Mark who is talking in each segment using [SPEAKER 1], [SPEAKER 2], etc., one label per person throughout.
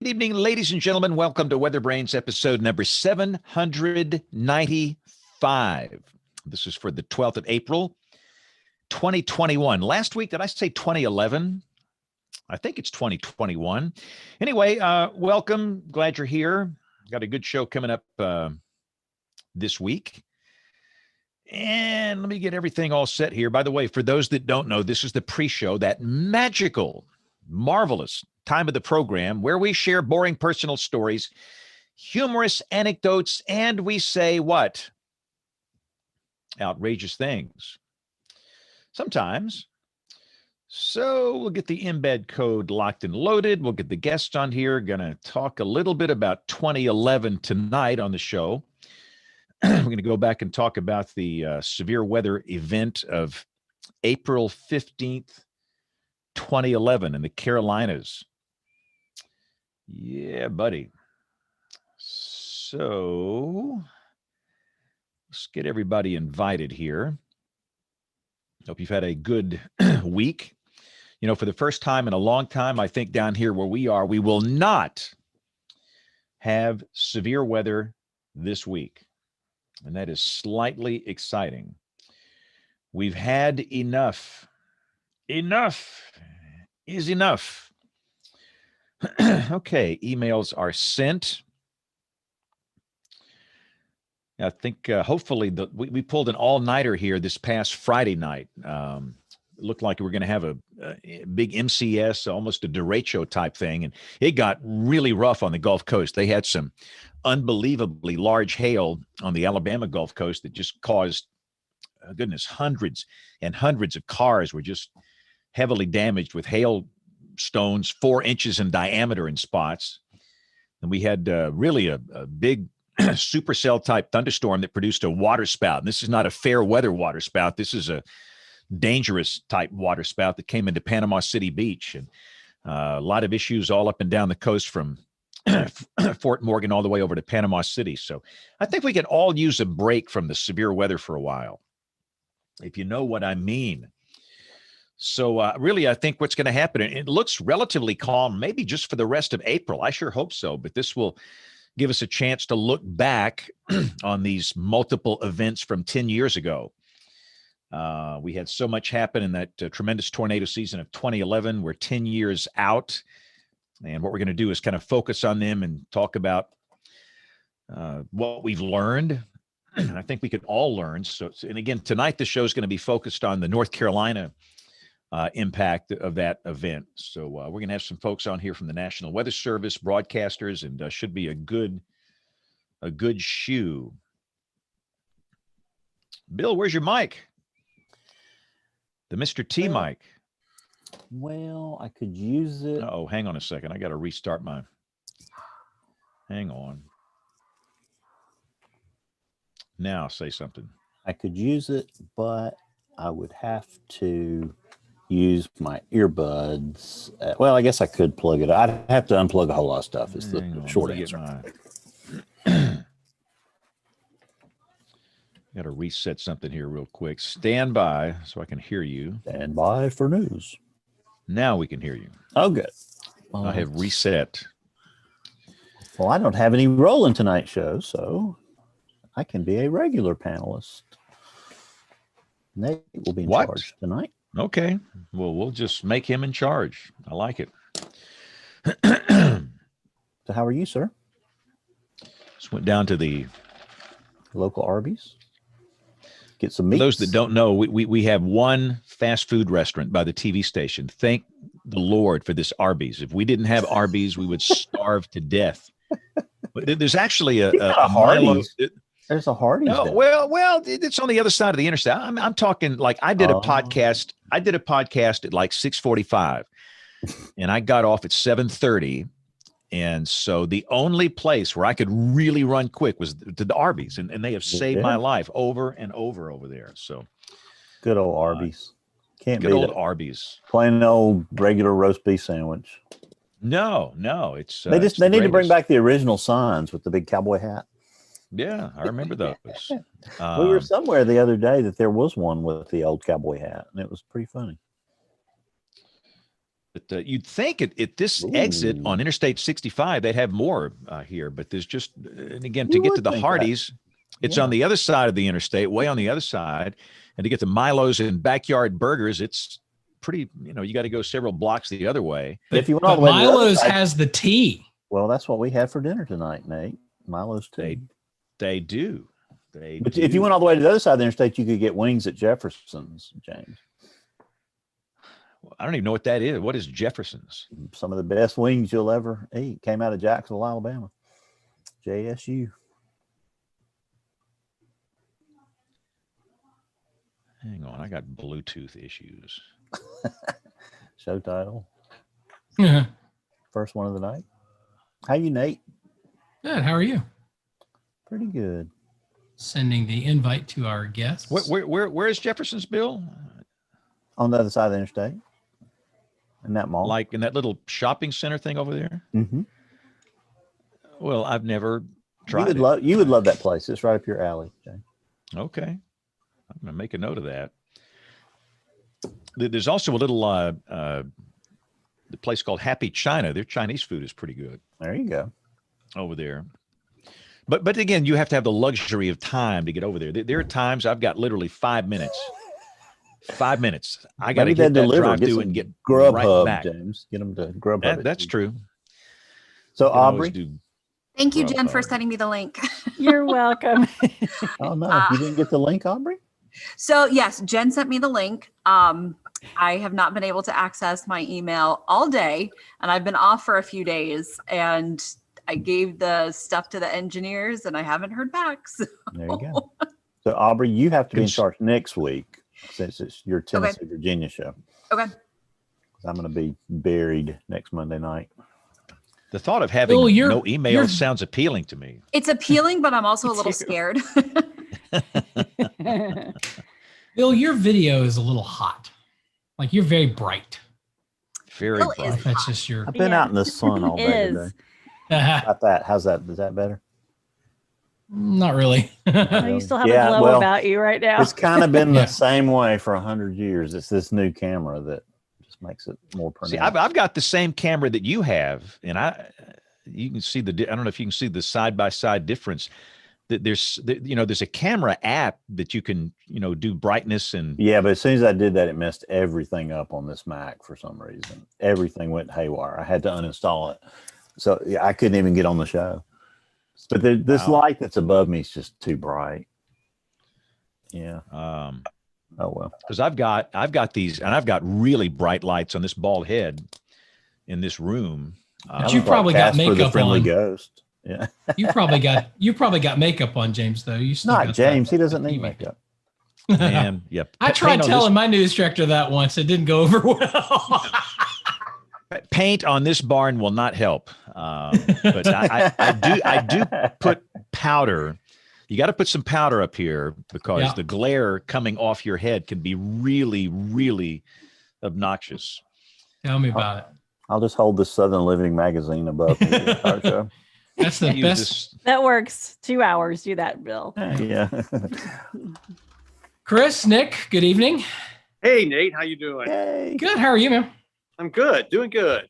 [SPEAKER 1] Good evening, ladies and gentlemen. Welcome to WeatherBrains episode number 795. This is for the 12th of April, 2021. Last week, did I say 2011? I think it's 2021. Anyway, welcome. Glad you're here. Got a good show coming up this week. And let me get everything all set here. By the way, for those that don't know, this is the pre-show, that magical, marvelous time of the program where we share boring personal stories, humorous anecdotes, and we say what? Outrageous things. Sometimes. So we'll get the embed code locked and loaded. We'll get the guests on here. Going to talk a little bit about 2011 tonight on the show. We're going to go back and talk about the severe weather event of April 15th, 2011 in the Carolinas. Yeah, buddy. So let's get everybody invited here. Hope you've had a good week. You know, for the first time in a long time, I think down here where we are, we will not have severe weather this week. And that is slightly exciting. We've had enough. Enough is enough. Okay, emails are sent. I think hopefully we pulled an all-nighter here this past Friday night. It looked like we were going to have a big MCS, almost a derecho type thing, and it got really rough on the Gulf Coast. They had some unbelievably large hail on the Alabama Gulf Coast that just caused, goodness, hundreds and hundreds of cars were just heavily damaged with hail stones 4 inches in diameter in spots. And we had really a big supercell type thunderstorm that produced a water spout. And this is not a fair weather water spout. This is a dangerous type water spout that came into Panama City Beach. And a lot of issues all up and down the coast from Fort Morgan all the way over to Panama City. So I think we can all use a break from the severe weather for a while, if you know what I mean. So really, I think what's going to happen, it looks relatively calm, maybe just for the rest of April. I sure hope so. But this will give us a chance to look back on these multiple events from 10 years ago. We had so much happen in that tremendous tornado season of 2011. We're 10 years out. And what we're going to do is kind of focus on them and talk about what we've learned. And I think we could all learn. So, and again, tonight the show is going to be focused on the North Carolina impact of that event. So we're going to have some folks on here from the National Weather Service, broadcasters, and should be a good shoe. Bill, where's your mic? The Mr. T mic.
[SPEAKER 2] Well, I could use it.
[SPEAKER 1] Oh, hang on a second. I got to restart mine. Hang on. Now say something.
[SPEAKER 2] I could use it, but I would have to use my earbuds. Well, I guess I could plug it. I'd have to unplug a whole lot of stuff. Is the short answer.
[SPEAKER 1] Got to reset something here real quick. Stand by so I can hear you.
[SPEAKER 2] Stand by for news.
[SPEAKER 1] Now we can hear you.
[SPEAKER 2] Oh, good.
[SPEAKER 1] Well, I have reset.
[SPEAKER 2] Well, I don't have any role in tonight's show, so I can be a regular panelist. Nate will be in charge tonight.
[SPEAKER 1] Okay. Well, we'll just make him in charge. I like it.
[SPEAKER 2] So how are you, sir?
[SPEAKER 1] Just went down to the
[SPEAKER 2] local Arby's. Get some meat.
[SPEAKER 1] For those that don't know, we have one fast food restaurant by the TV station. Thank the Lord for this Arby's. If we didn't have Arby's, we would starve to death. But there's actually a
[SPEAKER 2] Hardee's. There's a Hardee's.
[SPEAKER 1] No, well, it's on the other side of the interstate. I'm talking like I did a podcast. I did a podcast at like 6:45, and I got off at 7:30. And so the only place where I could really run quick was to the Arby's, and they have saved my life over and over there. So
[SPEAKER 2] good old Arby's. Can't beat
[SPEAKER 1] good old
[SPEAKER 2] it.
[SPEAKER 1] Arby's.
[SPEAKER 2] Plain old regular roast beef sandwich.
[SPEAKER 1] No, it's
[SPEAKER 2] they need to bring back the original signs with the big cowboy hat.
[SPEAKER 1] Yeah, I remember those.
[SPEAKER 2] We were somewhere the other day that there was one with the old cowboy hat, and it was pretty funny.
[SPEAKER 1] But you'd think at this exit on Interstate 65, they'd have more here. But there's just, and again, to get to the Hardee's, it's on the other side of the interstate, way on the other side. And to get to Milo's and Backyard Burgers, it's pretty, you got to go several blocks the other way.
[SPEAKER 2] If you want all the way to
[SPEAKER 3] Milo's has the tea.
[SPEAKER 2] Well, that's what we had for dinner tonight, Nate. Milo's tea.
[SPEAKER 1] They do.
[SPEAKER 2] But if you went all the way to the other side of the interstate, you could get wings at Jefferson's, James.
[SPEAKER 1] I don't even know what that is. What is Jefferson's?
[SPEAKER 2] Some of the best wings you'll ever eat. Came out of Jacksonville, Alabama. JSU.
[SPEAKER 1] Hang on, I got Bluetooth issues.
[SPEAKER 2] Show title.
[SPEAKER 3] Yeah.
[SPEAKER 2] First one of the night. How you, Nate?
[SPEAKER 3] Good. How are you?
[SPEAKER 2] Pretty good.
[SPEAKER 3] Sending the invite to our guests.
[SPEAKER 1] Where is Jefferson's, Bill?
[SPEAKER 2] On the other side of the interstate. In that mall.
[SPEAKER 1] Like in that little shopping center thing over there?
[SPEAKER 2] Mm-hmm.
[SPEAKER 1] Well, I've never tried it.
[SPEAKER 2] You would love that place. It's right up your alley, James.
[SPEAKER 1] Okay. I'm going to make a note of that. There's also a little the place called Happy China. Their Chinese food is pretty good.
[SPEAKER 2] There you go.
[SPEAKER 1] Over there. But again, you have to have the luxury of time to get over there. There are times I've got literally 5 minutes. 5 minutes. I got to get that drive-through and get right back.
[SPEAKER 2] James. Get them to Grubhub.
[SPEAKER 1] That's true.
[SPEAKER 2] So Aubrey,
[SPEAKER 4] thank you, Jen, for sending me the link.
[SPEAKER 5] You're welcome.
[SPEAKER 2] Oh no, you didn't get the link, Aubrey?
[SPEAKER 4] So yes, Jen sent me the link. I have not been able to access my email all day, and I've been off for a few days. And I gave the stuff to the engineers, and I haven't heard back. So.
[SPEAKER 2] There you go. So Aubrey, you have to be in charge next week, since it's your Tennessee, Virginia show.
[SPEAKER 4] Okay.
[SPEAKER 2] I'm going to be buried next Monday night.
[SPEAKER 1] The thought of having no email sounds appealing to me.
[SPEAKER 4] It's appealing, but I'm also a little scared.
[SPEAKER 3] Bill, your video is a little hot. Like you're very bright.
[SPEAKER 1] Very
[SPEAKER 4] Bill
[SPEAKER 1] bright.
[SPEAKER 3] That's just your.
[SPEAKER 2] I've been out in the sun all day today. About that. How's that? Is that better?
[SPEAKER 3] Not really.
[SPEAKER 5] Oh, you still have a glow about you right now.
[SPEAKER 2] It's kind of been the same way for 100 years. It's this new camera that just makes it more pronounced.
[SPEAKER 1] See, I've got the same camera that you have, and you can see I don't know if you can see the side-by-side difference. There's a camera app that you can, do brightness and.
[SPEAKER 2] Yeah, but as soon as I did that, it messed everything up on this Mac for some reason. Everything went haywire. I had to uninstall it. So I couldn't even get on the show. But this light that's above me is just too bright. Yeah. Oh well.
[SPEAKER 1] Because I've got these, and I've got really bright lights on this bald head in this room.
[SPEAKER 3] But you probably got makeup
[SPEAKER 2] the friendly
[SPEAKER 3] on.
[SPEAKER 2] Ghost. Yeah.
[SPEAKER 3] You probably got makeup on, James. Though you still
[SPEAKER 2] not
[SPEAKER 3] got
[SPEAKER 2] James. He doesn't need makeup.
[SPEAKER 1] And yep.
[SPEAKER 3] I tried telling my news director that once. It didn't go over well.
[SPEAKER 1] Paint on this barn will not help. But I do put powder. You got to put some powder up here because the glare coming off your head can be really, really obnoxious.
[SPEAKER 3] Tell me about it.
[SPEAKER 2] I'll just hold the Southern Living magazine above the show.
[SPEAKER 3] That's the best.
[SPEAKER 5] That works. 2 hours. Do that, Bill.
[SPEAKER 2] Yeah.
[SPEAKER 3] Chris, Nick, good evening.
[SPEAKER 6] Hey, Nate. How you doing?
[SPEAKER 2] Hey.
[SPEAKER 3] Good. How are you, man?
[SPEAKER 6] I'm good. Doing good.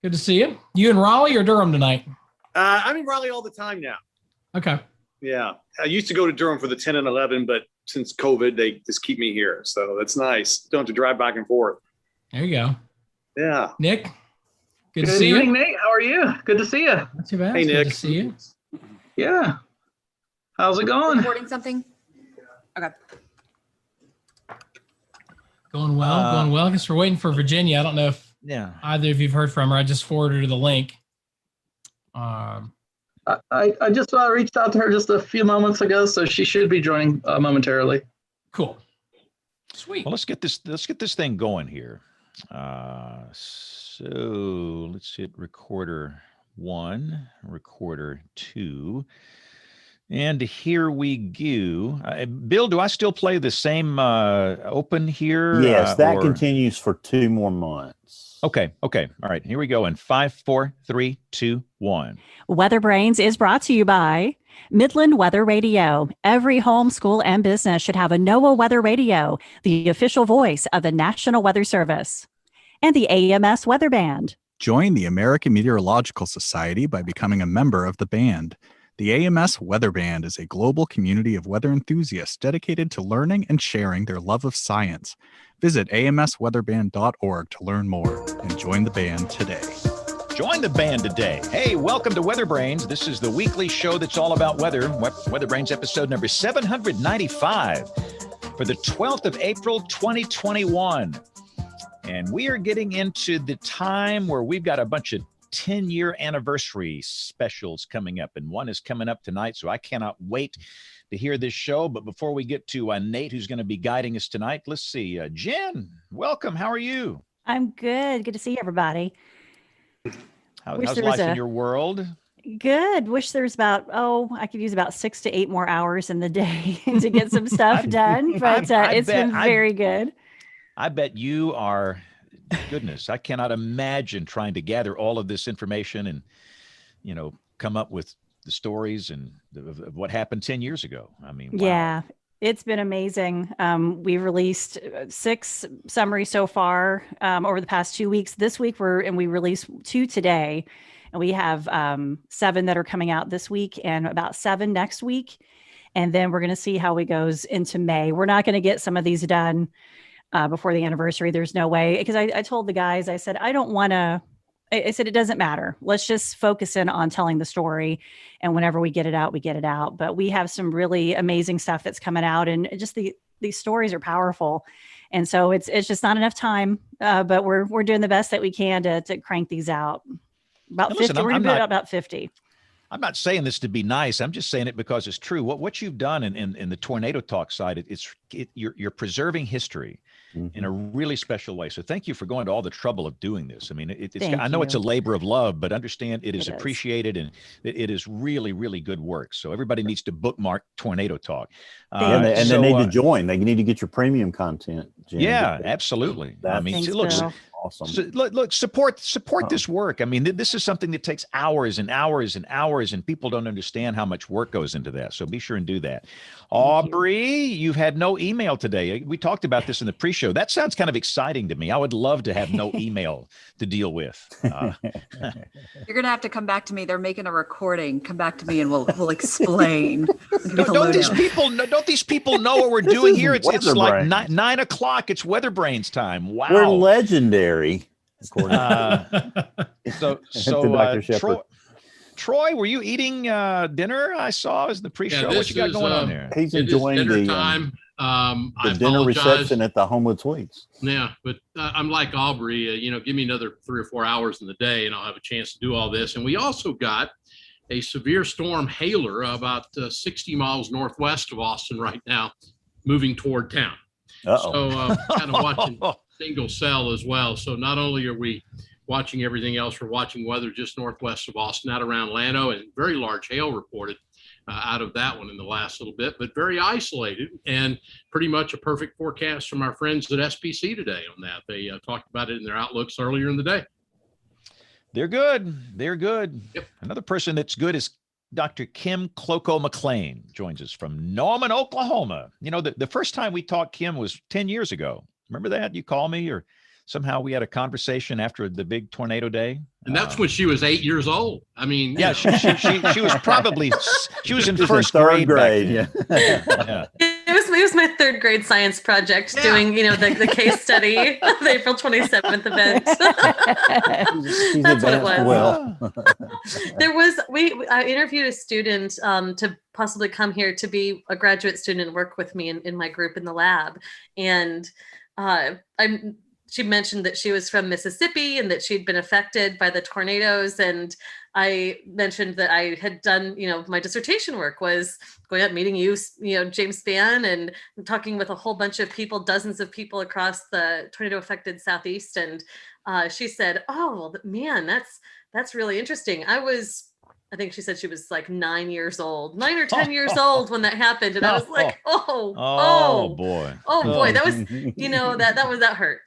[SPEAKER 3] Good to see you. You in Raleigh or Durham tonight?
[SPEAKER 6] I'm in Raleigh all the time now.
[SPEAKER 3] Okay.
[SPEAKER 6] Yeah. I used to go to Durham for the 10 and 11, but since COVID, they just keep me here. So that's nice. Don't have to drive back and forth.
[SPEAKER 3] There you go.
[SPEAKER 6] Yeah.
[SPEAKER 3] Nick, good to
[SPEAKER 7] Good
[SPEAKER 3] see
[SPEAKER 7] evening,
[SPEAKER 3] you.
[SPEAKER 7] Nate. How are you? Good to see you.
[SPEAKER 3] Not too bad.
[SPEAKER 6] Hey,
[SPEAKER 3] It's
[SPEAKER 6] Nick.
[SPEAKER 3] Good to see you.
[SPEAKER 7] Yeah. How's it going?
[SPEAKER 4] Recording something? Okay.
[SPEAKER 3] Going well. Going well. I guess we're waiting for Virginia. I don't know if either of you've heard from her. I just forwarded her the link.
[SPEAKER 7] I just reached out to her just a few moments ago, so she should be joining momentarily.
[SPEAKER 3] Cool. Sweet.
[SPEAKER 1] Well, let's get this thing going here. So let's hit recorder 1, recorder 2. And here we go. Bill, do I still play the same open here?
[SPEAKER 2] Yes, that continues for 2 more months.
[SPEAKER 1] Okay. All right, here we go. In 5, 4, 3, 2, 1.
[SPEAKER 5] WeatherBrains is brought to you by Midland Weather Radio. Every home, school, and business should have a NOAA Weather Radio, the official voice of the National Weather Service. and the AMS Weather Band.
[SPEAKER 8] Join the American Meteorological Society by becoming a member of the band. The AMS Weather Band is a global community of weather enthusiasts dedicated to learning and sharing their love of science. Visit amsweatherband.org to learn more and join the band today.
[SPEAKER 1] Join the band today. Hey, welcome to WeatherBrains. This is the weekly show that's all about weather. WeatherBrains episode number 795 for the 12th of April, 2021. And we are getting into the time where we've got a bunch of 10-year anniversary specials coming up, and one is coming up tonight, so I cannot wait to hear this show. But before we get to Nate, who's going to be guiding us tonight, let's see. Jen, welcome. How are you?
[SPEAKER 5] I'm good. Good to see everybody.
[SPEAKER 1] How's life in your world?
[SPEAKER 5] Good. Wish there's I could use about 6 to 8 more hours in the day to get some stuff done, but it's been very good.
[SPEAKER 1] I bet you are. Goodness, I cannot imagine trying to gather all of this information and, come up with the stories and of what happened 10 years ago. I mean, wow.
[SPEAKER 5] Yeah, it's been amazing. We've released 6 summaries so far over the past 2 weeks. This week we released 2 today, and we have 7 that are coming out this week and about 7 next week. And then we're going to see how it goes into May. We're not going to get some of these done before the anniversary. There's no way, because I told the guys, I said, I said, it doesn't matter. Let's just focus in on telling the story. And whenever we get it out, we get it out. But we have some really amazing stuff that's coming out, and just these stories are powerful. And so it's just not enough time, but we're doing the best that we can to crank these out. About 50. We're going to do about 50.
[SPEAKER 1] I'm not saying this to be nice. I'm just saying it because it's true. What you've done in the Tornado Talk side, you're preserving history in a really special way. So thank you for going to all the trouble of doing this. I mean, I know it's a labor of love, but understand it is appreciated, and it is really, really good work. So everybody needs to bookmark Tornado Talk.
[SPEAKER 2] They need to join. They need to get your premium content, Jen.
[SPEAKER 1] Yeah, absolutely. I mean, look, awesome. So, look, support this work. I mean, this is something that takes hours and hours and hours, and people don't understand how much work goes into that. So be sure and do that. Aubrey, you've had no email today. We talked about this in the pre-show. That sounds kind of exciting to me. I would love to have no email to deal with.
[SPEAKER 4] You're going to have to come back to me. They're making a recording. Come back to me and we'll explain.
[SPEAKER 1] Don't these people know what we're doing here? It's like 9 o'clock. It's WeatherBrains time. Wow.
[SPEAKER 2] We're legendary.
[SPEAKER 1] Troy, were you eating dinner? I saw as the pre-show. What you got going on there?
[SPEAKER 2] He's enjoying the
[SPEAKER 9] time.
[SPEAKER 2] The dinner reception at the Homewood Suites.
[SPEAKER 9] Yeah, but I'm like Aubrey. Give me another 3 or 4 hours in the day, and I'll have a chance to do all this. And we also got a severe storm hailer about 60 miles northwest of Austin right now, moving toward town. So kind of watching single cell as well. So not only are we watching everything else, we're watching weather just northwest of Austin, out around Llano, and very large hail reported out of that one in the last little bit, but very isolated, and pretty much a perfect forecast from our friends at SPC today on that. They talked about it in their outlooks earlier in the day.
[SPEAKER 1] They're good. Yep. Another person that's good is Dr. Kim Cloco McLean, joins us from Norman, Oklahoma. The first time we talked, Kim, was 10 years ago. Remember that? You called me, or somehow we had a conversation after the big tornado day.
[SPEAKER 9] And that's when she was 8 years old. I mean,
[SPEAKER 1] yeah, she was probably, she was in first grade.
[SPEAKER 2] Yeah.
[SPEAKER 10] It was my 3rd grade science project doing, the case study of the April 27th event. That's what it was. I interviewed a student to possibly come here to be a graduate student and work with me in my group in the lab. And she mentioned that she was from Mississippi and that she'd been affected by the tornadoes. And I mentioned that I had done, my dissertation work was going out meeting James Spann, and talking with a whole bunch of people, dozens of people across the tornado affected Southeast. And she said, "Oh man, that's really interesting." I think she said she was like 9 years old, 9 or 10 years old when that happened. And I was like,
[SPEAKER 1] oh boy.
[SPEAKER 10] That was, that hurt.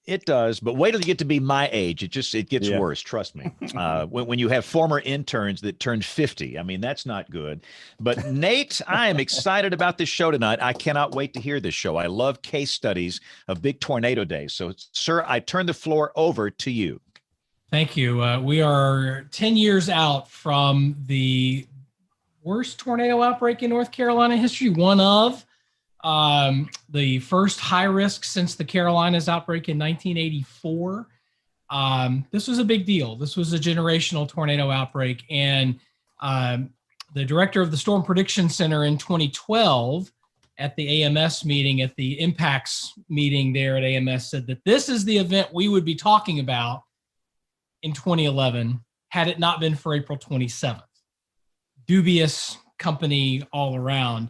[SPEAKER 1] It does, but wait till you get to be my age. It gets worse. Trust me. When you have former interns that turned 50, I mean, that's not good. But Nate, I am excited about this show tonight. I cannot wait to hear this show. I love case studies of big tornado days. So, sir, I turn the floor over to you.
[SPEAKER 3] Thank you. We are 10 years out from the worst tornado outbreak in North Carolina history, one of. The first high risk since the Carolinas outbreak in 1984. This was a big deal. This was a generational tornado outbreak. And the director of the Storm Prediction Center in 2012 at the AMS meeting, at the impacts meeting there at AMS, said that this is the event we would be talking about in 2011 had it not been for April 27th. Dubious company all around.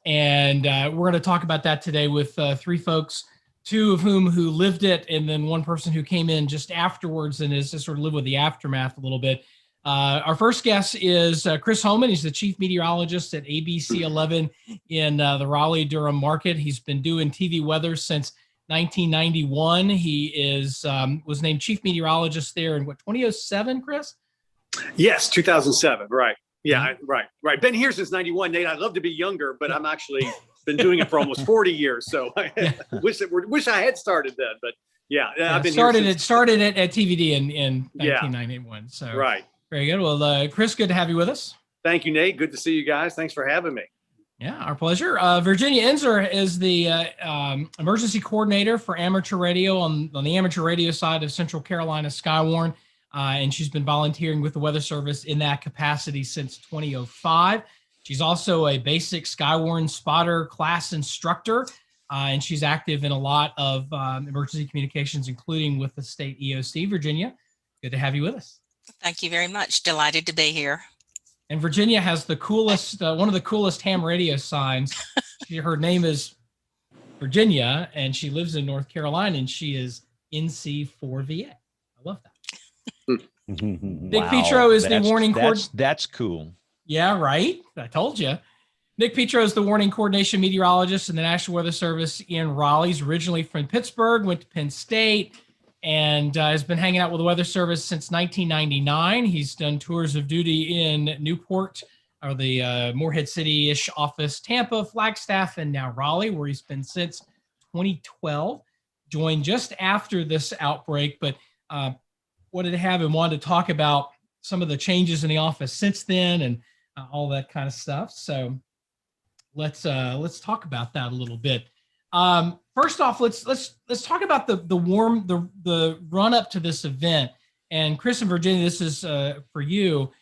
[SPEAKER 3] And we're going to talk about that today with three folks, two of whom who lived it, and then one person who came in just afterwards and is to sort of live with the aftermath a little bit. Our first guest is Chris Homan. He's the chief meteorologist at ABC 11 in the Raleigh-Durham market. He's been doing TV weather since 1991. He was named chief meteorologist there in 2007, Chris?
[SPEAKER 6] Yes, 2007, right. Yeah, right. Been here since 91, Nate. I'd love to be younger, but I'm actually been doing it for almost 40 years. So I wish I had started then. But I've been
[SPEAKER 3] started
[SPEAKER 6] here
[SPEAKER 3] it started at TVD in 1991. So
[SPEAKER 6] right.
[SPEAKER 3] Very good. Well, Chris, good to have you with us.
[SPEAKER 6] Thank you, Nate. Good to see you guys. Thanks for having me.
[SPEAKER 3] Yeah, our pleasure. Virginia Enzer is the emergency coordinator for amateur radio on the amateur radio side of Central Carolina Skywarn. And she's been volunteering with the Weather Service in that capacity since 2005. She's also a basic Skywarn spotter class instructor, and she's active in a lot of emergency communications, including with the state EOC. Virginia, good to have you with us.
[SPEAKER 11] Thank you very much. Delighted to be here.
[SPEAKER 3] And Virginia has the coolest, one of the coolest ham radio signs. Her name is Virginia, and she lives in North Carolina, and she is NC4VA. I love that. Nick Petro is the warning coordinator.
[SPEAKER 1] That's cool.
[SPEAKER 3] Yeah, right. I told you. Nick Petro is the warning coordination meteorologist in the National Weather Service in Raleigh. He's originally from Pittsburgh, went to Penn State, and has been hanging out with the Weather Service since 1999. He's done tours of duty in Newport, or the Morehead City-ish office, Tampa, Flagstaff, and now Raleigh, where he's been since 2012. Joined just after this outbreak, but wanted to have him on to talk about some of the changes in the office since then and all that kind of stuff. So let's talk about that a little bit. First off, let's talk about the run up to this event. And Chris and Virginia, this is for you.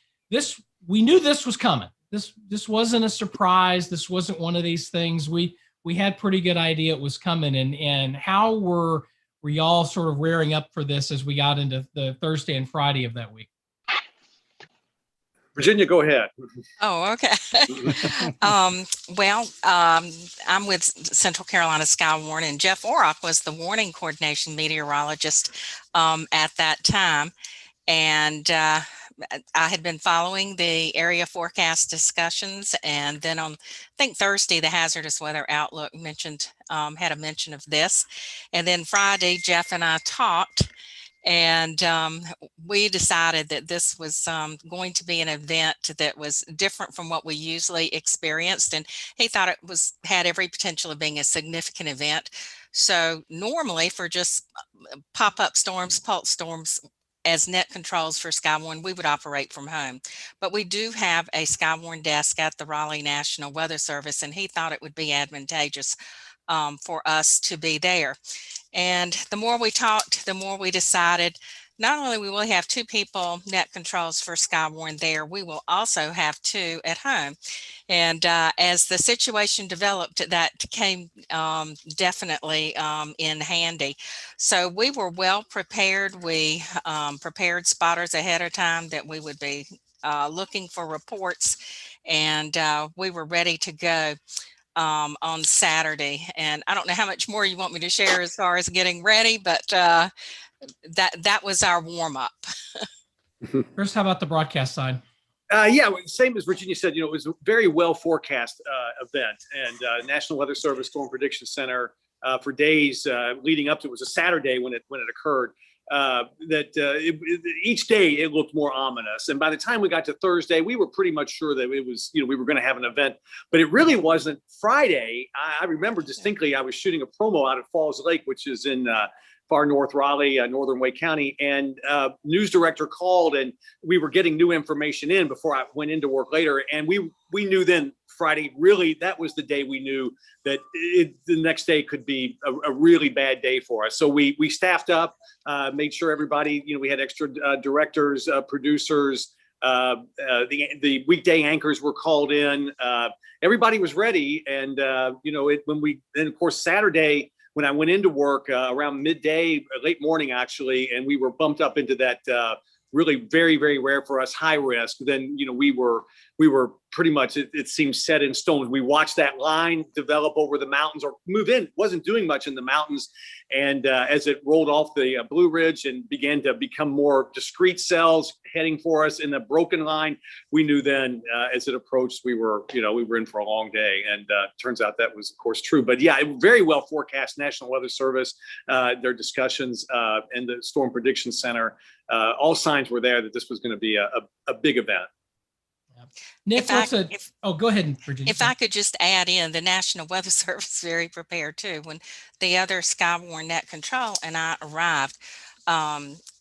[SPEAKER 3] We knew this was coming. This wasn't a surprise. This wasn't one of these things. We had pretty good idea it was coming. And how were y'all sort of rearing up for this as we got into the Thursday and Friday of that week?
[SPEAKER 6] Virginia, go ahead.
[SPEAKER 11] Oh, okay. I'm with Central Carolina Skywarn, and Jeff Orrock was the warning coordination meteorologist at that time. And I had been following the area forecast discussions, and then on, I think Thursday, the Hazardous Weather Outlook had a mention of this. And then Friday, Jeff and I talked, and we decided that this was going to be an event that was different from what we usually experienced. And he thought it had every potential of being a significant event. So normally for just pop-up storms, pulse storms, as net controls for Skywarn, we would operate from home. But we do have a Skywarn desk at the Raleigh National Weather Service, and he thought it would be advantageous for us to be there. And the more we talked, the more we decided not only will we have 2 people net controls for Skywarn there, we will also have 2 at home. And as the situation developed, that came definitely in handy. So we were well prepared. We prepared spotters ahead of time that we would be looking for reports, and we were ready to go on Saturday. And I don't know how much more you want me to share as far as getting ready, but that was our warm up.
[SPEAKER 3] Chris, how about the broadcast side?
[SPEAKER 6] Same as Virginia said, it was a very well forecast event, and National Weather Service Storm Prediction Center for days leading up to it. Was a Saturday when it occurred. Each day it looked more ominous. And by the time we got to Thursday, we were pretty much sure that it was, we were going to have an event, but it really wasn't. Friday, I remember distinctly, I was shooting a promo out at Falls Lake, which is in far north Raleigh, northern Wake County. And news director called, and we were getting new information in before I went into work later. And we knew then Friday, really, that was the day we knew that the next day could be a really bad day for us. So we staffed up, made sure everybody, we had extra directors, producers, the weekday anchors were called in. Everybody was ready. And, then of course, Saturday, when I went into work around midday, late morning, actually, and we were bumped up into that really very, very rare for us, high risk, then, we were pretty much, it seems set in stone. We watched that line develop over the mountains or move in, wasn't doing much in the mountains. And as it rolled off the Blue Ridge and began to become more discrete cells heading for us in the broken line, we knew then as it approached, we were in for a long day. And turns out that was, of course, true. But yeah, very well forecast. National Weather Service, their discussions and the Storm Prediction Center, all signs were there that this was going to be a big event.
[SPEAKER 3] Nick, go ahead, Virginia.
[SPEAKER 11] If I could just add in, the National Weather Service is very prepared too. When the other Skywarn Net Control and I arrived,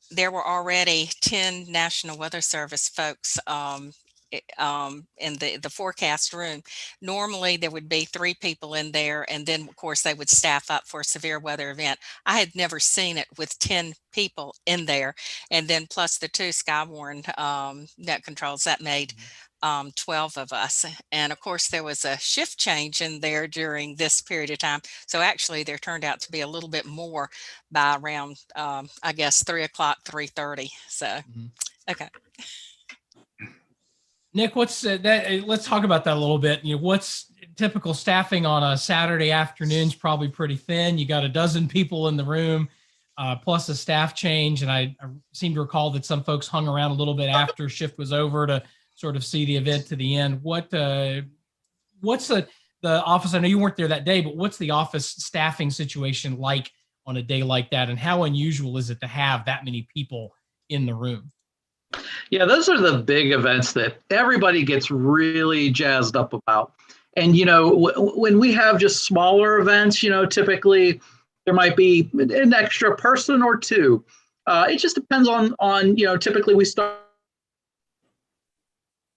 [SPEAKER 11] there were already 10 National Weather Service folks in the forecast room. Normally there would be 3 people in there, and then of course they would staff up for a severe weather event. I had never seen it with 10 people in there, and then plus the 2 Skywarn net controls, that made 12 of us. And of course there was a shift change in there during this period of time, so actually there turned out to be a little bit more by around I guess 3 o'clock, 3:30. So okay,
[SPEAKER 3] Nick, what's that? Let's talk about that a little bit. What's typical staffing on a Saturday afternoon's probably pretty thin. You got a dozen people in the room, plus a staff change. And I seem to recall that some folks hung around a little bit after shift was over to sort of see the event to the end. What's the office? I know you weren't there that day, but what's the office staffing situation like on a day like that? And how unusual is it to have that many people in the room?
[SPEAKER 7] Yeah, those are the big events that everybody gets really jazzed up about. And, when we have just smaller events, typically there might be an extra person or 2. It just depends on typically we start,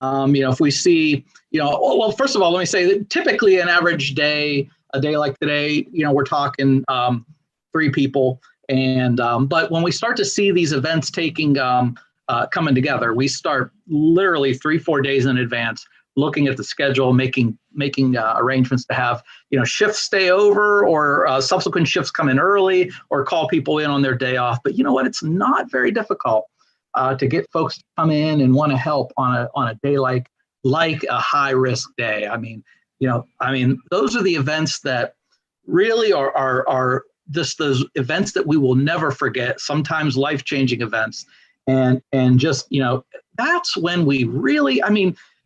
[SPEAKER 7] if we see, well, first of all, let me say that typically an average day, a day like today, we're talking 3 people. And, but when we start to see these events coming together, we start literally 3-4 days in advance, looking at the schedule, making arrangements to have shifts stay over or subsequent shifts come in early or call people in on their day off. But you know what? It's not very difficult to get folks to come in and want to help on a day like a high risk day. I mean, those are the events that really are just those events that we will never forget. Sometimes life-changing events. And just, that's when we really,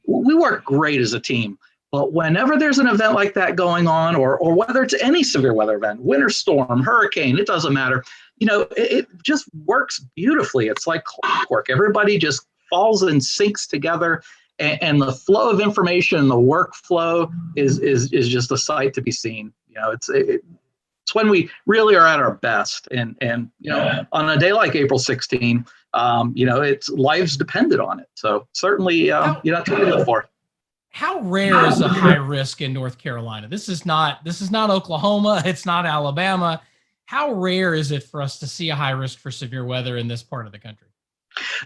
[SPEAKER 7] we work great as a team, but whenever there's an event like that going on, or whether it's any severe weather event, winter storm, hurricane, it doesn't matter, it just works beautifully. It's like clockwork. Everybody just falls and syncs together, and the flow of information, the workflow is just a sight to be seen. It's when we really are at our best. And on a day like April 16, it's lives dependent on it. So certainly, that's what we look for.
[SPEAKER 3] How rare is a high risk in North Carolina? This is not Oklahoma. It's not Alabama. How rare is it for us to see a high risk for severe weather in this part of the country?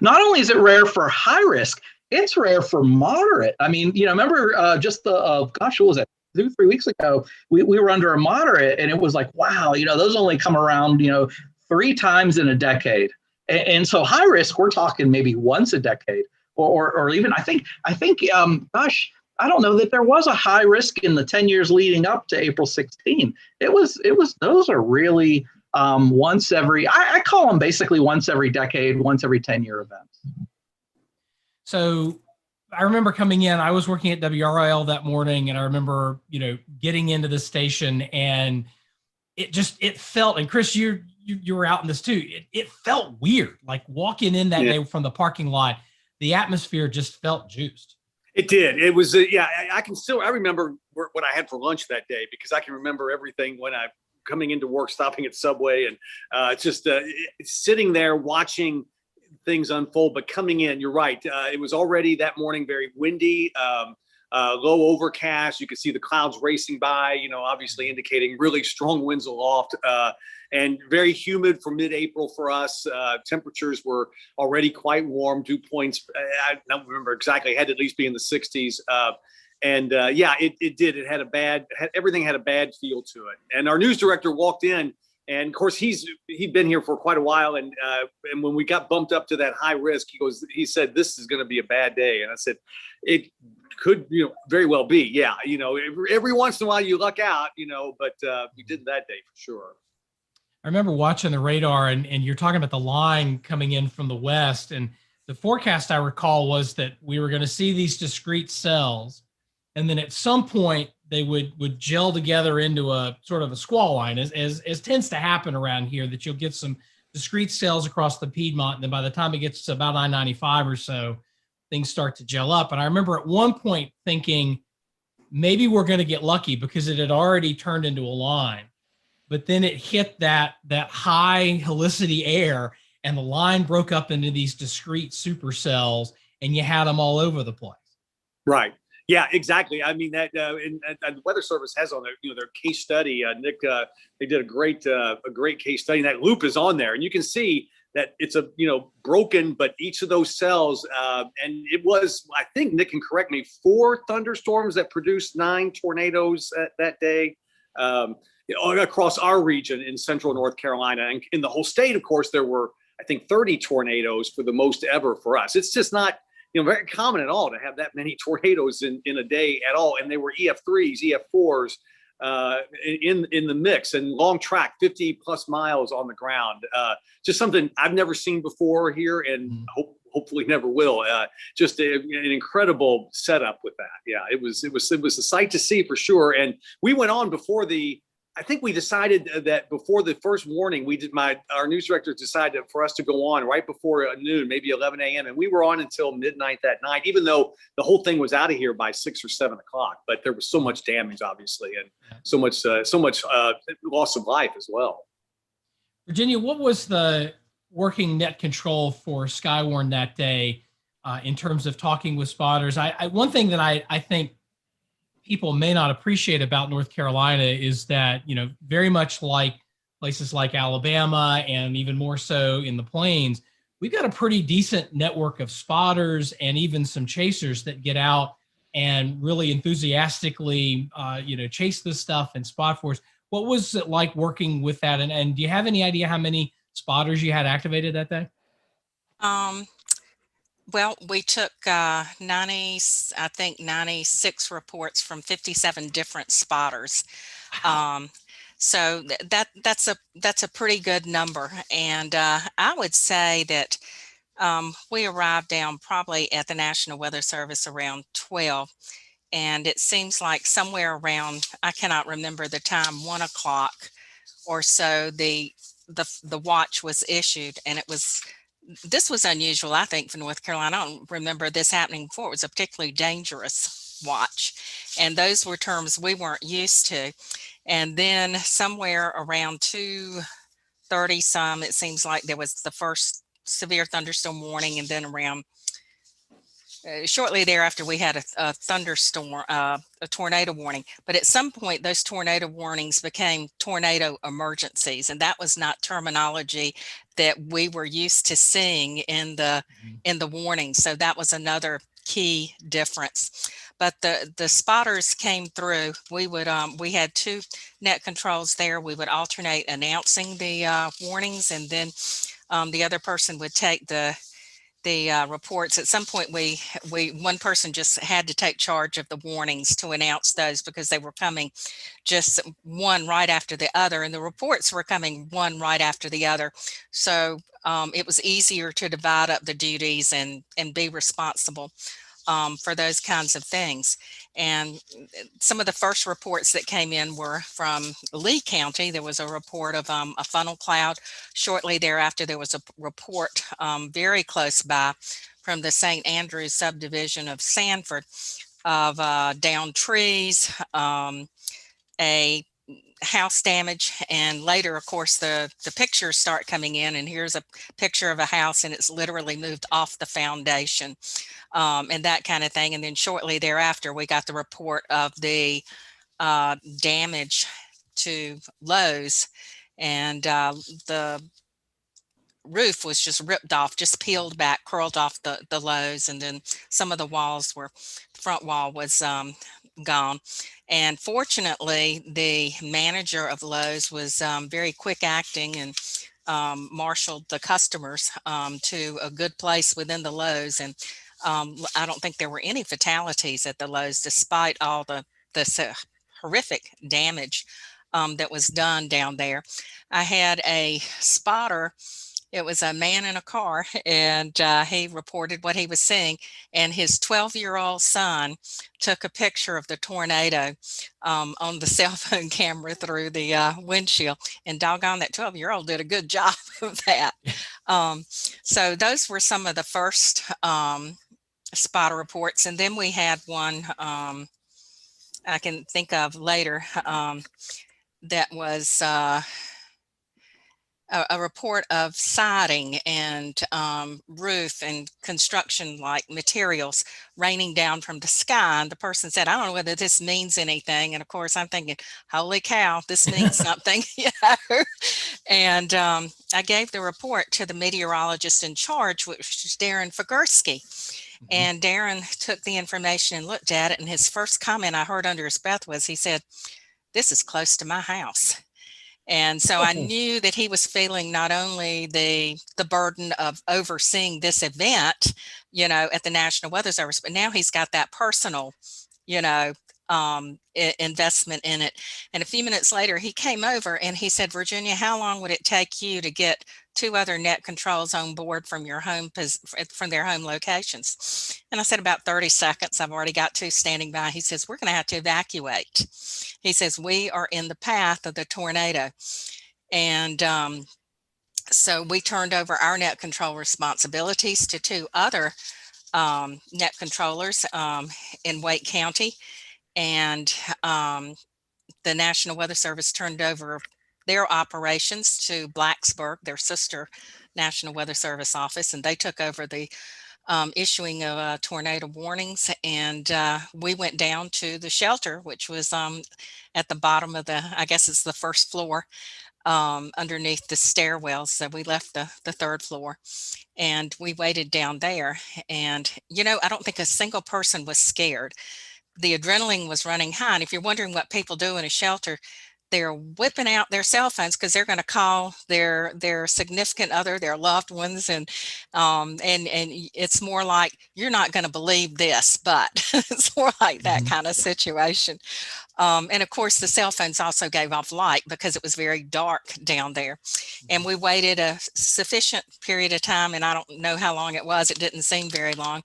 [SPEAKER 7] Not only is it rare for high risk, it's rare for moderate. Remember just what was it? 2-3 weeks ago, we were under a moderate, and it was like, wow, those only come around, 3 times in a decade. And so high risk, we're talking maybe once a decade, or even I think, I don't know that there was a high risk in the 10 years leading up to April 16. It was, those are really once every, I call them basically once every decade, once every 10-year events.
[SPEAKER 3] So I remember coming in, I was working at WRIL that morning, and I remember, getting into the station, and it felt, and Chris, you were out in this too. It felt weird, like walking in that day from the parking lot. The atmosphere just felt juiced.
[SPEAKER 6] It did. It was, I remember what I had for lunch that day, because I can remember everything when I coming into work, stopping at Subway, and just sitting there watching things unfold. But coming in, you're right. It was already that morning very windy, low overcast. You could see the clouds racing by, obviously indicating really strong winds aloft, and very humid for mid-April for us. Temperatures were already quite warm, dew points, I don't remember exactly, had to at least be in the 60s. It did. It had everything had a bad feel to it. And our news director walked in, and of course he'd been here for quite a while. And when we got bumped up to that high risk, he said, "This is going to be a bad day." And I said, "It could, very well be. Yeah. Every once in a while you luck out, but we didn't that day for sure."
[SPEAKER 3] I remember watching the radar, and you're talking about the line coming in from the west, and the forecast I recall was that we were going to see these discrete cells, and then at some point they would gel together into a sort of a squall line, as tends to happen around here, that you'll get some discrete cells across the Piedmont, and then by the time it gets to about I-95 or so, things start to gel up. And I remember at one point thinking, maybe we're going to get lucky, because it had already turned into a line. But then it hit that high helicity air, and the line broke up into these discrete supercells, and you had them all over the place.
[SPEAKER 6] Right. Yeah, exactly. I mean, that and the Weather Service has on their case study. Nick, they did a great case study. And that loop is on there, and you can see that it's broken, but each of those cells, and it was, I think Nick can correct me, 4 thunderstorms that produced 9 tornadoes that day. Across our region in central North Carolina, and in the whole state, of course, there were, I think, 30 tornadoes for the most ever for us. It's just not, very common at all to have that many tornadoes in a day at all. And they were EF3s, EF4s in the mix, and long track, 50 plus miles on the ground. Just something I've never seen before here, and hopefully never will. Just an incredible setup with that. Yeah, it was a sight to see for sure. And we went on before I think we decided that before the first warning, our news director decided for us to go on right before noon, maybe 11 a.m. And we were on until midnight that night, even though the whole thing was out of here by 6 or 7 o'clock. But there was so much damage, obviously, and so much loss of life as well.
[SPEAKER 3] Virginia, what was the working net control for Skywarn that day in terms of talking with spotters? One thing that I think people may not appreciate about North Carolina is that, very much like places like Alabama, and even more so in the plains, we've got a pretty decent network of spotters and even some chasers that get out and really enthusiastically, chase this stuff and spot for us. What was it like working with that? And do you have any idea how many spotters you had activated that day?
[SPEAKER 11] Well, we took 96 reports from 57 different spotters. So that's a pretty good number. And I would say that we arrived down probably at the National Weather Service around 12. And it seems like somewhere around, I cannot remember the time, 1 o'clock or so, the watch was issued, and this was unusual, I think, for North Carolina. I don't remember this happening before. It was a particularly dangerous watch, and those were terms we weren't used to. And then somewhere around 2:30 some, it seems like there was the first severe thunderstorm warning, and then around shortly thereafter, we had a thunderstorm, a tornado warning. But at some point, those tornado warnings became tornado emergencies, and that was not terminology that we were used to seeing in the warning. So that was another key difference. But the spotters came through. We had 2 net controls there. We would alternate announcing the warnings, and then the other person would take the reports. At some point, one person just had to take charge of the warnings to announce those, because they were coming just one right after the other, and the reports were coming one right after the other. So it was easier to divide up the duties and be responsible. for those kinds of things. And some of the first reports that came in were from Lee County. There was a report of a funnel cloud. Shortly thereafter, there was a report very close by from the St. Andrews subdivision of Sanford of downed trees, a house damage, and later, of course, the pictures start coming in, and here's a picture of a house, and it's literally moved off the foundation, and that kind of thing. And then shortly thereafter, we got the report of the damage to Lowe's, and the roof was just ripped off, just peeled back, curled off the Lowe's, and then some of the walls were, the front wall was gone. And fortunately, the manager of Lowe's was very quick acting and marshaled the customers to a good place within the Lowe's. And I don't think there were any fatalities at the Lowe's, despite all the horrific damage that was done down there. I had a spotter. It was a man in a car, and he reported what he was seeing. And his 12-year-old son took a picture of the tornado on the cell phone camera through the windshield. And doggone, that 12-year-old did a good job of that. So those were some of the first spotter reports. And then we had one I can think of later that was a report of siding and roof and construction like materials raining down from the sky. And the person said, I don't know whether this means anything. And of course, I'm thinking, holy cow, this means something, And I gave the report to the meteorologist in charge, which was Darren Figursky. And Darren took the information and looked at it. And his first comment I heard under his breath was, he said, this is close to my house. And so I knew that he was feeling not only the burden of overseeing this event, at the National Weather Service, but now he's got that personal, investment in it. And a few minutes later, he came over and he said, Virginia, how long would it take you to get 2 other net controls on board from your home, from their home locations? And I said, about 30 seconds. I've already got 2 standing by. He says, we're going to have to evacuate. He says, we are in the path of the tornado. And so we turned over our net control responsibilities to 2 other net controllers in Wake County. And the National Weather Service turned over their operations to Blacksburg, their sister National Weather Service office, and they took over the issuing of tornado warnings. And we went down to the shelter, which was at the bottom of I guess it's the first floor, underneath the stairwells. So we left the 3rd floor and we waited down there. And, I don't think a single person was scared. The adrenaline was running high. And if you're wondering what people do in a shelter, they're whipping out their cell phones because they're going to call their significant other, their loved ones. And it's more like, you're not going to believe this, but it's more like that kind of situation. And of course, the cell phones also gave off light because it was very dark down there. And we waited a sufficient period of time, and I don't know how long it was. It didn't seem very long.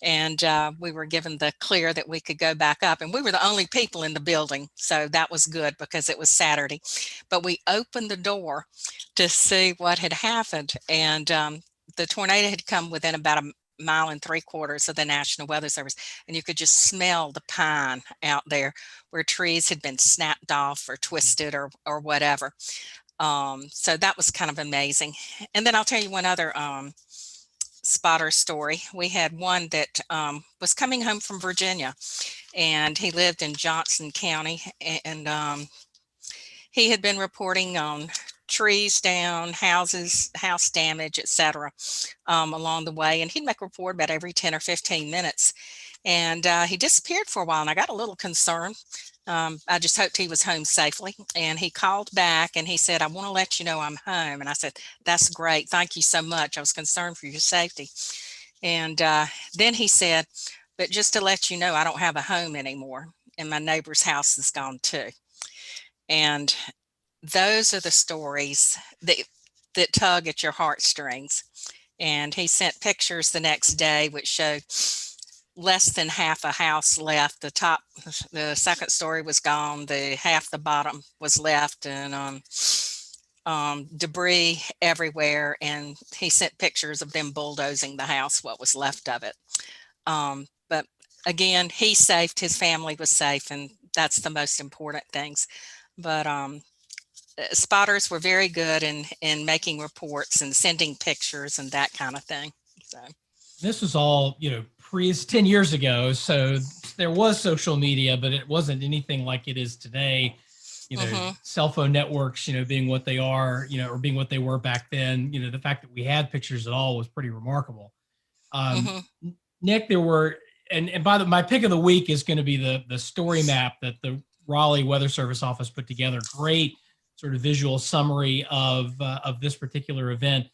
[SPEAKER 11] And we were given the clear that we could go back up. And we were the only people in the building. So that was good because it was Saturday. But we opened the door to see what had happened. And the tornado had come within about 1.75 miles of the National Weather Service. And you could just smell the pine out there where trees had been snapped off or twisted or whatever. So that was kind of amazing. And then I'll tell you one other spotter story. We had one that was coming home from Virginia, and he lived in Johnson County, and he had been reporting on trees down, house damage, etc. Along the way, and he'd make a report about every 10 or 15 minutes. And he disappeared for a while, and I got a little concerned. I just hoped he was home safely. And he called back and he said, I want to let you know I'm home. And I said, that's great. Thank you so much. I was concerned for your safety. And then he said, but just to let you know, I don't have a home anymore, and my neighbor's house is gone too. And those are the stories that tug at your heartstrings. And he sent pictures the next day which showed less than half a house left. The second story was gone. Half the bottom was left, and debris everywhere. And he sent pictures of them bulldozing the house, what was left of it. But again, he's safe. His family was safe, and that's the most important things. But spotters were very good in making reports and sending pictures and that kind of thing. So
[SPEAKER 3] this was all, 10 years ago. So there was social media, but it wasn't anything like it is today. Cell phone networks, being what they are, or being what they were back then. The fact that we had pictures at all was pretty remarkable. Nick, there were, and by my pick of the week is going to be the story map that the Raleigh Weather Service office put together. Great sort of visual summary of this particular event.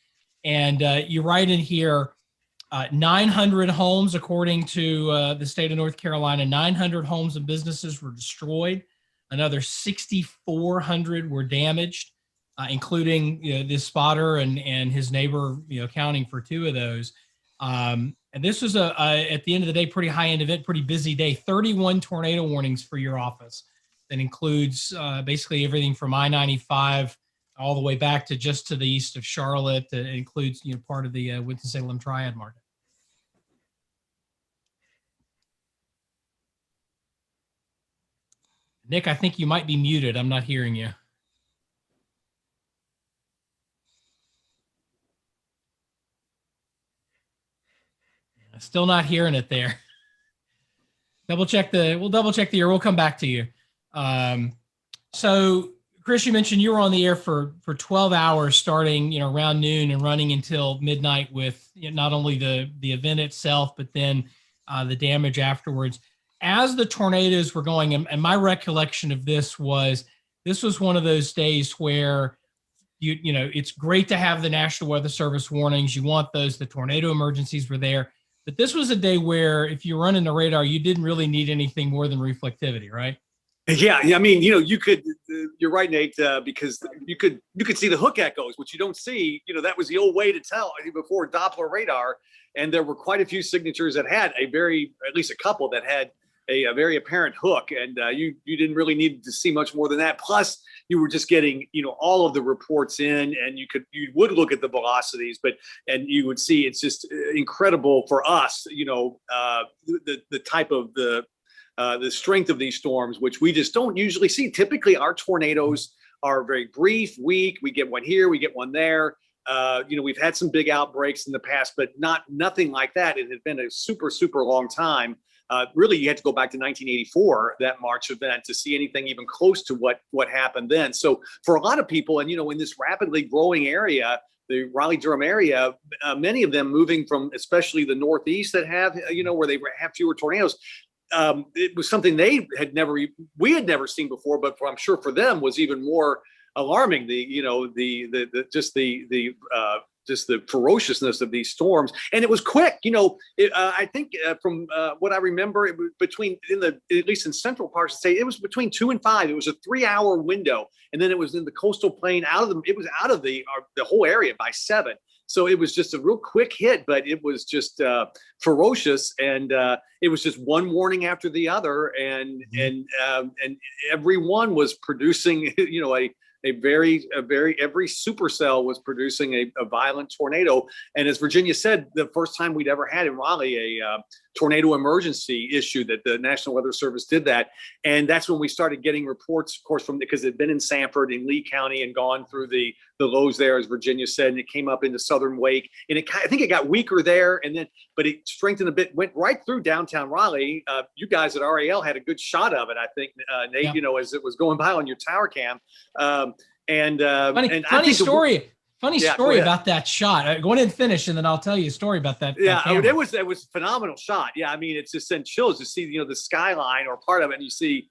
[SPEAKER 3] And you write in here, 900 homes, according to the state of North Carolina, 900 homes and businesses were destroyed. Another 6,400 were damaged, including this spotter and his neighbor, accounting for 2 of those. And this was at the end of the day, pretty high-end event, pretty busy day. 31 tornado warnings for your office. That includes basically everything from I-95 all the way back to just to the east of Charlotte. It includes part of the Winston-Salem Triad market. Nick, I think you might be muted. I'm not hearing you. Still not hearing it there. We'll double check the ear. We'll come back to you. So Chris, you mentioned you were on the air for 12 hours starting, around noon and running until midnight with not only the event itself, but then the damage afterwards. As the tornadoes were going, and my recollection of this was one of those days where it's great to have the National Weather Service warnings. You want those. The tornado emergencies were there. But this was a day where if you're running the radar, you didn't really need anything more than reflectivity, right?
[SPEAKER 6] Yeah. I mean, you could, you're right, Nate, because you could see the hook echoes, which you don't see. That was the old way to tell before Doppler radar. And there were quite a few signatures that had at least a couple that had a very apparent hook, and you didn't really need to see much more than that. Plus, you were just getting all of the reports in, and you would look at the velocities, and you would see it's just incredible for us. The type of the strength of these storms, which we just don't usually see. Typically, our tornadoes are very brief, weak. We get one here, we get one there. We've had some big outbreaks in the past, but nothing like that. It had been a super, super long time. Really, you had to go back to 1984, that March event, to see anything even close to what happened then. So for a lot of people, and in this rapidly growing area, the Raleigh-Durham area, many of them moving from especially the Northeast that have, where they have fewer tornadoes. It was something we had never seen before, but I'm sure for them was even more alarming. Just the ferociousness of these storms, and it was quick. I think from what I remember, it was at least in central parts of the state, it was between 2 and 5. It was a 3-hour window, and then it was in the coastal plain. It was out of the whole area by 7. So it was just a real quick hit, but it was just ferocious, and it was just one warning after the other, and everyone was producing, every supercell was producing a violent tornado. And as Virginia said, the first time we'd ever had in Raleigh a tornado emergency issue, that the National Weather Service did that. And that's when we started getting reports, of course, because it had been in Sanford and Lee County and gone through the lows there, as Virginia said, and it came up into southern Wake. And I think it got weaker there, but it strengthened a bit, went right through downtown Raleigh. You guys at RAL had a good shot of it, I think, Nate,
[SPEAKER 3] yeah.
[SPEAKER 6] As it was going by on your tower cam.
[SPEAKER 3] Funny story about that shot. Go ahead and finish, and then I'll tell you a story about that.
[SPEAKER 6] Yeah, it was a phenomenal shot. Yeah, I mean, it's just sent chills to see the skyline or part of it, and you see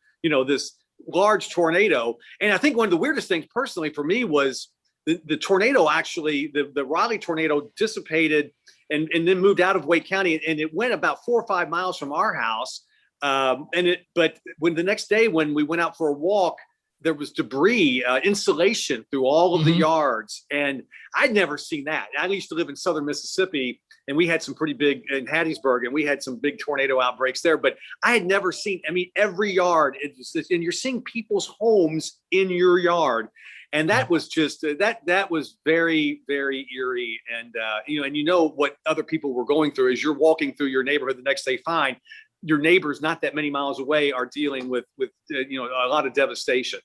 [SPEAKER 6] this large tornado. And I think one of the weirdest things personally for me was the tornado. Actually, the Raleigh tornado dissipated and then moved out of Wake County, and it went about 4 or 5 miles from our house. But when the next day when we went out for a walk, there was debris, insulation through all of the yards. And I'd never seen that. I used to live in southern Mississippi, and we had some pretty big in Hattiesburg, and we had some big tornado outbreaks there. But I had never seen, I mean, every yard, and you're seeing people's homes in your yard. And that was just, that was very, very eerie. And, and you know what other people were going through as you're walking through your neighborhood the next day, fine. Your neighbors not that many miles away are dealing with a lot of devastation.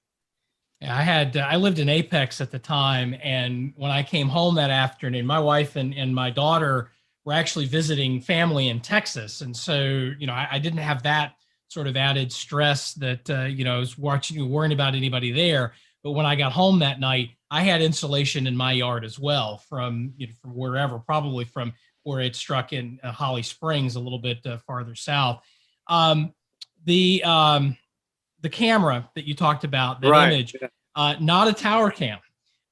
[SPEAKER 3] Yeah, I lived in Apex at the time. And when I came home that afternoon, my wife and my daughter were actually visiting family in Texas. And so, I didn't have that sort of added stress that, I was worrying about anybody there. But when I got home that night, I had insulation in my yard as well from wherever, probably from where it struck in Holly Springs, a little bit farther south. The camera that you talked about, that image, not a tower cam.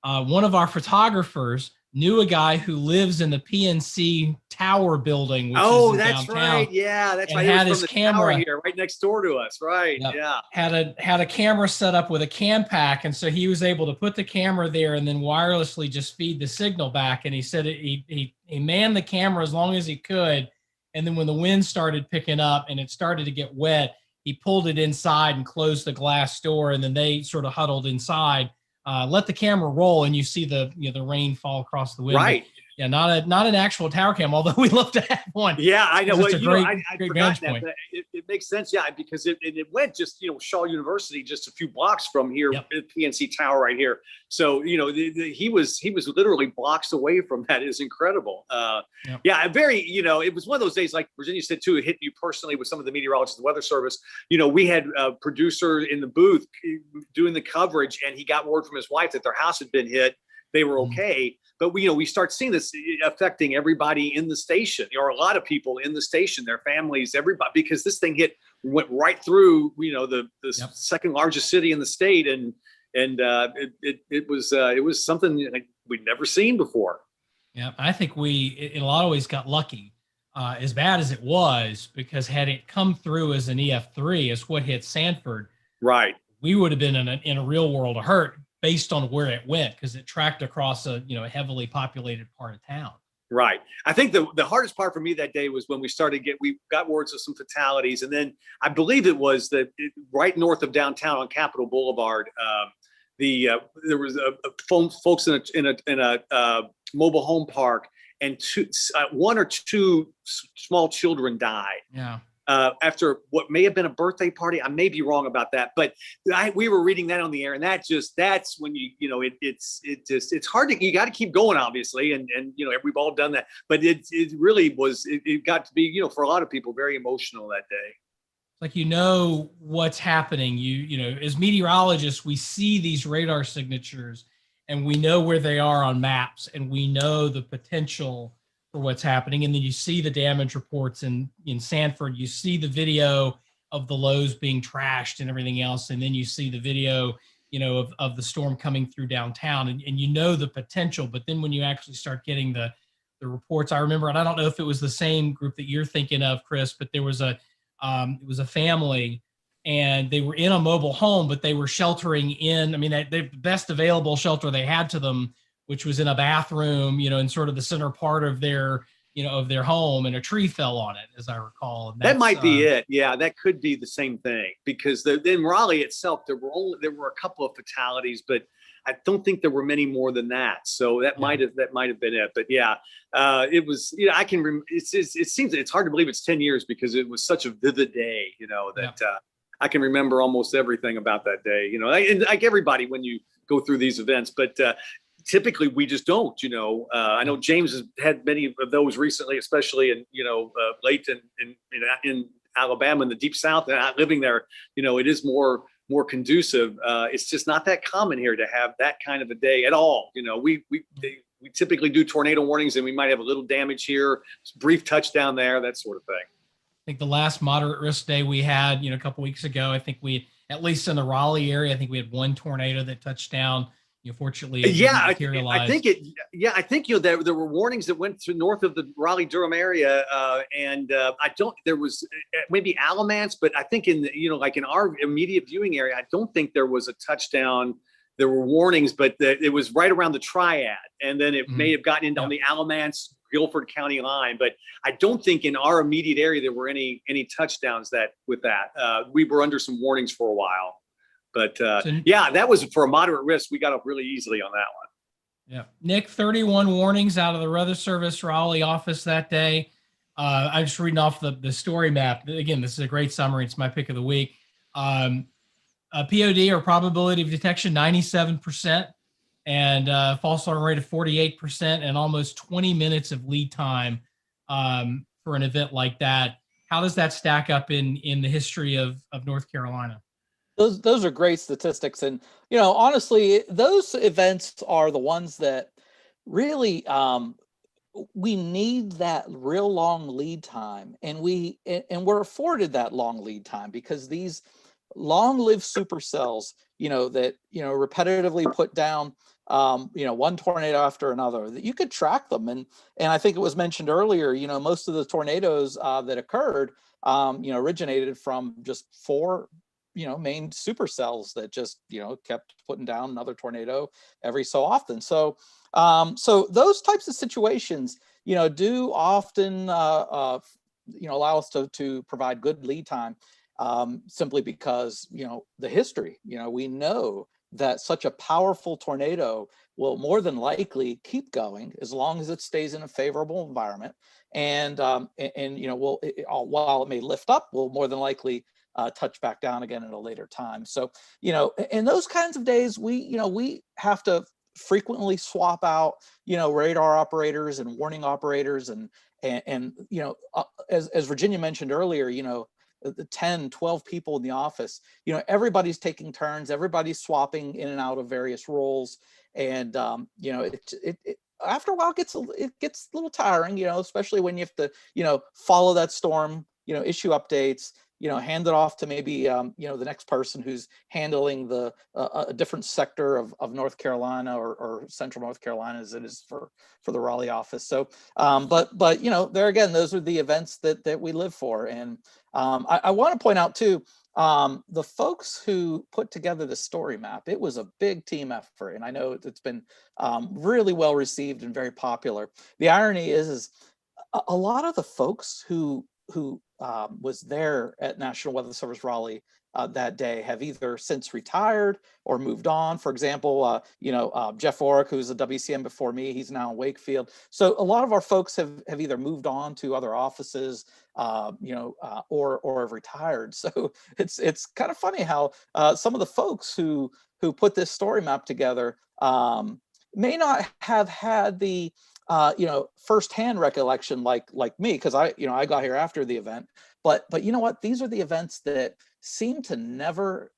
[SPEAKER 3] One of our photographers knew a guy who lives in the PNC Tower building. Which is
[SPEAKER 6] that's
[SPEAKER 3] downtown,
[SPEAKER 6] right. Yeah, that's right.
[SPEAKER 3] Had
[SPEAKER 6] it was
[SPEAKER 3] his
[SPEAKER 6] from the
[SPEAKER 3] camera
[SPEAKER 6] tower here, right next door to us. Right.
[SPEAKER 3] Yep.
[SPEAKER 6] Yeah.
[SPEAKER 3] Had a camera set up with a cam pack, and so he was able to put the camera there and then wirelessly just feed the signal back. And he said he manned the camera as long as he could, and then when the wind started picking up and it started to get wet, he pulled it inside and closed the glass door, and then they sort of huddled inside. Let the camera roll, and you see the rain fall across the window. Right. Yeah, not an actual tower cam, although we love to have one.
[SPEAKER 6] Yeah, I know. Well,
[SPEAKER 3] I
[SPEAKER 6] forgot that. But it makes sense, yeah, because it went just Shaw University just a few blocks from here, PNC Tower right here. So he was literally blocks away from that. Is incredible. Yeah, very. It was one of those days, like Virginia said too. It hit you personally with some of the meteorologists, the Weather Service. We had a producer in the booth doing the coverage, and he got word from his wife that their house had been hit. They were okay, but we start seeing this affecting everybody in the station, or a lot of people in the station, their families, everybody, because this thing went right through, the second largest city in the state, and it was something like we'd never seen before.
[SPEAKER 3] Yeah, I think we in a lot of ways got lucky, as bad as it was, because had it come through as an EF3, as what hit Sanford,
[SPEAKER 6] right,
[SPEAKER 3] we would have been in a real world of hurt, based on where it went, because it tracked across a heavily populated part of town.
[SPEAKER 6] Right. I think the hardest part for me that day was when we got words of some fatalities, and then I believe it was that right north of downtown on Capitol Boulevard, there was folks in a mobile home park, and one or two small children died.
[SPEAKER 3] Yeah.
[SPEAKER 6] After what may have been a birthday party. I may be wrong about that, but we were reading that on the air, and that's when it's hard to, you got to keep going, obviously. And we've all done that, but it really was, it got to be, for a lot of people, very emotional that day.
[SPEAKER 3] Like, what's happening. As meteorologists, we see these radar signatures and we know where they are on maps, and we know the potential for what's happening. And then you see the damage reports in Sanford, you see the video of the lows being trashed and everything else. And then you see the video, of the storm coming through downtown, and the potential. But then when you actually start getting the reports, I remember, and I don't know if it was the same group that you're thinking of, Chris, but there was it was a family, and they were in a mobile home, but they were sheltering in, the best available shelter they had to them, which was in a bathroom, in sort of the center part of their home, and a tree fell on it, as I recall. And
[SPEAKER 6] that might be it. Yeah, that could be the same thing, because in Raleigh itself, there were a couple of fatalities, but I don't think there were many more than that. So that might have been it. But yeah, it was. I can. It seems it's hard to believe it's 10 years, because it was such a vivid day. I can remember almost everything about that day. And like everybody when you go through these events, but. Typically, we just don't, I know James has had many of those recently, especially in, late in Alabama, in the deep South, and living there, it is more conducive. It's just not that common here to have that kind of a day at all. We typically do tornado warnings, and we might have a little damage here, brief touchdown there, that sort of thing.
[SPEAKER 3] I think the last moderate risk day we had, a couple weeks ago, I think at least in the Raleigh area, I think we had one tornado that touched down Fortunately, it
[SPEAKER 6] Yeah,
[SPEAKER 3] didn't
[SPEAKER 6] I
[SPEAKER 3] materialize.
[SPEAKER 6] think it. Yeah, I think there were warnings that went to north of the Raleigh-Durham area, and I don't. There was maybe Alamance, but I think in the, like in our immediate viewing area, I don't think there was a touchdown. There were warnings, but it was right around the Triad, and then it may have gotten into on the Alamance Guilford County line, but I don't think in our immediate area there were any touchdowns with that. We were under some warnings for a while. But yeah, that was for a moderate risk. We got up really easily on that one.
[SPEAKER 3] Yeah. Nick, 31 warnings out of the Weather Service Raleigh office that day. I'm just reading off the story map. Again, this is a great summary. It's my pick of the week. POD, or probability of detection, 97%, and false alarm rate of 48%, and almost 20 minutes of lead time for an event like that. How does that stack up in the history of North Carolina?
[SPEAKER 7] Those are great statistics. And, honestly, those events are the ones that really we need that real long lead time. And we're afforded that long lead time because these long-lived supercells, that, repetitively put down, one tornado after another, that you could track them. And I think it was mentioned earlier, most of the tornadoes that occurred, originated from just 4 main supercells that just, kept putting down another tornado every so often. So those types of situations, do often, allow us to provide good lead time, simply because, the history, we know that such a powerful tornado will more than likely keep going as long as it stays in a favorable environment. And while it may lift up, will more than likely touch back down again at a later time. So, in those kinds of days, we have to frequently swap out, radar operators and warning operators. And as Virginia mentioned earlier, the 10, 12 people in the office, everybody's taking turns, everybody's swapping in and out of various roles. And, it after a while it gets a little tiring, especially when you have to, follow that storm, issue updates, hand it off to maybe, the next person who's handling a different sector of North Carolina or central North Carolina as it is for the Raleigh office. So, but there again, those are the events that we live for. And I want to point out too, the folks who put together the story map, it was a big team effort. And I know it's been really well received and very popular. The irony is a lot of the folks who was there at National Weather Service Raleigh that day have either since retired or moved on. For example, Jeff Orrick, who's a WCM before me, he's now in Wakefield. So a lot of our folks have either moved on to other offices, or have retired. So it's kind of funny how some of the folks who put this story map together may not have had the firsthand recollection like me, because I got here after the event. But you know what? These are the events that seem to never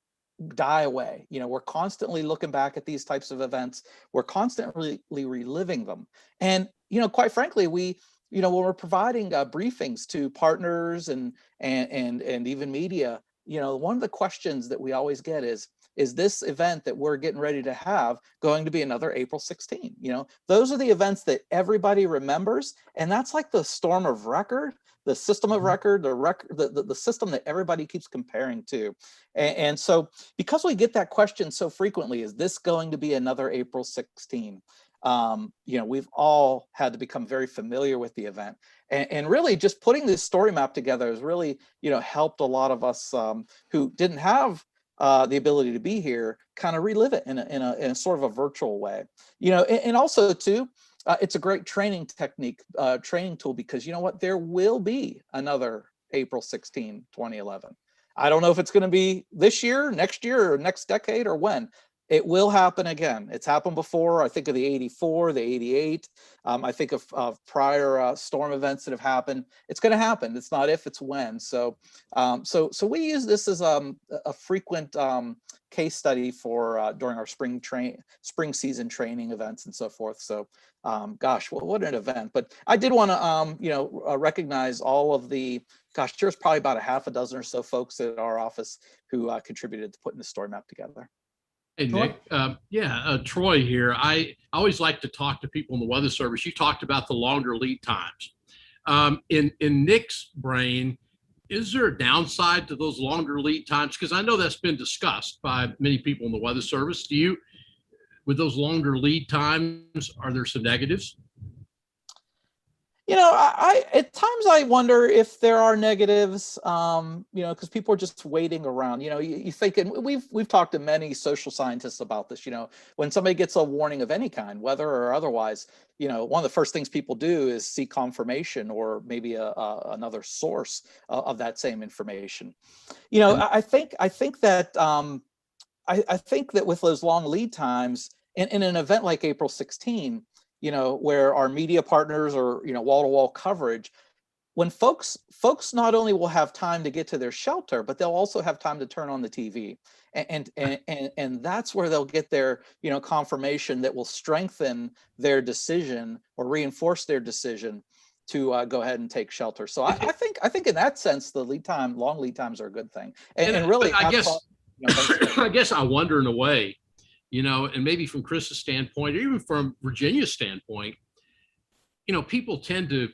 [SPEAKER 7] die away. We're constantly looking back at these types of events. We're constantly reliving them. And quite frankly, we when we're providing briefings to partners and even media, one of the questions that we always get is this event that we're getting ready to have going to be another April 16? Those are the events that everybody remembers. And that's like the storm of record, the system of record, the system that everybody keeps comparing to. And so because we get that question so frequently, is this going to be another April 16? We've all had to become very familiar with the event. And really just putting this story map together has really, helped a lot of us who didn't have the ability to be here kind of relive it in a sort of a virtual way, and also too, it's a great training technique, training tool, because there will be another April 16, 2011. I don't know if it's going to be this year, next year, or next decade, or when. It will happen again. It's happened before. I think of the 84, the 88. I think of prior storm events that have happened. It's going to happen. It's not if, it's when. So we use this as a frequent case study for during our spring season training events and so forth. So, gosh, what an event! But I did want to recognize all of the. Gosh, there's probably about a half a dozen or so folks at our office who contributed to putting the story map together.
[SPEAKER 9] Hey,
[SPEAKER 3] Troy?
[SPEAKER 9] Nick. Troy here. I always like to talk to people in the Weather Service. You talked about the longer lead times. In Nick's brain, is there a downside to those longer lead times? Because I know that's been discussed by many people in the Weather Service. With those longer lead times, are there some negatives?
[SPEAKER 12] I at times I wonder if there are negatives, because people are just waiting around. You think, and we've talked to many social scientists about this. When somebody gets a warning of any kind, weather or otherwise, one of the first things people do is seek confirmation or maybe another source of that same information. I think that I think that with those long lead times, in an event like April 16. Where our media partners are, wall-to-wall coverage, when folks not only will have time to get to their shelter, but they'll also have time to turn on the TV. And that's where they'll get their, confirmation that will strengthen their decision or reinforce their decision to go ahead and take shelter. So I think in that sense, long lead times are a good thing. And really,
[SPEAKER 9] I guess I wonder in a way, and maybe from Chris's standpoint, or even from Virginia's standpoint, people tend to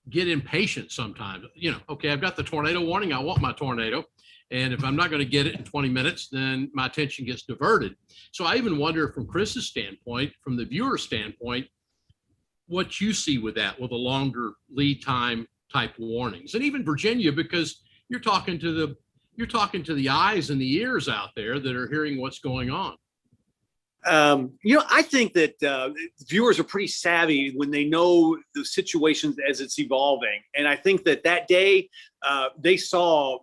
[SPEAKER 9] get impatient sometimes. Okay, I've got the tornado warning. I want my tornado. And if I'm not going to get it in 20 minutes, then my attention gets diverted. So I even wonder from Chris's standpoint, from the viewer standpoint, what you see with that, with a longer lead time type warnings. And even Virginia, because you're talking to the eyes and the ears out there that are hearing what's going on.
[SPEAKER 6] I think that viewers are pretty savvy when they know the situations as it's evolving. And I think that day they saw,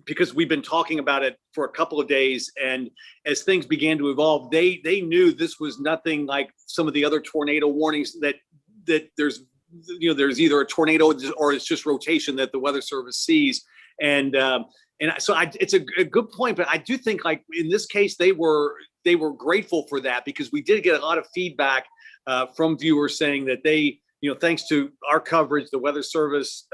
[SPEAKER 6] because we've been talking about it for a couple of days, and as things began to evolve, they knew this was nothing like some of the other tornado warnings that there's either a tornado or it's just rotation that the Weather Service sees. And so it's a good point, but I do think, like in this case, they were grateful for that, because we did get a lot of feedback from viewers saying that they, thanks to our coverage, the Weather Service,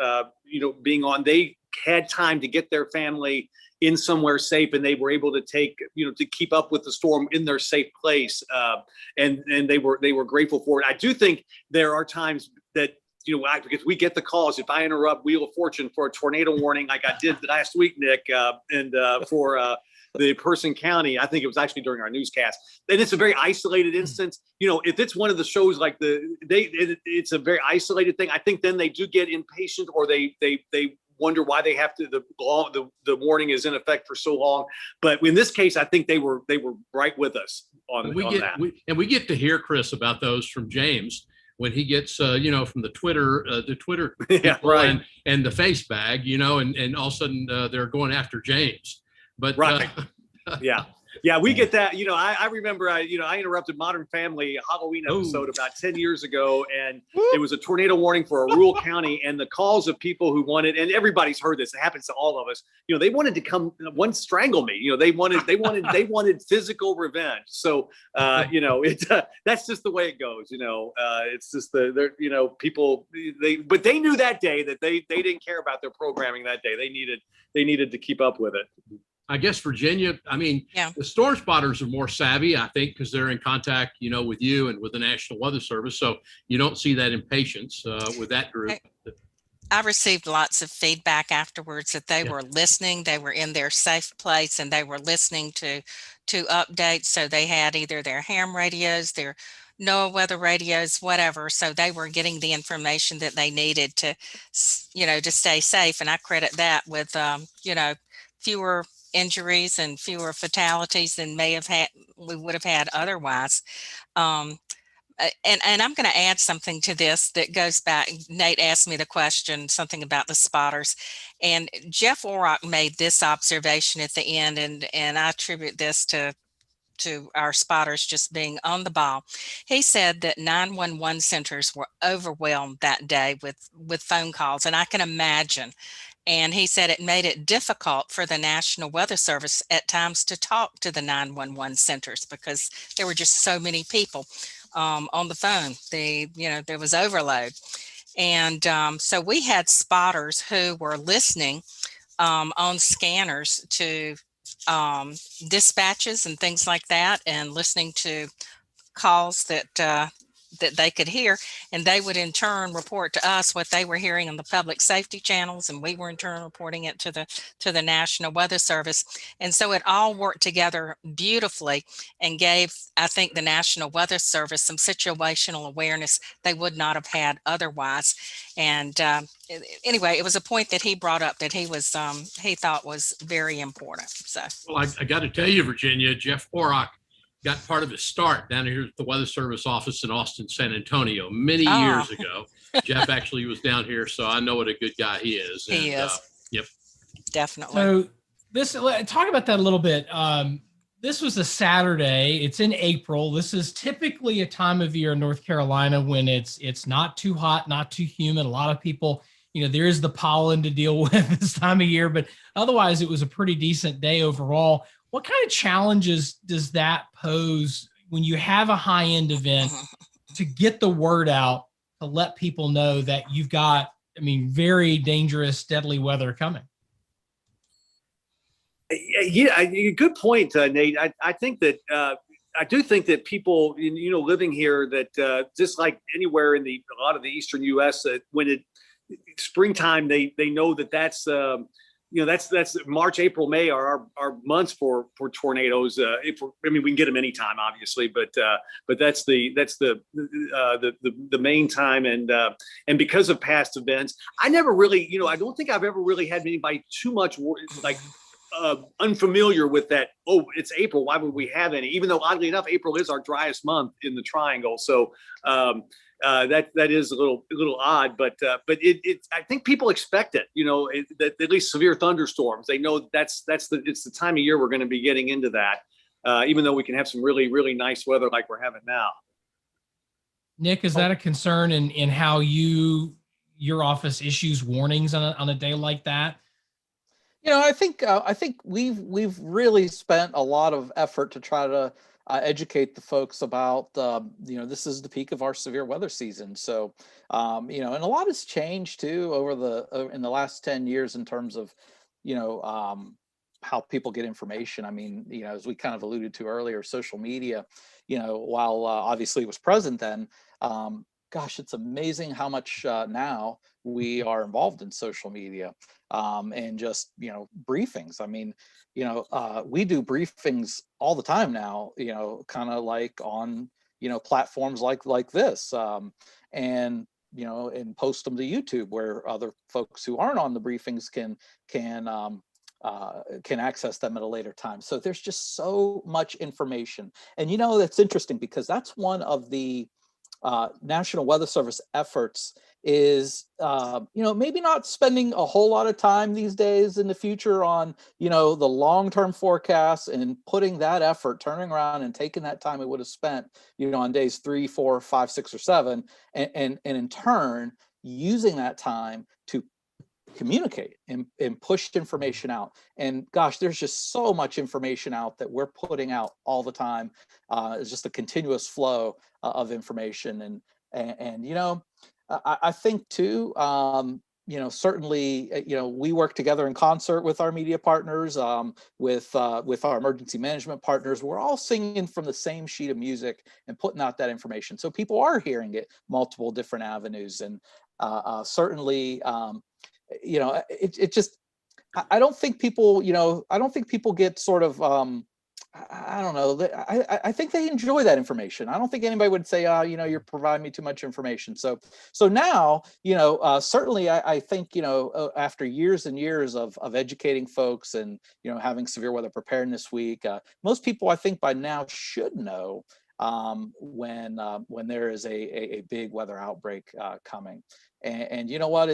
[SPEAKER 6] being on, they had time to get their family in somewhere safe, and they were able to to keep up with the storm in their safe place, and they were grateful for it. I do think there are times that, because we get the calls, if I interrupt Wheel of Fortune for a tornado warning, like I did last week, Nick, for the Person County, I think it was actually during our newscast, and it's a very isolated instance. If it's one of the shows like it's a very isolated thing, I think then they do get impatient, or they wonder why they have to, the warning is in effect for so long. But in this case, I think they were right with us on that.
[SPEAKER 9] We get to hear, Chris, about those from James when he gets, from the Twitter
[SPEAKER 6] yeah, right,
[SPEAKER 9] and the face bag, and all of a sudden they're going after James. But
[SPEAKER 6] right, yeah, we get that. I remember I interrupted Modern Family Halloween episode about 10 years ago, and it was a tornado warning for a rural county, and the calls of people who wanted, and everybody's heard this, it happens to all of us, they wanted to come strangle me. They wanted physical revenge. So that's just the way it goes. It's just people, but they knew that day that they didn't care about their programming that day. They needed to keep up with it.
[SPEAKER 9] I guess Virginia, the storm spotters are more savvy, I think, because they're in contact, with you and with the National Weather Service. So you don't see that impatience with that group.
[SPEAKER 11] I received lots of feedback afterwards that they were listening, they were in their safe place, and they were listening to updates. So they had either their ham radios, their NOAA weather radios, whatever. So they were getting the information that they needed to stay safe. And I credit that with, fewer injuries and fewer fatalities than we would have had otherwise. And I'm going to add something to this that goes back. Nate asked me the question, something about the spotters, and Jeff Orrock made this observation at the end, and I attribute this to our spotters just being on the ball. He said that 911 centers were overwhelmed that day with phone calls, and I can imagine. And he said it made it difficult for the National Weather Service at times to talk to the 911 centers because there were just so many people on the phone. There was overload. And so we had spotters who were listening on scanners to dispatches and things like that, and listening to calls that they could hear, and they would in turn report to us what they were hearing on the public safety channels, and we were in turn reporting it to the National Weather Service. And so it all worked together beautifully and gave, I think, the National Weather Service some situational awareness they would not have had otherwise. And anyway, it was a point that he brought up that he thought was very important. So,
[SPEAKER 9] well, I got to tell you, Virginia, Jeff Orrock got part of his start down here at the Weather Service office in Austin, San Antonio, many years ago. Jeff actually was down here, so I know what a good guy he is.
[SPEAKER 11] He is.
[SPEAKER 9] Yep.
[SPEAKER 11] Definitely.
[SPEAKER 3] So talk about that a little bit. This was a Saturday. It's in April. This is typically a time of year in North Carolina when it's not too hot, not too humid. A lot of people, there is the pollen to deal with this time of year, but otherwise it was a pretty decent day overall. What kind of challenges does that pose when you have a high-end event to get the word out, to let people know that you've got, very dangerous, deadly weather coming?
[SPEAKER 6] Yeah, good point, Nate. I think that I do think that people, living here, that just like anywhere in a lot of the eastern U.S., when springtime, they know that's that's March, April, May are our months for tornadoes. We can get them anytime, obviously, but that's the main time. And because of past events, I never really, I don't think I've ever really had anybody too much unfamiliar with that. Oh, it's April. Why would we have any? Even though oddly enough, April is our driest month in the triangle. So that is a little odd, but I think people expect it. That at least severe thunderstorms. They know it's the time of year we're going to be getting into that. Even though we can have some really, really nice weather like we're having now.
[SPEAKER 3] Nick, is that a concern in how your office issues warnings on a day like that?
[SPEAKER 12] I think we've really spent a lot of effort to try to educate the folks about this is the peak of our severe weather season. So and a lot has changed too in the last 10 years in terms of how people get information. As we kind of alluded to earlier, social media, while obviously it was present then, gosh, it's amazing how much now we are involved in social media and just, briefings. We do briefings all the time now, kind of like on, platforms like this and post them to YouTube where other folks who aren't on the briefings can access them at a later time. So there's just so much information. And, that's interesting because that's one of the National Weather Service efforts is, maybe not spending a whole lot of time these days in the future on, the long-term forecasts and putting that effort, turning around and taking that time it would have spent, on days 3, 4, 5, 6, or 7, and in turn, using that time to communicate and push information out. And gosh, there's just so much information out that we're putting out all the time. It's just a continuous flow of information. And I think too, certainly, we work together in concert with our media partners, with our emergency management partners. We're all singing from the same sheet of music and putting out that information. So people are hearing it multiple different avenues. And certainly, it just, I don't think people get sort of, I don't know. I think they enjoy that information. I don't think anybody would say, you're providing me too much information. So now, certainly I think, after years and years of educating folks and, having severe weather preparedness week, most people I think by now should know when there is a big weather outbreak coming. And you know what,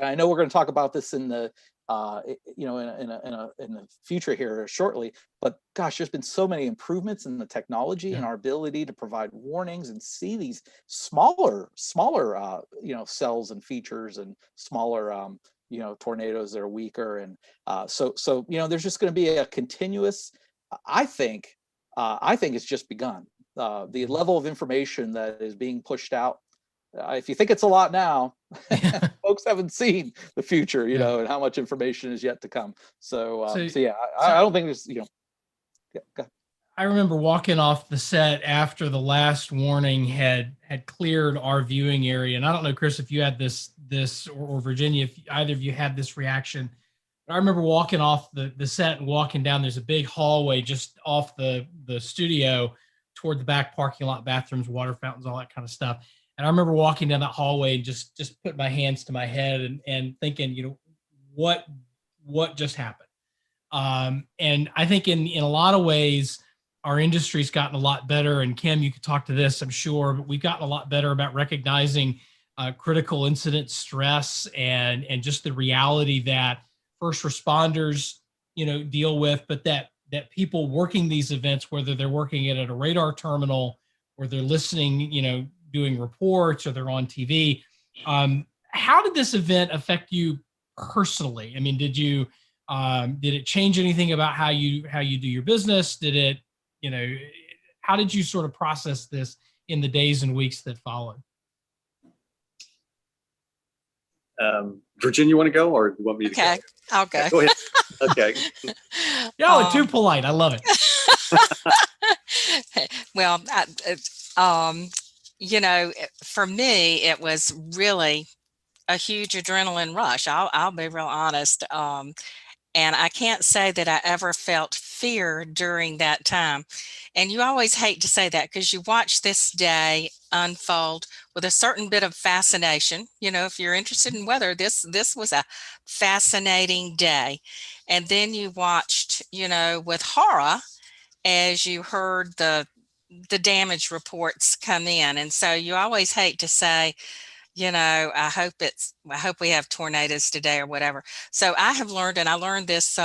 [SPEAKER 12] I know we're going to talk about this in the in the future here shortly, but gosh, there's been so many improvements in the technology and our ability to provide warnings and see these smaller cells and features and smaller tornadoes that are weaker. And so there's just going to be a continuous, I think it's just begun. The level of information that is being pushed out, if you think it's a lot now, Folks haven't seen the future, and how much information is yet to come. So yeah, I don't think there's, go ahead.
[SPEAKER 3] I remember walking off the set after the last warning had cleared our viewing area. And I don't know, Chris, if you had this or Virginia, if either of you had this reaction. But I remember walking off the set and walking down. There's a big hallway just off the studio toward the back parking lot, bathrooms, water fountains, all that kind of stuff. And I remember walking down that hallway and just put my hands to my head and thinking, what just happened? And I think in a lot of ways, our industry's gotten a lot better, and Kim, you could talk to this, I'm sure, but we've gotten a lot better about recognizing critical incident stress and just the reality that first responders, deal with, but that people working these events, whether they're working it at a radar terminal or they're listening, doing reports or they're on TV. How did this event affect you personally? I mean, did it change anything about how you do your business? Did it, how did you sort of process this in the days and weeks that followed?
[SPEAKER 6] Virginia, you want to go, or you want me to
[SPEAKER 11] go? I'll go.
[SPEAKER 6] Okay, go ahead. Okay.
[SPEAKER 3] Y'all are too polite. I love
[SPEAKER 11] it. Well, for me, it was really a huge adrenaline rush. I'll be real honest. And I can't say that I ever felt fear during that time. And you always hate to say that because you watch this day unfold with a certain bit of fascination. If you're interested in weather, this was a fascinating day. And then you watched, with horror as you heard the damage reports come in. And so you always hate to say, I hope we have tornadoes today or whatever. So I have learned, and I learned this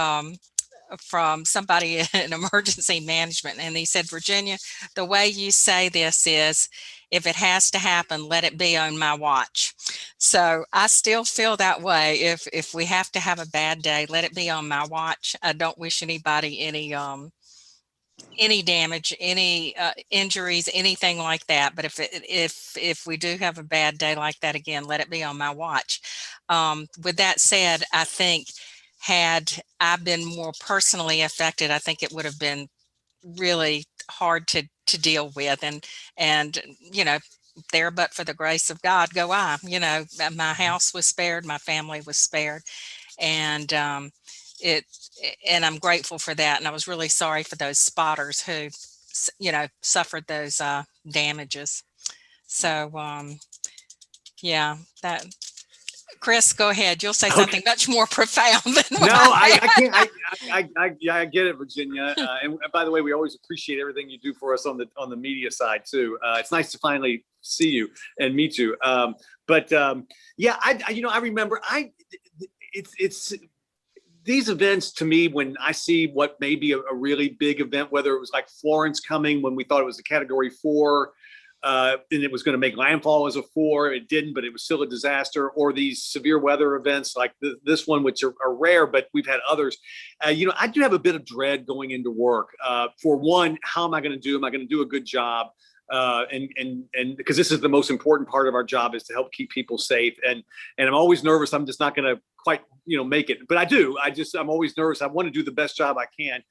[SPEAKER 11] from somebody in emergency management. And he said, Virginia, the way you say this is, if it has to happen, let it be on my watch. So I still feel that way. If we have to have a bad day, let it be on my watch. I don't wish anybody any damage, any injuries, anything like that. But if we do have a bad day like that again, let it be on my watch. With that said, I think had I been more personally affected, I think it would have been really hard to deal with. And there, but for the grace of God, go I. My house was spared, my family was spared, and and I'm grateful for that. And I was really sorry for those spotters who, suffered those damages. So, that. Chris, go ahead. You'll say something much more profound than
[SPEAKER 6] no, I can't. I get it, Virginia. And by the way, we always appreciate everything you do for us on the media side too. It's nice to finally see you and meet you. I remember it's these events to me, when I see what may be a really big event, whether it was like Florence coming when we thought it was a Category 4, and it was going to make landfall as a 4, it didn't, but it was still a disaster, or these severe weather events like this one, which are rare, but we've had others. I do have a bit of dread going into work. For one, how am I going to do? Am I going to do a good job? And because this is the most important part of our job, is to help keep people safe. And I'm always nervous. I'm just not going to quite, make it, but I do. I'm always nervous. I want to do the best job I can.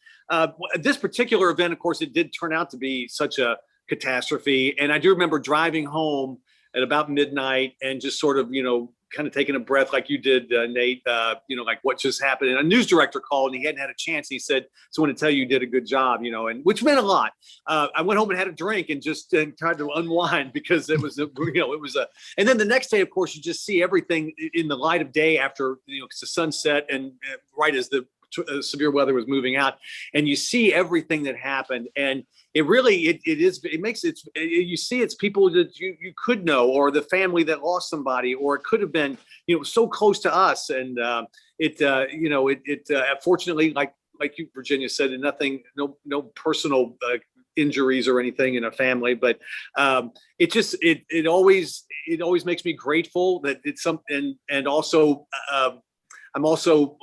[SPEAKER 6] This particular event, of course, it did turn out to be such a catastrophe. And I do remember driving home at about midnight and just sort of, kind of taking a breath like you did, Nate, like what just happened. And a news director called and he hadn't had a chance. He said, "So I want to tell you did a good job," and which meant a lot. I went home and had a drink and just tried to unwind because it was, and then the next day, of course, you just see everything in the light of day after, it's the sunset and right as the severe weather was moving out, and you see everything that happened. And it really, you see it's people that you could know, or the family that lost somebody, or it could have been, so close to us. And fortunately, like you, Virginia, said, and nothing, no personal injuries or anything in a family, but it always makes me grateful that it's something. And also, I'm also,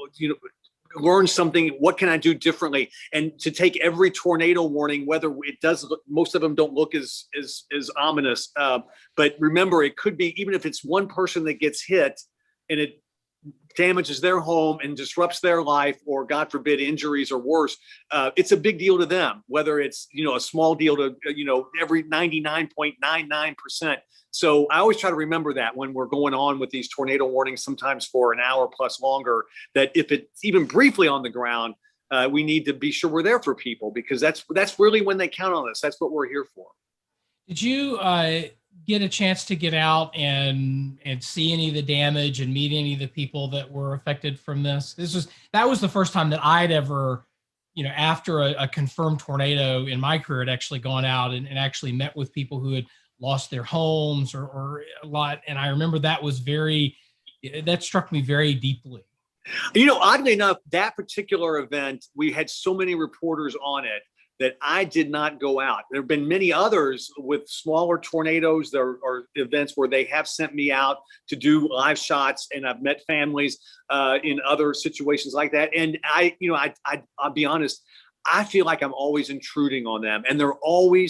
[SPEAKER 6] learn something. What can I do differently? And to take every tornado warning, whether it does look, most of them don't look as ominous, but remember, it could be, even if it's one person that gets hit and it damages their home and disrupts their life, or God forbid injuries or worse, it's a big deal to them, whether it's, a small deal to, every 99.99%. So I always try to remember that when we're going on with these tornado warnings, sometimes for an hour plus longer, that if it's even briefly on the ground, we need to be sure we're there for people, because that's really when they count on us. That's what we're here for.
[SPEAKER 3] Did you get a chance to get out and see any of the damage and meet any of the people that were affected from this? That was the first time that I'd ever, after a confirmed tornado in my career, had actually gone out and actually met with people who had lost their homes or a lot. And I remember that struck me very deeply.
[SPEAKER 6] Oddly enough, that particular event, we had so many reporters on it that I did not go out. There have been many others with smaller tornadoes. There are events where they have sent me out to do live shots, and I've met families in other situations like that. And I'll be honest, I feel like I'm always intruding on them. And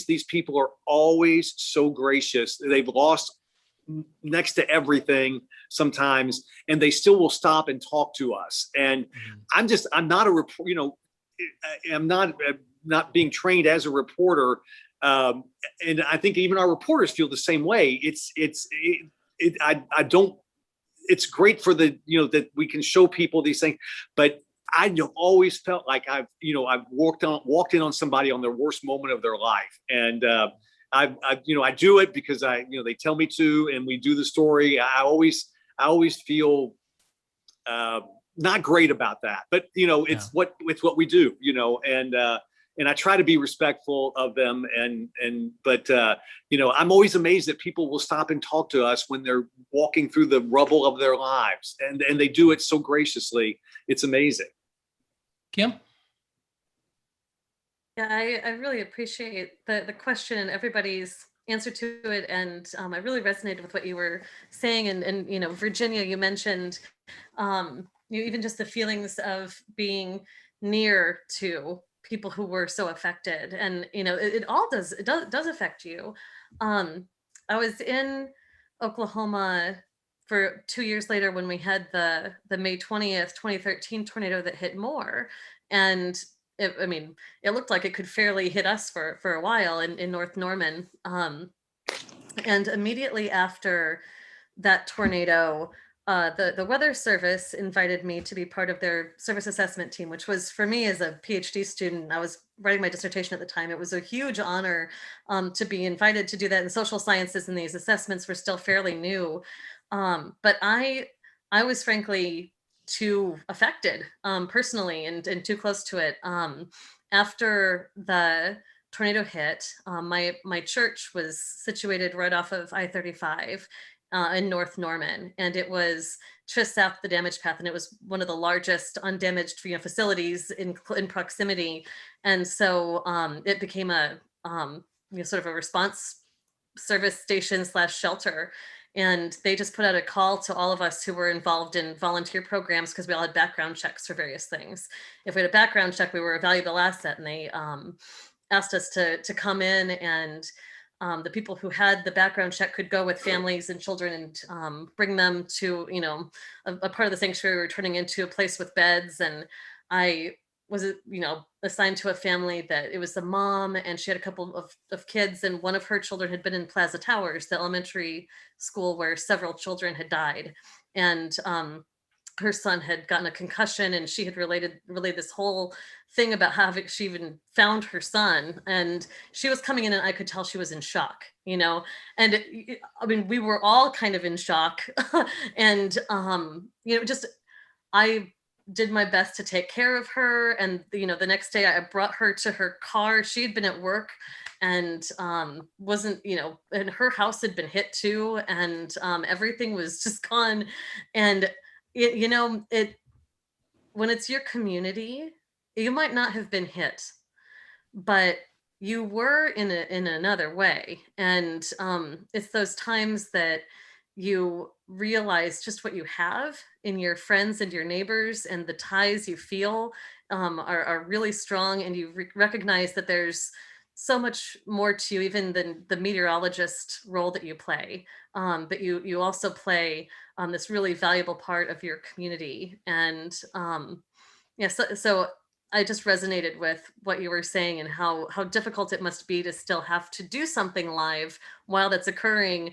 [SPEAKER 6] these people are always so gracious. They've lost next to everything sometimes, and they still will stop and talk to us. And I'm not a reporter, I'm not being trained as a reporter. And I think even our reporters feel the same way. It's great for that we can show people these things, but I always felt like I've walked in on somebody on their worst moment of their life. And I do it because they tell me to, and we do the story. I always feel not great about that, but it's what we do, and I try to be respectful of them. But I'm always amazed that people will stop and talk to us when they're walking through the rubble of their lives, and they do it so graciously. It's amazing.
[SPEAKER 3] Kim?
[SPEAKER 10] Yeah, I really appreciate the question and everybody's answer to it. And I really resonated with what you were saying. And Virginia, you mentioned, even just the feelings of being near to people who were so affected. And, it does affect you. I was in Oklahoma for 2 years later when we had the May 20th, 2013 tornado that hit Moore. And it looked like it could fairly hit us for a while in North Norman. And immediately after that tornado, the Weather Service invited me to be part of their service assessment team, which was, for me as a PhD student, I was writing my dissertation at the time. It was a huge honor to be invited to do that in social sciences, and these assessments were still fairly new. But I was frankly too affected personally and too close to it. After the tornado hit, my church was situated right off of I-35 in North Norman, and it was just south of the damage path, and it was one of the largest undamaged facilities in proximity. And so it became a sort of a response service station / shelter. And they just put out a call to all of us who were involved in volunteer programs, because we all had background checks for various things. If we had a background check, we were a valuable asset. And they asked us to come in, and the people who had the background check could go with families and children and bring them to, a part of the sanctuary we were turning into a place with beds. And I was, assigned to a family that it was a mom, and she had a couple of kids, and one of her children had been in Plaza Towers, the elementary school where several children had died. And her son had gotten a concussion, and she had relayed this whole thing about how she even found her son. And she was coming in, and I could tell she was in shock, and we were all kind of in shock. And, I did my best to take care of her. And, the next day I brought her to her car. She had been at work and wasn't, and her house had been hit too. And everything was just gone. And when it's your community, you might not have been hit, but you were in another way. And it's those times that you realize just what you have in your friends and your neighbors, and the ties you feel are really strong, and you recognize that there's so much more to you even than the meteorologist role that you play, but you also play this really valuable part of your community. And so I just resonated with what you were saying, and how difficult it must be to still have to do something live while that's occurring.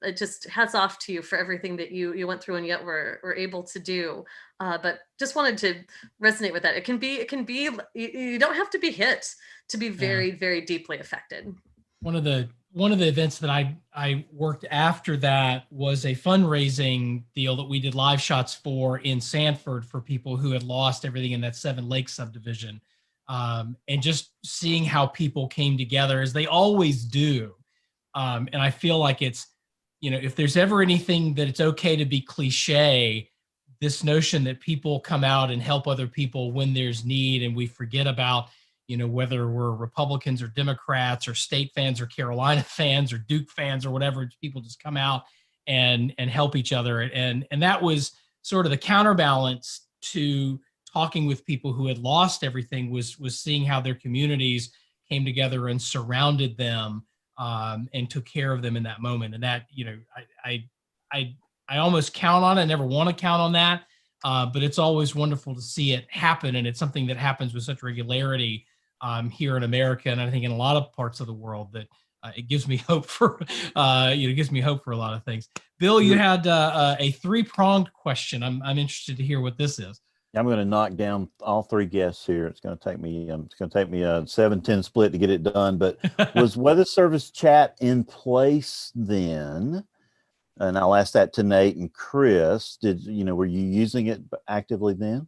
[SPEAKER 10] It just hats off to you for everything that you went through and yet were able to do. But just wanted to resonate with that. It can be you don't have to be hit to be very, very deeply affected.
[SPEAKER 3] One of the events that I worked after that was a fundraising deal that we did live shots for in Sanford for people who had lost everything in that 7 Lake subdivision. And just seeing how people came together, as they always do. And I feel like it's, if there's ever anything that it's okay to be cliche, this notion that people come out and help other people when there's need, and we forget about, whether we're Republicans or Democrats or state fans or Carolina fans or Duke fans or whatever, people just come out and help each other. And that was sort of the counterbalance to talking with people who had lost everything, was seeing how their communities came together and surrounded them, and took care of them in that moment. And that, I almost count on it. I never want to count on that, but it's always wonderful to see it happen. And it's something that happens with such regularity here in America, and I think in a lot of parts of the world, that it gives me hope for, it gives me hope for a lot of things. Bill, you had a 3-pronged question. I'm interested to hear what this is.
[SPEAKER 2] I'm going to knock down all 3 guests here. It's going to take me a 7-10 split to get it done. But was Weather Service chat in place then? And I'll ask that to Nate and Chris. Were you using it actively then?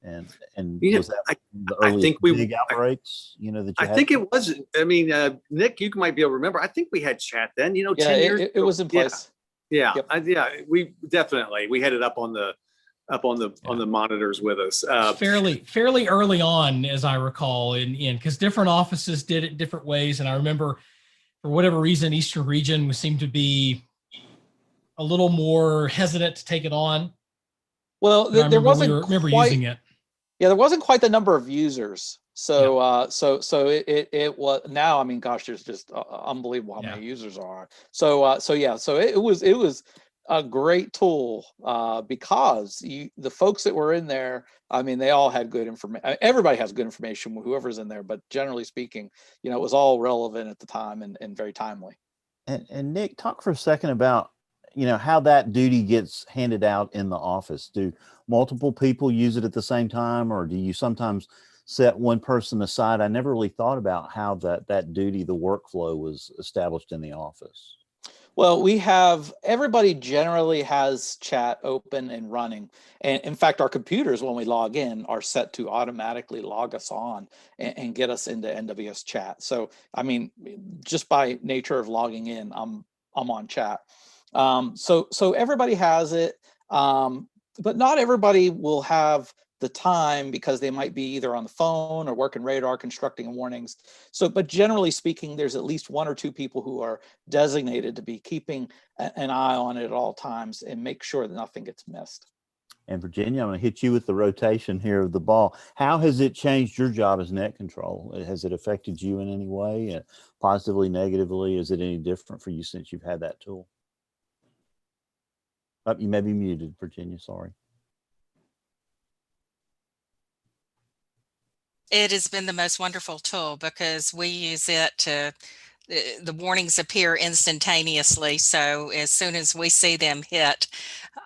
[SPEAKER 2] And was that the early big outbreaks? That you had?
[SPEAKER 6] I think it was. I mean, Nick, you might be able to remember. I think we had chat then. 10 years.
[SPEAKER 12] It was in place.
[SPEAKER 6] Yeah,
[SPEAKER 12] Yep.
[SPEAKER 6] We definitely had it up on the monitors with us.
[SPEAKER 3] Fairly early on, as I recall, in because different offices did it different ways, and I remember for whatever reason, Eastern Region seemed to be a little more hesitant to take it on.
[SPEAKER 12] Well, there wasn't.
[SPEAKER 3] Remember
[SPEAKER 12] quite,
[SPEAKER 3] using it.
[SPEAKER 12] Yeah, there wasn't quite the number of users. So it was now. I mean, gosh, there's just unbelievable how many users are. So it was a great tool because the folks that were in there, I mean, they all had good information. Everybody has good information, whoever's in there, but generally speaking, it was all relevant at the time and very timely.
[SPEAKER 2] And Nick, talk for a second about how that duty gets handed out in the office. Do multiple people use it at the same time, or do you sometimes set one person aside? I never really thought about how that duty, the workflow, was established in the office.
[SPEAKER 12] Well, everybody generally has chat open and running. And in fact, our computers, when we log in, are set to automatically log us on and get us into NWS chat. So, I mean, just by nature of logging in, I'm on chat. So everybody has it, but not everybody will have the time because they might be either on the phone or working radar, constructing warnings. So, but generally speaking, there's at least 1 or 2 people who are designated to be keeping an eye on it at all times and make sure that nothing gets missed.
[SPEAKER 2] And Virginia, I'm going to hit you with the rotation here of the ball. How has it changed your job as net control? Has it affected you in any way, positively, negatively? Is it any different for you since you've had that tool? Oh, you may be muted, Virginia. Sorry.
[SPEAKER 11] It has been the most wonderful tool because we use it to, the warnings appear instantaneously. So as soon as we see them hit,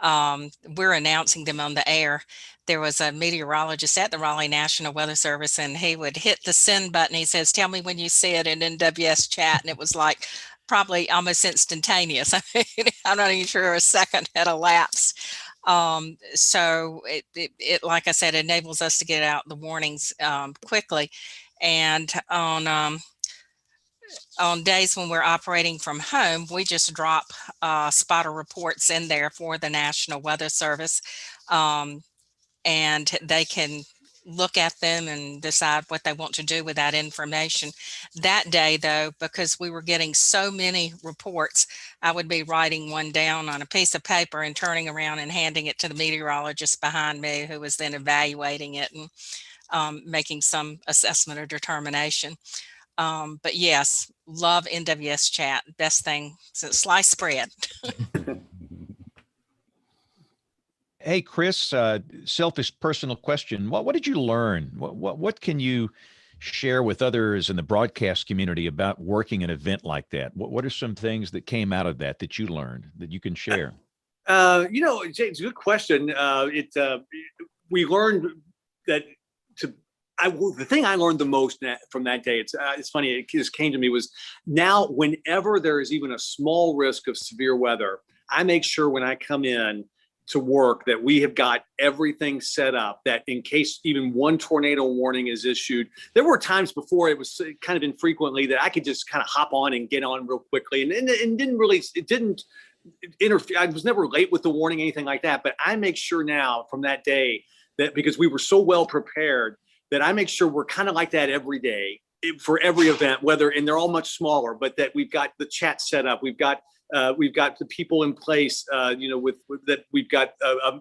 [SPEAKER 11] we're announcing them on the air. There was a meteorologist at the Raleigh National Weather Service, and he would hit the send button. He says, "Tell me when you see it in NWS chat." And it was like probably almost instantaneous. I mean, I'm not even sure a second had elapsed. So it, like I said, enables us to get out the warnings quickly. And on days when we're operating from home, we just drop spotter reports in there for the National Weather Service, and they can look at them and decide what they want to do with that information. That day, though, because we were getting so many reports, I would be writing one down on a piece of paper and turning around and handing it to the meteorologist behind me, who was then evaluating it and making some assessment or determination. But yes, love NWS chat. Best thing since sliced bread.
[SPEAKER 1] Hey, Chris, selfish personal question. What did you learn? What can you share with others in the broadcast community about working an event like that? What are some things that came out of that you learned that you can share?
[SPEAKER 6] James, good question. We learned that the thing I learned the most from that day, it's funny, it just came to me, was now whenever there is even a small risk of severe weather, I make sure when I come in to work that we have got everything set up, that in case even one tornado warning is issued. There were times before, it was kind of infrequently, that I could just kind of hop on and get on real quickly, and it didn't interfere. I was never late with the warning, anything like that. But I make sure now from that day that, because we were so well prepared, that I make sure we're kind of like that every day for every event, and they're all much smaller, but that we've got the chat set up. We've got the people in place, that we've got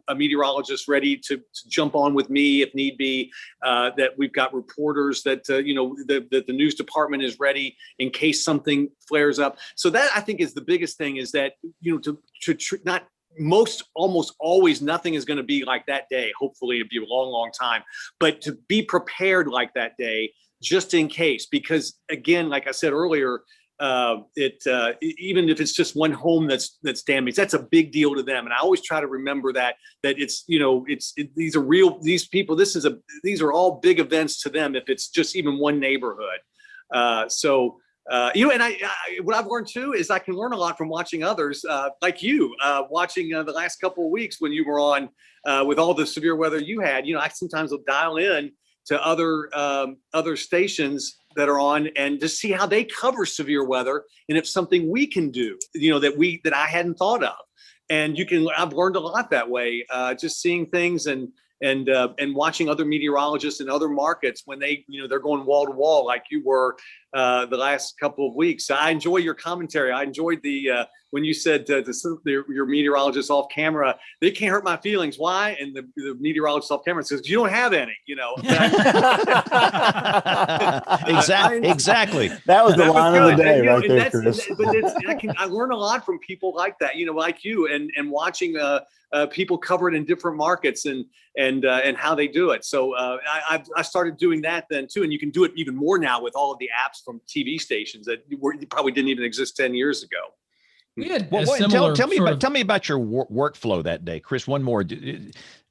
[SPEAKER 6] a meteorologist ready to jump on with me if need be, that we've got reporters that the news department is ready in case something flares up. So that, I think, is the biggest thing, is that, almost always nothing is going to be like that day. Hopefully it'll be a long, long time, but to be prepared like that day, just in case, because again, like I said earlier, even if it's just one home that's damaged, that's a big deal to them. And I always try to remember that these are all big events to them if it's just even one neighborhood. And what I've learned too is I can learn a lot from watching others, like you, watching the last couple of weeks when you were on with all the severe weather you had. I sometimes will dial in to other stations that are on and just see how they cover severe weather, and if something we can do, that I hadn't thought of. And I've learned a lot that way, just seeing things and watching other meteorologists in other markets when they're going wall to wall like you were the last couple of weeks. I enjoy your commentary. I enjoyed when you said your meteorologist off camera, they can't hurt my feelings. Why? And the meteorologist off camera says, you don't have any,
[SPEAKER 1] Exactly.
[SPEAKER 2] That was the line of the day, right there, Chris.
[SPEAKER 6] I learn a lot from people like that, like you, and watching people cover it in different markets and how they do it. So I started doing that then too, and you can do it even more now with all of the apps from TV stations that probably didn't even exist 10 years ago.
[SPEAKER 3] We had
[SPEAKER 1] tell me about your workflow that day, Chris. One more,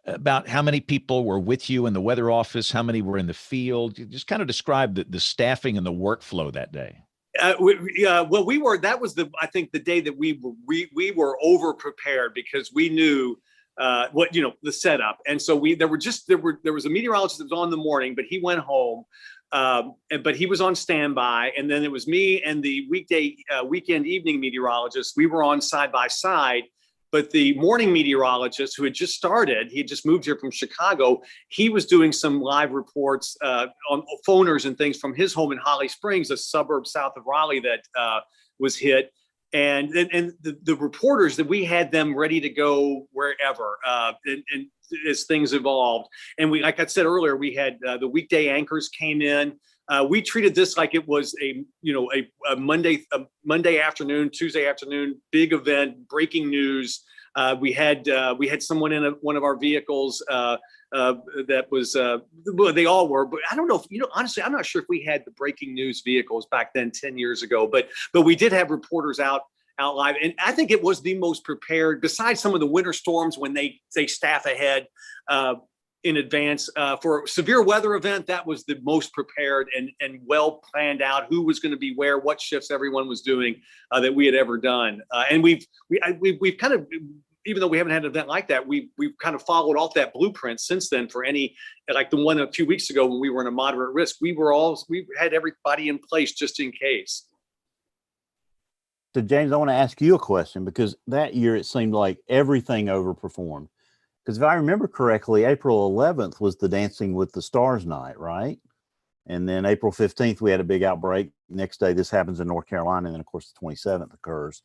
[SPEAKER 1] about how many people were with you in the weather office, how many were in the field. Just kind of describe the staffing and the workflow that day.
[SPEAKER 6] That was I think the day that we were over prepared, because we knew the setup. And so there was a meteorologist that was on in the morning, but he went home. But he was on standby, and then it was me and the weekend evening meteorologist. We were on side by side, but the morning meteorologist, who had just started, he had just moved here from Chicago, he was doing some live reports on phoners and things from his home in Holly Springs, a suburb south of Raleigh that was hit. And the reporters, that we had them ready to go wherever, and as things evolved. And we, like I said earlier, we had the weekday anchors came in. We treated this like it was a Monday afternoon, Tuesday afternoon, big event, breaking news. We had someone in one of our vehicles that was, well, they all were, but I don't know if, honestly, I'm not sure if we had the breaking news vehicles back then 10 years ago, but we did have reporters out live. And I think it was the most prepared, besides some of the winter storms when they staff ahead in advance for a severe weather event. That was the most prepared and well planned out who was going to be where, what shifts everyone was doing that we had ever done. And we've kind of, even though we haven't had an event like that, we've kind of followed off that blueprint since then for any, like the one a few weeks ago when we were in a moderate risk, we had everybody in place just in case.
[SPEAKER 2] So James, I want to ask you a question, because that year it seemed like everything overperformed. Because if I remember correctly, April 11th was the Dancing with the Stars night, right? And then April 15th, we had a big outbreak. Next day, this happens in North Carolina. And then, of course, the 27th occurs.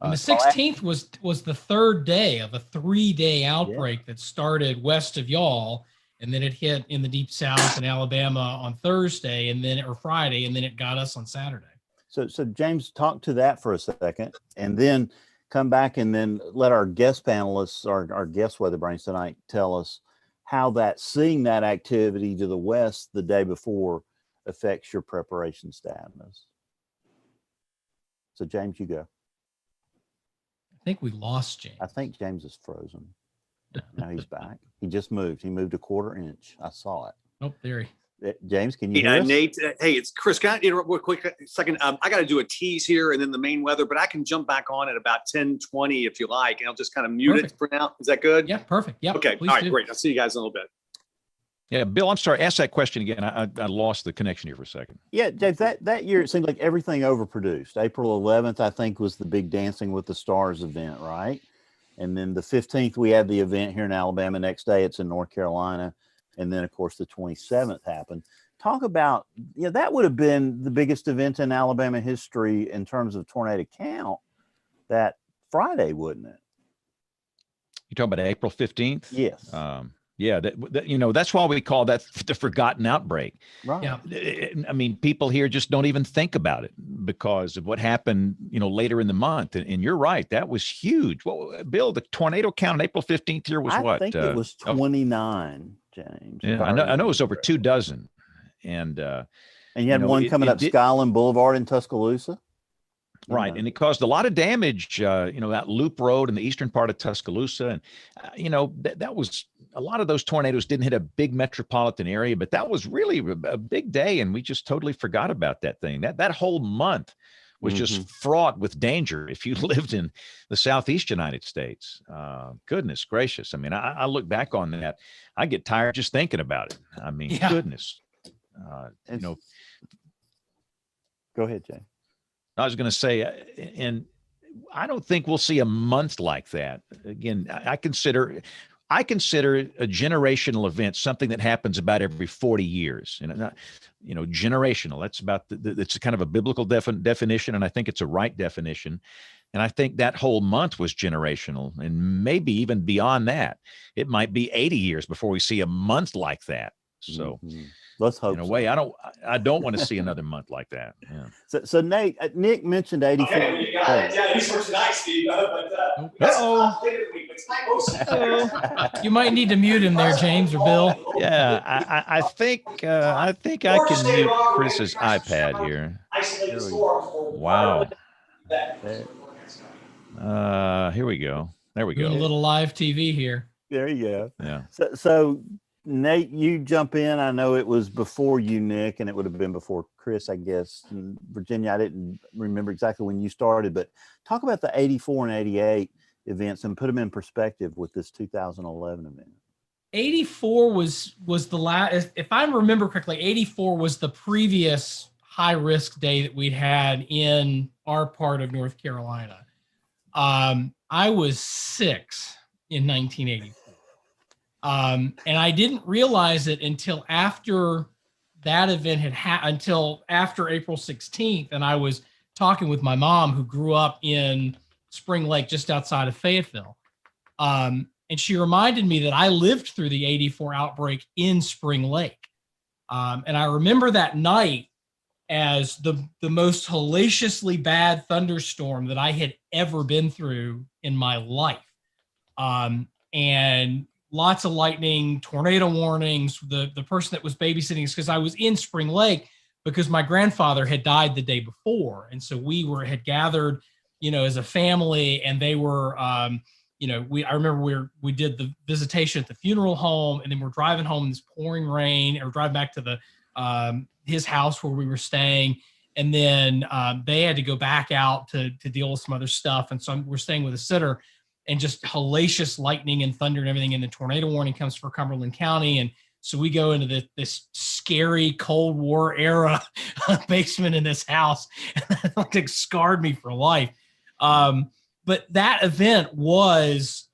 [SPEAKER 3] And the 16th was the third day of a 3-day outbreak that started west of y'all, and then it hit in the deep south in Alabama on Thursday, or Friday, and then it got us on Saturday.
[SPEAKER 2] So James, talk to that for a second, and then come back and then let our guest panelists, our guest WeatherBrains tonight, tell us how seeing that activity to the west the day before affects your preparation status. So James, you go.
[SPEAKER 3] I think we lost James.
[SPEAKER 2] I think James is frozen. Now he's back. He just moved. He moved a 1/4 inch. I saw it.
[SPEAKER 3] Oh, there he.
[SPEAKER 2] James, can you hear us?
[SPEAKER 6] Nate, hey, it's Chris. Can I interrupt real quick a second? I got to do a tease here and then the main weather, but I can jump back on at about 10:20 if you like, and I'll just kind of mute it for now. Is that good?
[SPEAKER 3] Yeah, perfect. Yeah.
[SPEAKER 6] Okay. All right, great. I'll see you guys in a little bit.
[SPEAKER 1] Yeah, Bill, I'm sorry. Ask that question again. I lost the connection here for a second.
[SPEAKER 2] Yeah, James, that year it seemed like everything overproduced. April 11th, I think, was the big Dancing with the Stars event, right? And then the 15th, we had the event here in Alabama. Next day, it's in North Carolina. And then, of course, the 27th happened. Talk about, that would have been the biggest event in Alabama history in terms of tornado count that Friday, wouldn't it?
[SPEAKER 1] You talking about April 15th?
[SPEAKER 2] Yes.
[SPEAKER 1] Yeah, that's why we call that the forgotten outbreak.
[SPEAKER 2] Right.
[SPEAKER 3] Yeah.
[SPEAKER 1] I mean, people here just don't even think about it because of what happened, later in the month. And you're right, that was huge. Well, Bill, the tornado count on April 15th here was what?
[SPEAKER 2] I think it was 29, James.
[SPEAKER 1] Yeah, I know it was over 24. And
[SPEAKER 2] you had one coming up Skyland Boulevard in Tuscaloosa.
[SPEAKER 1] Right. And it caused a lot of damage, that loop road in the eastern part of Tuscaloosa. And, that was a lot of those tornadoes didn't hit a big metropolitan area, but that was really a big day. And we just totally forgot about that thing. That whole month was just fraught with danger if you lived in the Southeast United States. Goodness gracious. I mean, I look back on that. I get tired just thinking about it. I mean, goodness.
[SPEAKER 2] Go ahead, Jay.
[SPEAKER 1] I was going to say, and I don't think we'll see a month like that again. I consider a generational event something that happens about every 40 years, and generational. That's about it's kind of a biblical definition, and I think it's a right definition. And I think that whole month was generational, and maybe even beyond that. It might be 80 years before we see a month like that. So.
[SPEAKER 2] Let's hope.
[SPEAKER 1] In a way, I don't want to see another month like that. Yeah.
[SPEAKER 2] So Nate, Nick mentioned 84.
[SPEAKER 6] Okay, you got it. Yeah, these for tonight, Steve.
[SPEAKER 3] You might need to mute him there, James or Bill.
[SPEAKER 1] Yeah, I think I can mute Chris's iPad here. Wow. Here we go. There we go.
[SPEAKER 3] Doing a little live TV here.
[SPEAKER 2] There you go.
[SPEAKER 1] Yeah.
[SPEAKER 2] So Nate, you jump in. I know it was before you, Nick, and it would have been before Chris, I guess. In Virginia, I didn't remember exactly when you started, but talk about the 84 and 88 events and put them in perspective with this 2011 event.
[SPEAKER 3] 84 was the last, if I remember correctly, 84 was the previous high risk day that we'd had in our part of North Carolina. I was 6 in 1984. And I didn't realize it until after that event until after April 16th. And I was talking with my mom, who grew up in Spring Lake, just outside of Fayetteville. And she reminded me that I lived through the 84 outbreak in Spring Lake. And I remember that night as the most hellaciously bad thunderstorm that I had ever been through in my life. And lots of lightning, tornado warnings. The person that was babysitting us, because I was in Spring Lake because my grandfather had died the day before. And so had gathered, as a family, and they were, I remember we did the visitation at the funeral home, and then we're driving home in this pouring rain, or drive back to the, his house where we were staying. And then they had to go back out to deal with some other stuff. And so we're staying with a sitter, and just hellacious lightning and thunder and everything. And the tornado warning comes for Cumberland County. And so we go into this scary Cold War era basement in this house. And that scarred me for life. But that event was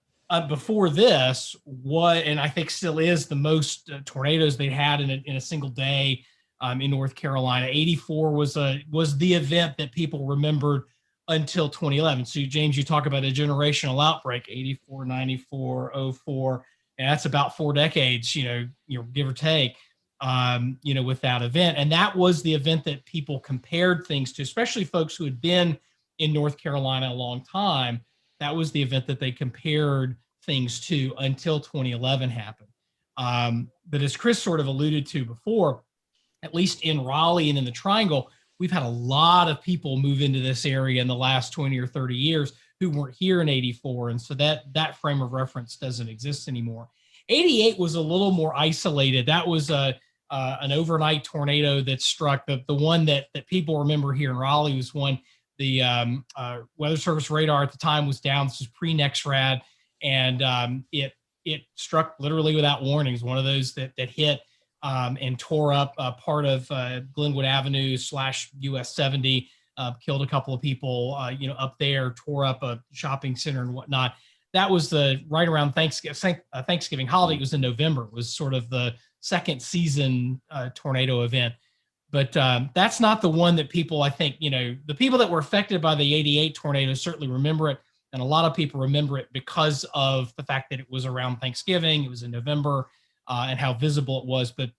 [SPEAKER 3] before this, and I think still is the most tornadoes they had in a single day in North Carolina. 84 was the event that people remembered until 2011. So James, you talk about a generational outbreak, 84, 94, 04, and that's about 4 decades, give or take, with that event. And that was the event that people compared things to, especially folks who had been in North Carolina a long time. That was the event that they compared things to until 2011 happened. But as Chris sort of alluded to before, at least in Raleigh and in the Triangle, we've had a lot of people move into this area in the last 20 or 30 years who weren't here in 84. And so that frame of reference doesn't exist anymore. 88 was a little more isolated. That was an overnight tornado that struck. The one that people remember here in Raleigh was one, the Weather Service radar at the time was down. This was pre-NEXRAD, and it struck literally without warnings. One of those that hit and tore up part of Glenwood Avenue / US 70, killed a couple of people, up there, tore up a shopping center and whatnot. That was right around Thanksgiving holiday. It was in November. It was sort of the second season tornado event. But that's not the one that people, I think, the people that were affected by the 88 tornado certainly remember it. And a lot of people remember it because of the fact that it was around Thanksgiving, it was in November, and how visible it was. But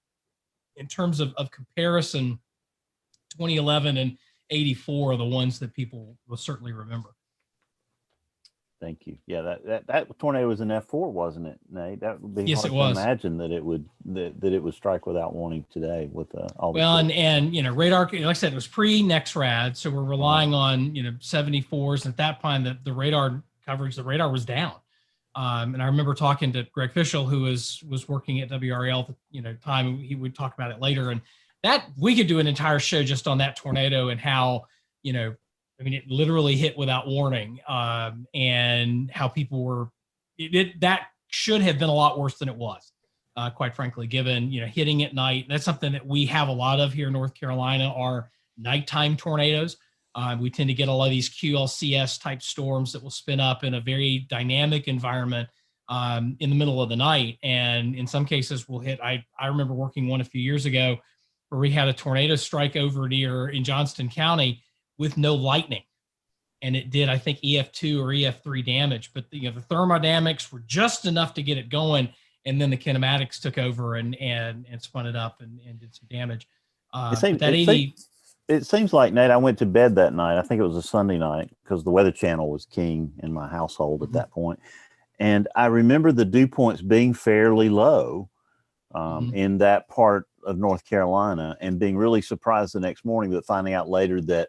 [SPEAKER 3] in terms of comparison, 2011 and 84 are the ones that people will certainly remember.
[SPEAKER 2] Thank you. Yeah, that tornado was an F4, wasn't it, Nate? That would be
[SPEAKER 3] yes,
[SPEAKER 2] hard
[SPEAKER 3] it was.
[SPEAKER 2] to imagine that it would strike without warning today with all the
[SPEAKER 3] and radar, like I said, it was pre-NEXRAD, so we're relying on 74s. At that point, the radar coverage, the radar was down. And I remember talking to Greg Fischel, who was working at WRAL at the time. He would talk about it later, and that we could do an entire show just on that tornado and how it literally hit without warning, and how people were. That should have been a lot worse than it was, quite frankly, given hitting at night. That's something that we have a lot of here in North Carolina, are nighttime tornadoes. We tend to get a lot of these QLCS type storms that will spin up in a very dynamic environment in the middle of the night. And in some cases will hit. I remember working one a few years ago where we had a tornado strike over in Johnston County with no lightning. And it did, I think, EF2 or EF3 damage, but the thermodynamics were just enough to get it going. And then the kinematics took over and spun it up and did some damage.
[SPEAKER 2] It seems like, Nate, I went to bed that night. I think it was a Sunday night because the Weather Channel was king in my household at that point. And I remember the dew points being fairly low in that part of North Carolina, and being really surprised the next morning, but finding out later that,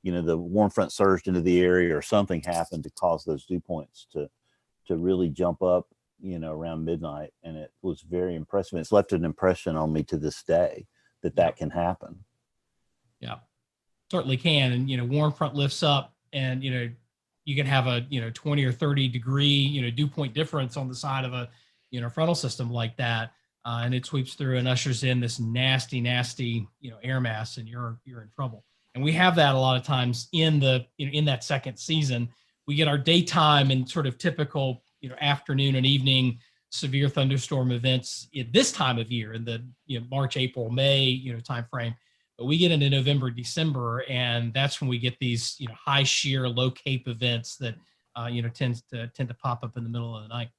[SPEAKER 2] the warm front surged into the area or something happened to cause those dew points to really jump up, around midnight. And it was very impressive. It's left an impression on me to this day that can happen.
[SPEAKER 3] Yeah, certainly can. And, warm front lifts up and, you can have a, 20 or 30 degree, dew point difference on the side of a, frontal system like that. And it sweeps through and ushers in this nasty, air mass, and you're in trouble. And we have that a lot of times in in that second season. We get our daytime and sort of typical, afternoon and evening severe thunderstorm events at this time of year in the March, April, May, time frame. But we get into November, December, and that's when we get these high shear, low cape events that tend to pop up in the middle of the night.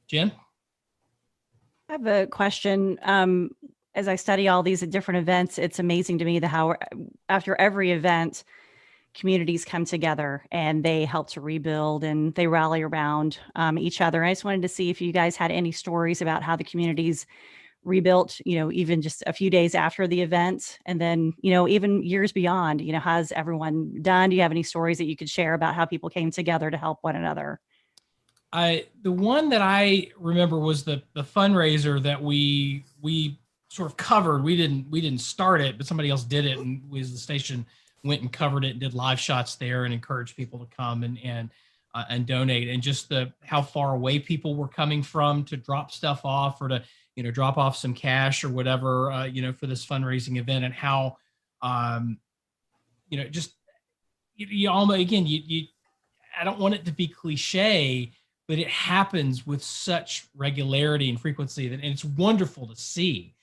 [SPEAKER 3] Jen?
[SPEAKER 5] I have a question. As I study all these different events, it's amazing to me how after every event, communities come together and they help to rebuild and they rally around each other. I just wanted to see if you guys had any stories about how the communities rebuilt, even just a few days after the event, and then, even years beyond, how's everyone done? Do you have any stories that you could share about how people came together to help one another?
[SPEAKER 3] The one that I remember was the fundraiser that we sort of covered. We didn't start it, but somebody else did it, and we as the station went and covered it and did live shots there and encouraged people to come and donate, and just how far away people were coming from to drop stuff off or to drop off some cash or whatever for this fundraising event, and how just you almost, again, you I don't want it to be cliche, but it happens with such regularity and frequency that, and it's wonderful to see.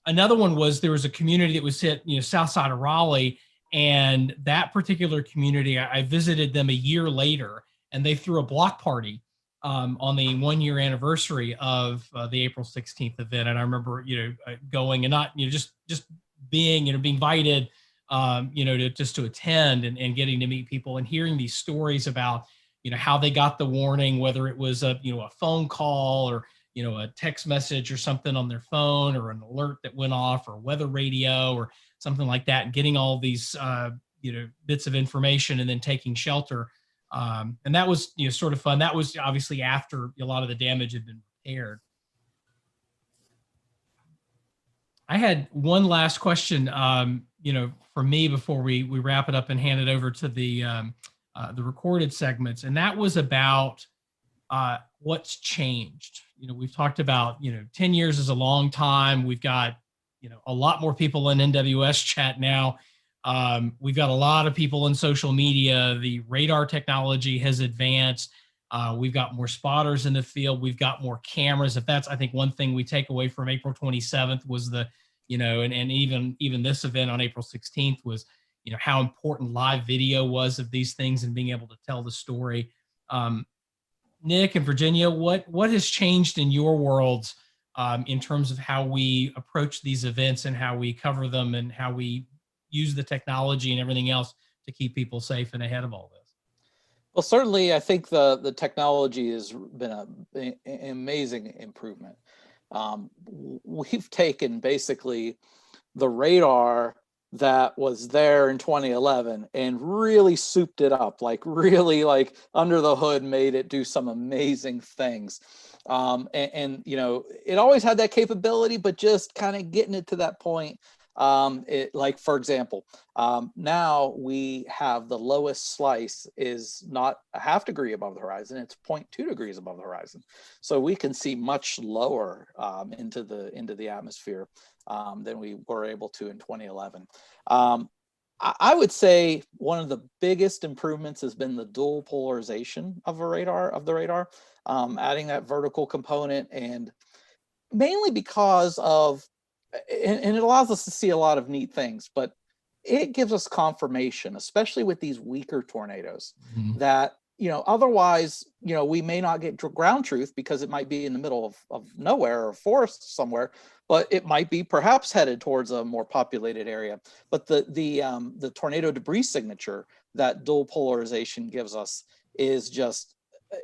[SPEAKER 3] Another one was, there was a community that was hit, south side of Raleigh, and that particular community, I visited them a year later, and they threw a block party on the 1-year anniversary of the April 16th event. And I remember, going and not, just being, being invited, to attend and getting to meet people and hearing these stories about, how they got the warning, whether it was a phone call or, a text message or something on their phone, or an alert that went off, or weather radio or something like that, and getting all these, bits of information and then taking shelter. And that was, sort of fun. That was obviously after a lot of the damage had been repaired. I had one last question, for me before we wrap it up and hand it over to the recorded segments. And that was about what's changed. We've talked about, 10 years is a long time. We've got, a lot more people in NWS chat now. We've got a lot of people in social media. The radar technology has advanced. We've got more spotters in the field. We've got more cameras. If that's, I think, one thing we take away from April 27th was the, and even this event on April 16th was, how important live video was of these things and being able to tell the story. Nick and Virginia, what has changed in your worlds in terms of how we approach these events and how we cover them and how we use the technology and everything else to keep people safe and ahead of all this?
[SPEAKER 12] Well, certainly, I think the technology has been an amazing improvement. We've taken basically the radar that was there in 2011 and really souped it up, really under the hood, made it do some amazing things. It always had that capability, but just kind of getting it to that point. For example, now we have the lowest slice is not a half degree above the horizon, it's 0.2 degrees above the horizon. So we can see much lower into the atmosphere than we were able to in 2011. I would say one of the biggest improvements has been the dual polarization of the radar, adding that vertical component, and mainly because of, and it allows us to see a lot of neat things, but it gives us confirmation, especially with these weaker tornadoes, that, otherwise, we may not get ground truth because it might be in the middle of nowhere or forest somewhere, but it might be perhaps headed towards a more populated area. But the tornado debris signature that dual polarization gives us is just,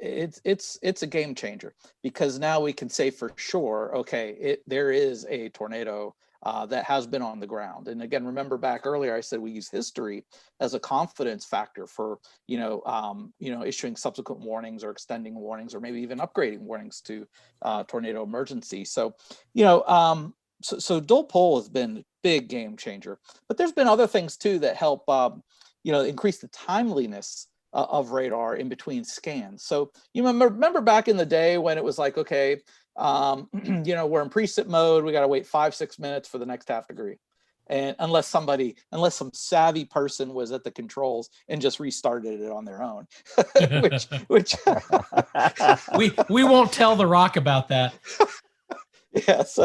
[SPEAKER 12] it's a game changer, because now we can say for sure, okay, there is a tornado that has been on the ground. And again, remember back earlier, I said we use history as a confidence factor for, issuing subsequent warnings or extending warnings, or maybe even upgrading warnings to tornado emergency. So, so dual pol has been a big game changer, but there's been other things too that help, increase the timeliness of radar in between scans. So you remember back in the day when it was like, okay, we're in preset mode, we got to wait 5-6 minutes for the next half degree. And unless some savvy person was at the controls and just restarted it on their own, which
[SPEAKER 3] we won't tell the Rock about that.
[SPEAKER 12] Yeah, so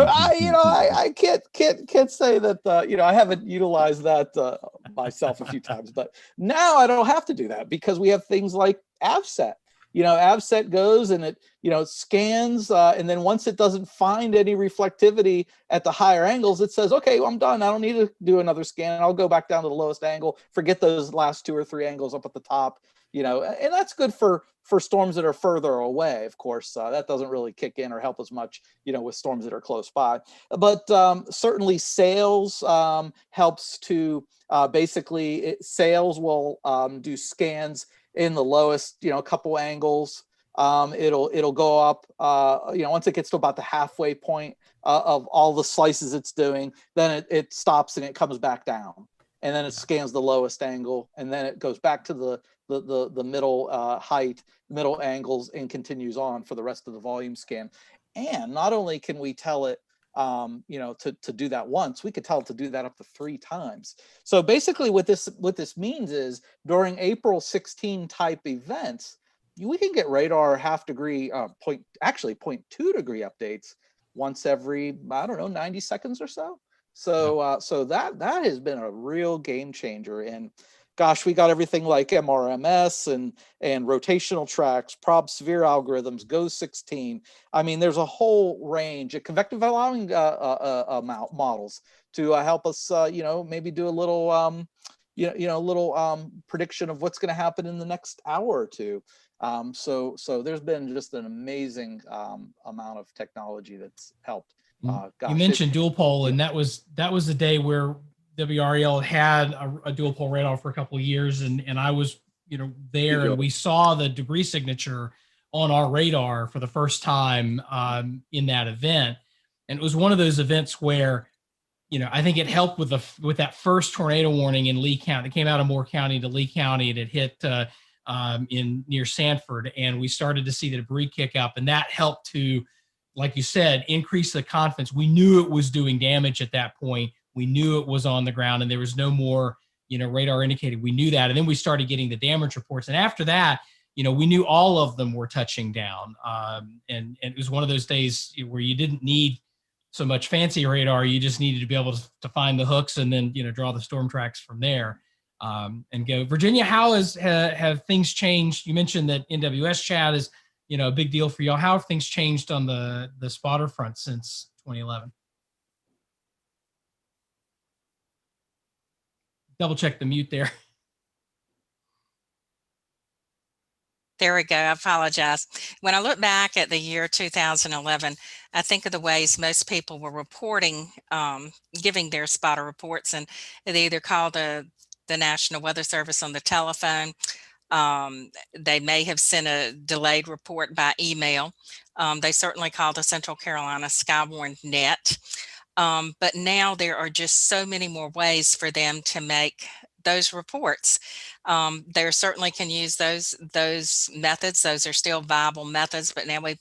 [SPEAKER 12] I can't say that I haven't utilized that myself a few times, but now I don't have to do that because we have things like AVSET. AVSET goes and it scans, and then once it doesn't find any reflectivity at the higher angles, it says, okay, well, I'm done. I don't need to do another scan. I'll go back down to the lowest angle. Forget those last 2 or 3 angles up at the top. And that's good for storms that are further away. Of course, that doesn't really kick in or help as much, with storms that are close by. But certainly sails helps to sails will do scans in the lowest, couple angles. It'll go up, once it gets to about the halfway point of all the slices it's doing, then it stops and it comes back down. And then it scans the lowest angle, and then it goes back to the middle height, middle angles, and continues on for the rest of the volume scan. And not only can we tell it, to do that once, we could tell it to do that up to 3 times. So basically what this means is during April 16 type events, we can get radar half degree, 0.2 degree updates once every, I don't know, 90 seconds or so. So, so that has been a real game changer. And gosh, we got everything like MRMS and rotational tracks, prob severe algorithms, GO16. I mean, there's a whole range of convective allowing models to help us, maybe do a little, prediction of what's going to happen in the next hour or two. So there's been just an amazing amount of technology that's helped.
[SPEAKER 3] You mentioned dual pole, and that was the day where WREL had a dual pole radar for a couple of years, and I was there, and we saw the debris signature on our radar for the first time in that event. And it was one of those events where I think it helped with that first tornado warning in Lee County. It came out of Moore County to Lee County, and it hit in near Sanford, and we started to see the debris kick up, and that helped to, like you said, increase the confidence. We knew it was doing damage at that point. We knew it was on the ground, and there was no more, radar indicated. We knew that. And then we started getting the damage reports. And after that, we knew all of them were touching down. And it was one of those days where you didn't need so much fancy radar. You just needed to be able to find the hooks and then, draw the storm tracks from there and go. Virginia, how have things changed? You mentioned that NWS chat is, a big deal for y'all. How have things changed on the spotter front since 2011? Double check the mute there.
[SPEAKER 11] There we go. I apologize. When I look back at the year 2011, I think of the ways most people were reporting, giving their spotter reports, and they either called the National Weather Service on the telephone. They may have sent a delayed report by email. They certainly called the Central Carolina Skywarn net. But now there are just so many more ways for them to make those reports. They certainly can use those methods. Those are still viable methods, but now we've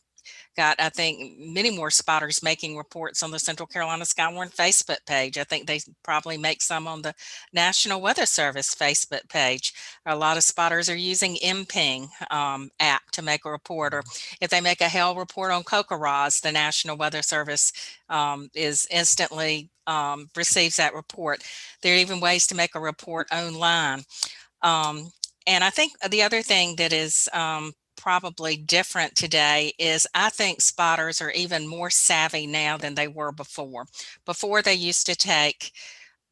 [SPEAKER 11] got, I think, many more spotters making reports on the Central Carolina Skywarn Facebook page. I think they probably make some on the National Weather Service Facebook page. A lot of spotters are using MPing app to make a report, or if they make a hail report on Kokoraz, the National Weather Service is instantly receives that report. There are even ways to make a report online. And I think the other thing that is probably different today is I think spotters are even more savvy now than they were before. Before, they used to take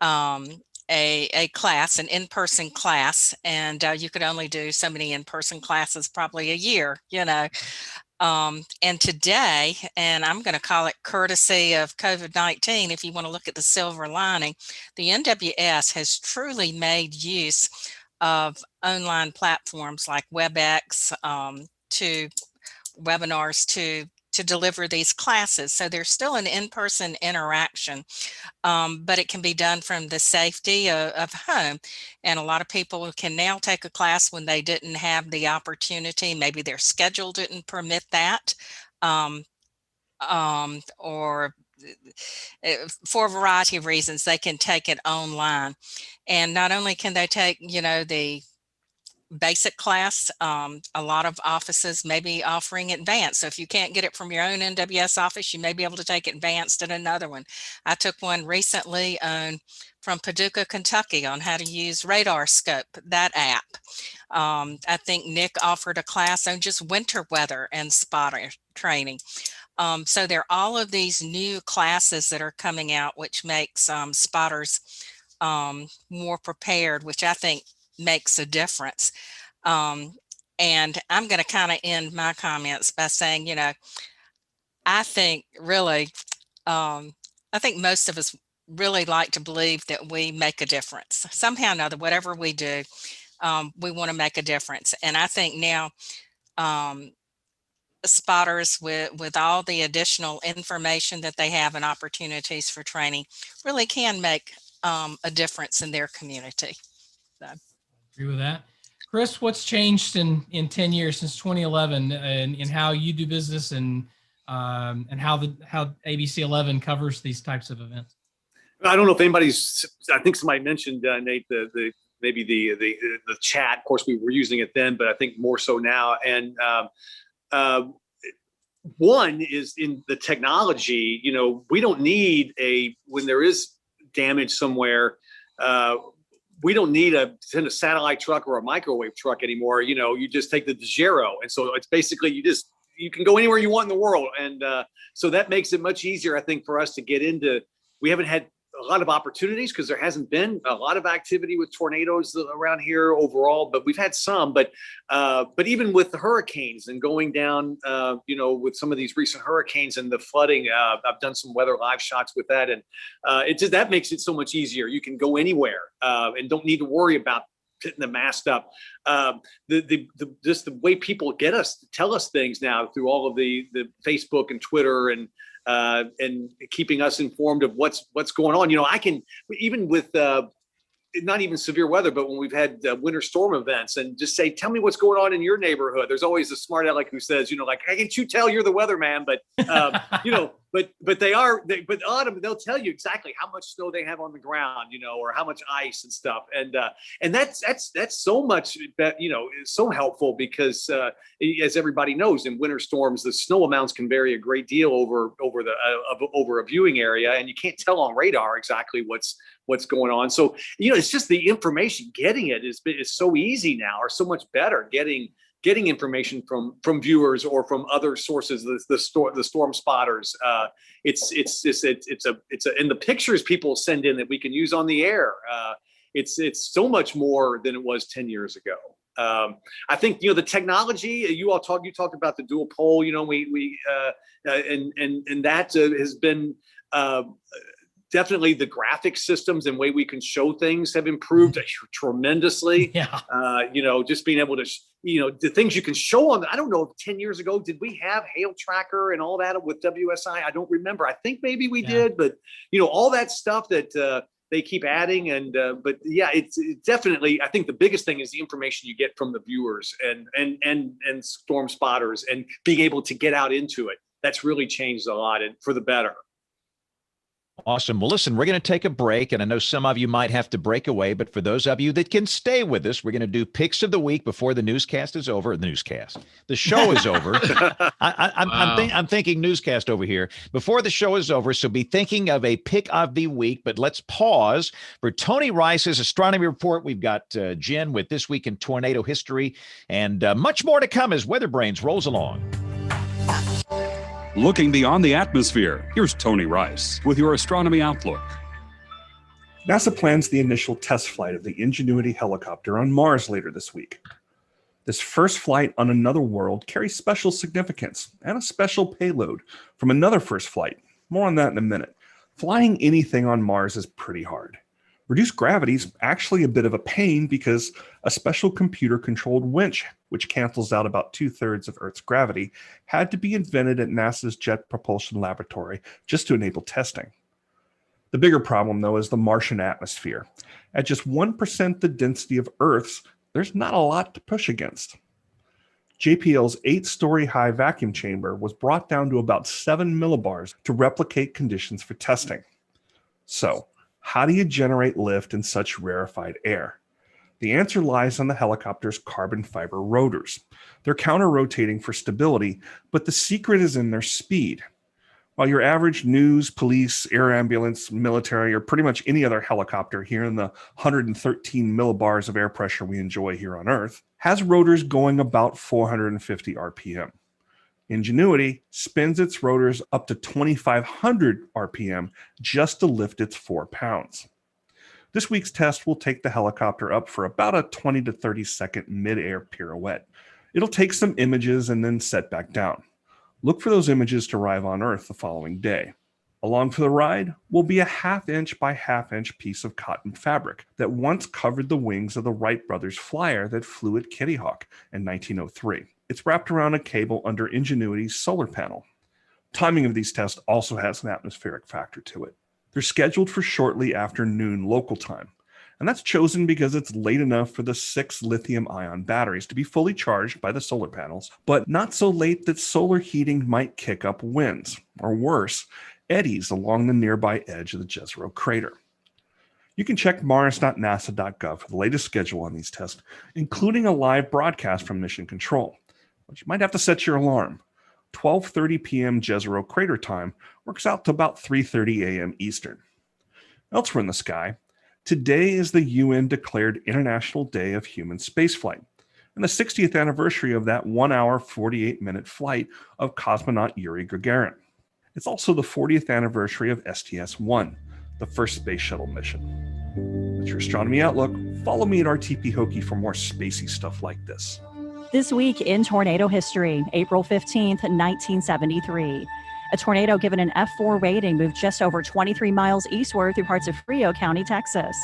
[SPEAKER 11] a class, an in-person class, and you could only do so many in-person classes probably a year, and today, and I'm going to call it courtesy of COVID-19, if you want to look at the silver lining, the NWS has truly made use of online platforms like WebEx, to webinars to deliver these classes. So there's still an in-person interaction, but it can be done from the safety of home. And a lot of people can now take a class when they didn't have the opportunity. Maybe their schedule didn't permit that, or for a variety of reasons, they can take it online. And not only can they take, the basic class, a lot of offices may be offering advanced. So if you can't get it from your own NWS office, you may be able to take advanced at another one. I took one recently from Paducah, Kentucky, on how to use Radar Scope, that app. I think Nick offered a class on just winter weather and spotter training. So there are all of these new classes that are coming out, which makes spotters more prepared, which I think makes a difference. And I'm going to kind of end my comments by saying, I think really, I think most of us really like to believe that we make a difference somehow or another. Whatever we do, we want to make a difference. And I think now spotters with all the additional information that they have and opportunities for training really can make a difference in their community. So.
[SPEAKER 3] Agree with that. Chris, what's changed in 10 years since 2011 in how you do business and how ABC 11 covers these types of events?
[SPEAKER 6] I don't know if I think somebody mentioned, Nate, the maybe the chat. Of course, we were using it then, but I think more so now. And one is in the technology. We don't need when there is damage somewhere. We don't need to send a satellite truck or a microwave truck anymore. You just take the Dejero, and so it's basically you can go anywhere you want in the world, and so that makes it much easier, I think, for us to get into. We haven't had a lot of opportunities because there hasn't been a lot of activity with tornadoes around here overall, but we've had some. But even with the hurricanes and going down, with some of these recent hurricanes and the flooding, I've done some weather live shots with that, and that makes it so much easier. You can go anywhere and don't need to worry about putting the mast up. Just the way people tell us things now through all of the Facebook and Twitter and keeping us informed of what's going on. I can, even with not even severe weather, but when we've had winter storm events, and just say, tell me what's going on in your neighborhood. There's always a smart aleck who says, like, how can you tell you're the weatherman? But but a lot of them, they'll tell you exactly how much snow they have on the ground, or how much ice and stuff. And that's so much, so helpful because as everybody knows, in winter storms, the snow amounts can vary a great deal over a viewing area, and you can't tell on radar exactly what's going on. So, it's just the information, getting it is so easy now, or so much better getting information from viewers or from other sources, the storm spotters. It's in the pictures people send in that we can use on the air. It's so much more than it was 10 years ago. I think, the technology you talked about the dual pole, we that has been, definitely the graphic systems and way we can show things have improved tremendously.
[SPEAKER 3] Yeah.
[SPEAKER 6] Just being able to, the things you can show on. I don't know, 10 years ago, did we have hail tracker and all that with WSI? I don't remember. I think maybe we did, but all that stuff that they keep adding. And but yeah, it's definitely. I think the biggest thing is the information you get from the viewers and storm spotters, and being able to get out into it. That's really changed a lot, and for the better.
[SPEAKER 1] Awesome. Well, listen, we're going to take a break, and I know some of you might have to break away, but for those of you that can stay with us, we're going to do picks of the week before the newscast is over. The show is over. I'm thinking newscast over here before the show is over. So be thinking of a pick of the week, but let's pause for Tony Rice's astronomy report. We've got Jen with This Week in Tornado History, and much more to come as WeatherBrains rolls along.
[SPEAKER 13] Looking beyond the atmosphere, here's Tony Rice with your Astronomy Outlook.
[SPEAKER 14] NASA plans the initial test flight of the Ingenuity helicopter on Mars later this week. This first flight on another world carries special significance and a special payload from another first flight. More on that in a minute. Flying anything on Mars is pretty hard. Reduced gravity is actually a bit of a pain because a special computer-controlled winch, which cancels out about 2/3 of Earth's gravity, had to be invented at NASA's Jet Propulsion Laboratory just to enable testing. The bigger problem, though, is the Martian atmosphere. At just 1% the density of Earth's, there's not a lot to push against. JPL's 8-story high vacuum chamber was brought down to about 7 millibars to replicate conditions for testing. So, how do you generate lift in such rarefied air? The answer lies on the helicopter's carbon fiber rotors. They're counter-rotating for stability, but the secret is in their speed. While your average news, police, air ambulance, military, or pretty much any other helicopter here in the 113 millibars of air pressure we enjoy here on Earth has rotors going about 450 RPM. Ingenuity spins its rotors up to 2,500 RPM just to lift its 4 pounds. This week's test will take the helicopter up for about a 20 to 30 second mid-air pirouette. It'll take some images and then set back down. Look for those images to arrive on Earth the following day. Along for the ride will be a 1/2 inch by 1/2 inch piece of cotton fabric that once covered the wings of the Wright brothers flyer that flew at Kitty Hawk in 1903. It's wrapped around a cable under Ingenuity's solar panel. Timing of these tests also has an atmospheric factor to it. They're scheduled for shortly after noon local time, and that's chosen because it's late enough for the 6 lithium-ion batteries to be fully charged by the solar panels, but not so late that solar heating might kick up winds, or worse, eddies along the nearby edge of the Jezero crater. You can check mars.nasa.gov for the latest schedule on these tests, including a live broadcast from Mission Control. But you might have to set your alarm. 12:30 p.m. Jezero Crater Time works out to about 3:30 a.m. Eastern. Elsewhere in the sky, today is the UN-declared International Day of Human Spaceflight, and the 60th anniversary of that 1 hour, 48-minute flight of cosmonaut Yuri Gagarin. It's also the 40th anniversary of STS-1, the first space shuttle mission. That's your Astronomy Outlook. Follow me at RTP Hokie for more spacey stuff like this.
[SPEAKER 5] This week in tornado history, April 15th, 1973. A tornado given an F4 rating moved just over 23 miles eastward through parts of Frio County, Texas.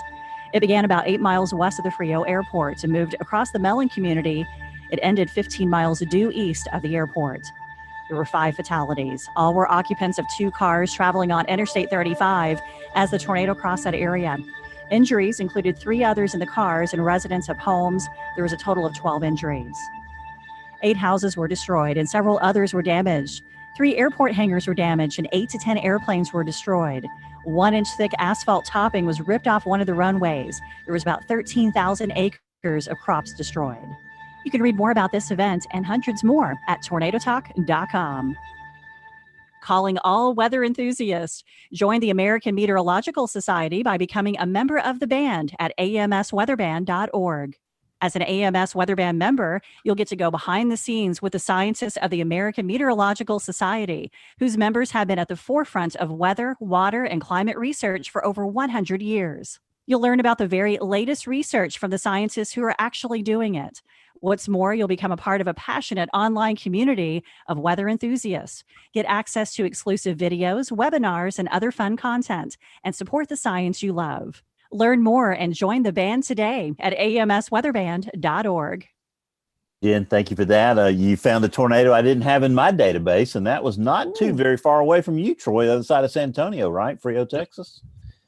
[SPEAKER 5] It began about 8 miles west of the Frio airport and moved across the Mellon community. It ended 15 miles due east of the airport. There were 5 fatalities. All were occupants of 2 cars traveling on Interstate 35 as the tornado crossed that area. Injuries included 3 others in the cars and residents of homes. There was a total of 12 injuries. 8 houses were destroyed and several others were damaged. 3 airport hangars were damaged and 8 to 10 airplanes were destroyed. 1-inch thick asphalt topping was ripped off one of the runways. There was about 13,000 acres of crops destroyed. You can read more about this event and hundreds more at tornadotalk.com. Calling all weather enthusiasts. Join the American Meteorological Society by becoming a member of the band at amsweatherband.org. As an AMS Weatherband member, you'll get to go behind the scenes with the scientists of the American Meteorological Society, whose members have been at the forefront of weather, water, and climate research for over 100 years. You'll learn about the very latest research from the scientists who are actually doing it. What's more, you'll become a part of a passionate online community of weather enthusiasts. Get access to exclusive videos, webinars, and other fun content, and support the science you love. Learn more and join the band today at amsweatherband.org.
[SPEAKER 2] Jen, thank you for that. You found a tornado I didn't have in my database, and that was not too very far away from you, Troy, the other side of San Antonio, right? Frio, Texas?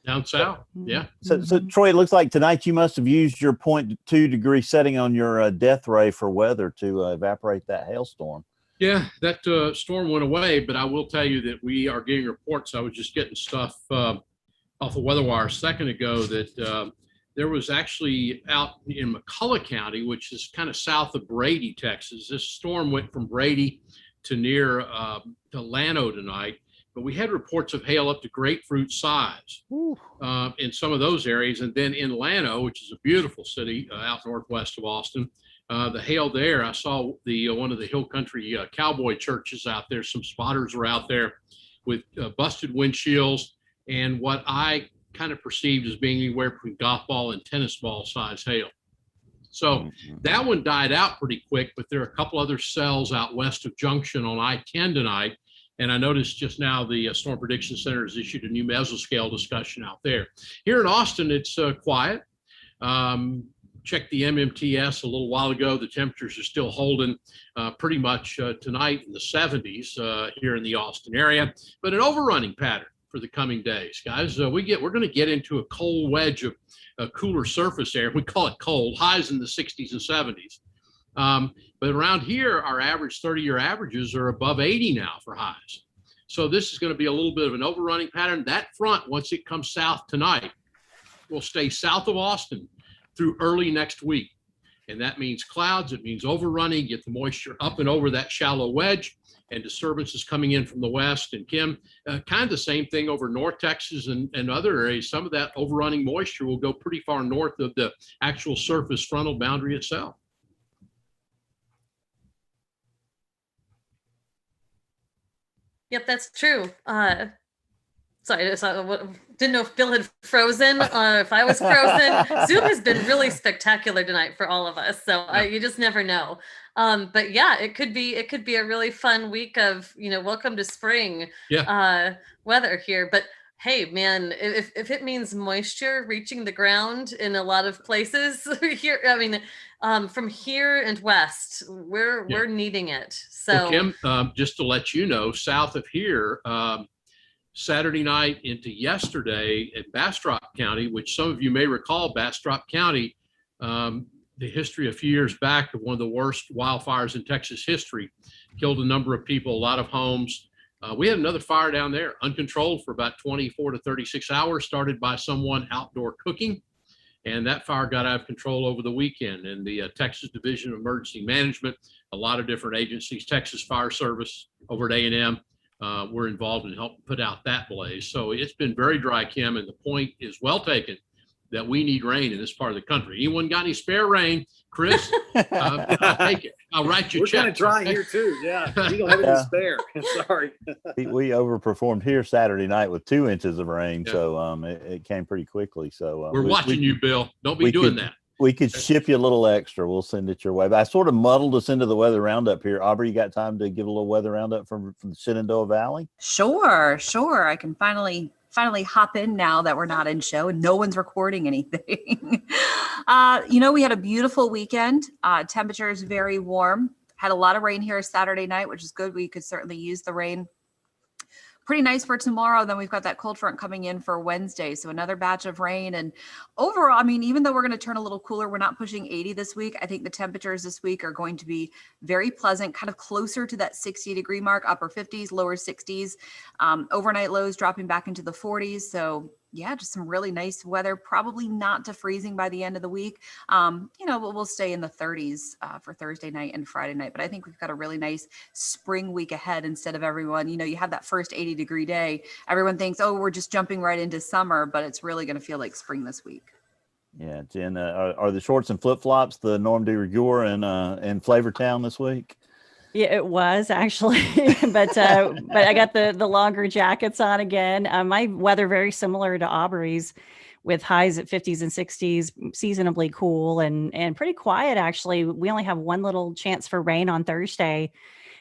[SPEAKER 9] Down south, yeah.
[SPEAKER 2] So Troy, it looks like tonight you must have used your 0.2 degree setting on your death ray for weather to evaporate that hailstorm.
[SPEAKER 9] Yeah, that storm went away, but I will tell you that we are getting reports. I was just getting stuff off of WeatherWire a second ago that there was actually out in McCullough County, which is kind of south of Brady, Texas. This storm went from Brady to near Delano tonight, but we had reports of hail up to grapefruit size in some of those areas. And then in Llano, which is a beautiful city out northwest of Austin, the hail there, I saw the one of the hill country cowboy churches out there. Some spotters were out there with busted windshields and what I kind of perceived as being anywhere between golf ball and tennis ball size hail. So that one died out pretty quick, but there are a couple other cells out west of Junction on I-10 tonight. And I noticed just now the Storm Prediction Center has issued a new mesoscale discussion out there. Here in Austin, it's quiet. Checked the MMTS a little while ago. The temperatures are still holding pretty much tonight in the 70s here in the Austin area, but an overrunning pattern for the coming days, guys. We're going to get into a cold wedge of cooler surface air. We call it cold, highs in the 60s and 70s. But around here, our average 30-year averages are above 80 now for highs. So this is going to be a little bit of an overrunning pattern. That front, once it comes south tonight, will stay south of Austin through early next week. And that means clouds, it means overrunning, get the moisture up and over that shallow wedge, and disturbances coming in from the west. And Kim, kind of the same thing over North Texas and other areas. Some of that overrunning moisture will go pretty far north of the actual surface frontal boundary itself.
[SPEAKER 10] Yep, that's true. Sorry, didn't know if Bill had frozen or if I was frozen. Zoom has been really spectacular tonight for all of us, so you just never know. But yeah, it could be a really fun week of welcome to spring weather here. But hey, man, if it means moisture reaching the ground in a lot of places here, I mean, from here and west, we're needing it. So,
[SPEAKER 9] well, Kim, just to let you know, south of here. Saturday night into yesterday in Bastrop County, which some of you may recall, Bastrop County, the history a few years back of one of the worst wildfires in Texas history, killed a number of people, a lot of homes. We had another fire down there, uncontrolled for about 24 to 36 hours, started by someone outdoor cooking. And that fire got out of control over the weekend. And the Texas Division of Emergency Management, a lot of different agencies, Texas Fire Service over at A&M, were involved in helping put out that blaze. So it's been very dry, Kim, and the point is well taken that we need rain in this part of the country. Anyone got any spare rain? Chris, I'll take it. I'll write you a check.
[SPEAKER 6] We're kind of dry here too. Yeah, we don't have any spare. Sorry.
[SPEAKER 2] We overperformed here Saturday night with 2 inches of rain, so it came pretty quickly. So
[SPEAKER 9] we're watching you, Bill. Don't be doing that.
[SPEAKER 2] We could ship you a little extra. We'll send it your way. But I sort of muddled us into the weather roundup here. Aubrey, you got time to give a little weather roundup from the Shenandoah Valley?
[SPEAKER 4] Sure. I can finally hop in now that we're not in show and no one's recording anything. We had a beautiful weekend. Temperatures very warm. Had a lot of rain here Saturday night, which is good. We could certainly use the rain. Pretty nice for tomorrow. Then we've got that cold front coming in for Wednesday. So another batch of rain. And overall, I mean, even though we're going to turn a little cooler, we're not pushing 80 this week. I think the temperatures this week are going to be very pleasant, kind of closer to that 60-degree mark, upper 50s, lower 60s. Overnight lows dropping back into the 40s. So yeah, just some really nice weather, probably not to freezing by the end of the week. We'll stay in the 30s for Thursday night and Friday night. But I think we've got a really nice spring week ahead instead of everyone, you have that first 80-degree day. Everyone thinks, oh, we're just jumping right into summer, but it's really going to feel like spring this week.
[SPEAKER 2] Yeah, Jen, are the shorts and flip-flops the norm de rigueur in Flavortown this week?
[SPEAKER 5] Yeah, it was actually, but I got the longer jackets on again. My weather very similar to Aubrey's, with highs at 50s and 60s, seasonably cool and pretty quiet. Actually, we only have one little chance for rain on Thursday,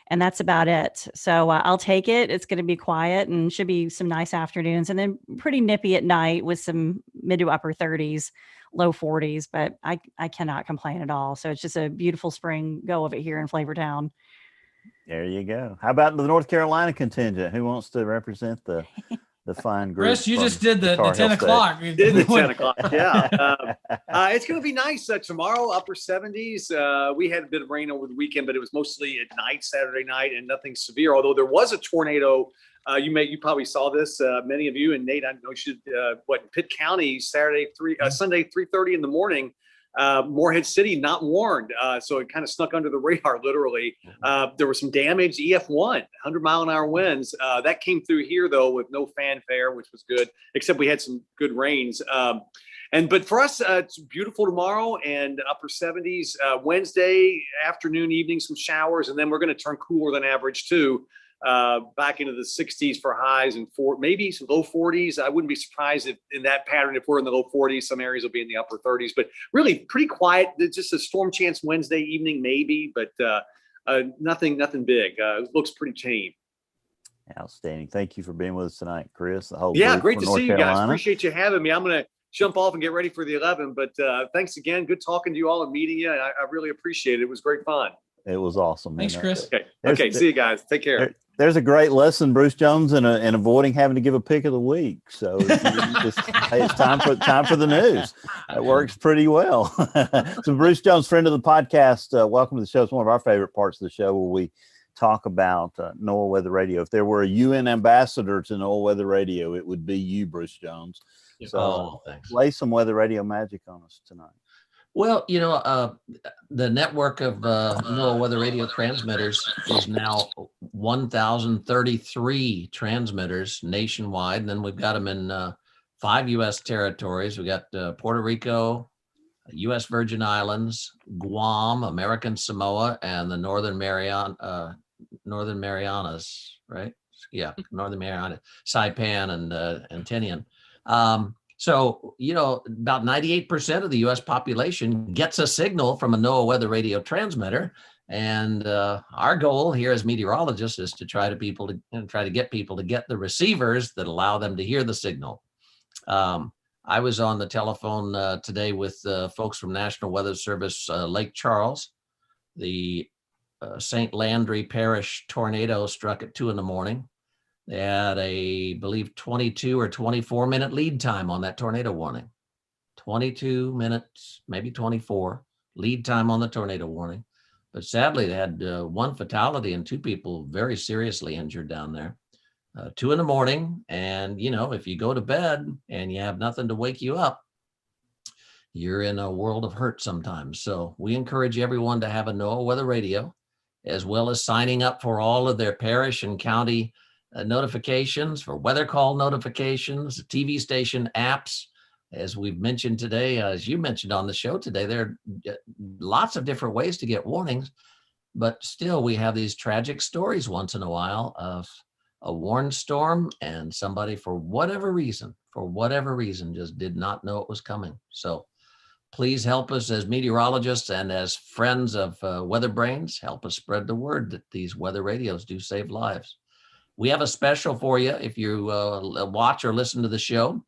[SPEAKER 5] and that's about it. So I'll take it. It's going to be quiet and should be some nice afternoons, and then pretty nippy at night with some mid to upper 30s, low 40s. But I cannot complain at all. So it's just a beautiful spring go of it here in Flavortown.
[SPEAKER 2] There you go. How about the North Carolina contingent? Who wants to represent the fine group?
[SPEAKER 3] Chris, you just did the 10 o'clock.
[SPEAKER 6] You did the 10 o'clock. Yeah. It's going to be nice tomorrow, upper 70s. We had a bit of rain over the weekend, but it was mostly at night, Saturday night, and nothing severe. Although there was a tornado. You probably saw this. Many of you, and Nate, I know you should. In Pitt County, Sunday 3:30 in the morning. Morehead City not warned, so it kind of snuck under the radar, literally. There was some damage, EF1, 100-mile-an-hour winds. That came through here, though, with no fanfare, which was good, except we had some good rains. But for us, it's beautiful tomorrow and upper 70s. Wednesday afternoon, evening, some showers, and then we're going to turn cooler than average, too. Back into the 60s for highs and maybe some low 40s. I wouldn't be surprised if in that pattern, if we're in the low 40s, some areas will be in the upper 30s, but really pretty quiet. There's just a storm chance Wednesday evening, maybe, but nothing big. It looks pretty tame.
[SPEAKER 2] Outstanding. Thank you for being with us tonight, Chris.
[SPEAKER 6] Great to see you guys. Appreciate you having me. I'm going to jump off and get ready for the 11, but thanks again. Good talking to you all and meeting you. I really appreciate it. It was great fun.
[SPEAKER 2] It was awesome.
[SPEAKER 3] Thanks, Chris.
[SPEAKER 6] Okay. See you guys. Take care.
[SPEAKER 2] There's a great lesson, Bruce Jones, in avoiding having to give a pick of the week. So it's time for the news. It works pretty well. So Bruce Jones, friend of the podcast, welcome to the show. It's one of our favorite parts of the show where we talk about NOAA Weather Radio. If there were a UN ambassador to NOAA Weather Radio, it would be you, Bruce Jones. So lay some Weather Radio magic on us tonight.
[SPEAKER 15] Well, the network of NOAA Weather Radio transmitters is now 1,033 transmitters nationwide. And then we've got them in 5 U.S. territories. We got Puerto Rico, U.S. Virgin Islands, Guam, American Samoa, and the Northern Marianas, right? Yeah, Northern Marianas, Saipan and Tinian. So, about 98% of the U.S. population gets a signal from a NOAA Weather Radio transmitter. And our goal here as meteorologists is to try to get people to get the receivers that allow them to hear the signal. I was on the telephone today with folks from National Weather Service, Lake Charles. The St. Landry Parish tornado struck at 2 a.m. They had I believe 22 or 24 minute lead time on that tornado warning. 22 minutes, maybe 24 lead time on the tornado warning. But sadly, they had 1 fatality and 2 people very seriously injured down there. 2 a.m. And, if you go to bed and you have nothing to wake you up, you're in a world of hurt sometimes. So we encourage everyone to have a NOAA Weather Radio, as well as signing up for all of their parish and county notifications, for weather call notifications, TV station apps. As we've mentioned today, as you mentioned on the show today, there are lots of different ways to get warnings, but still we have these tragic stories once in a while of a warned storm and somebody for whatever reason, just did not know it was coming. So please help us as meteorologists and as friends of WeatherBrains. Help us spread the word that these weather radios do save lives. We have a special for you. If you watch or listen to the show,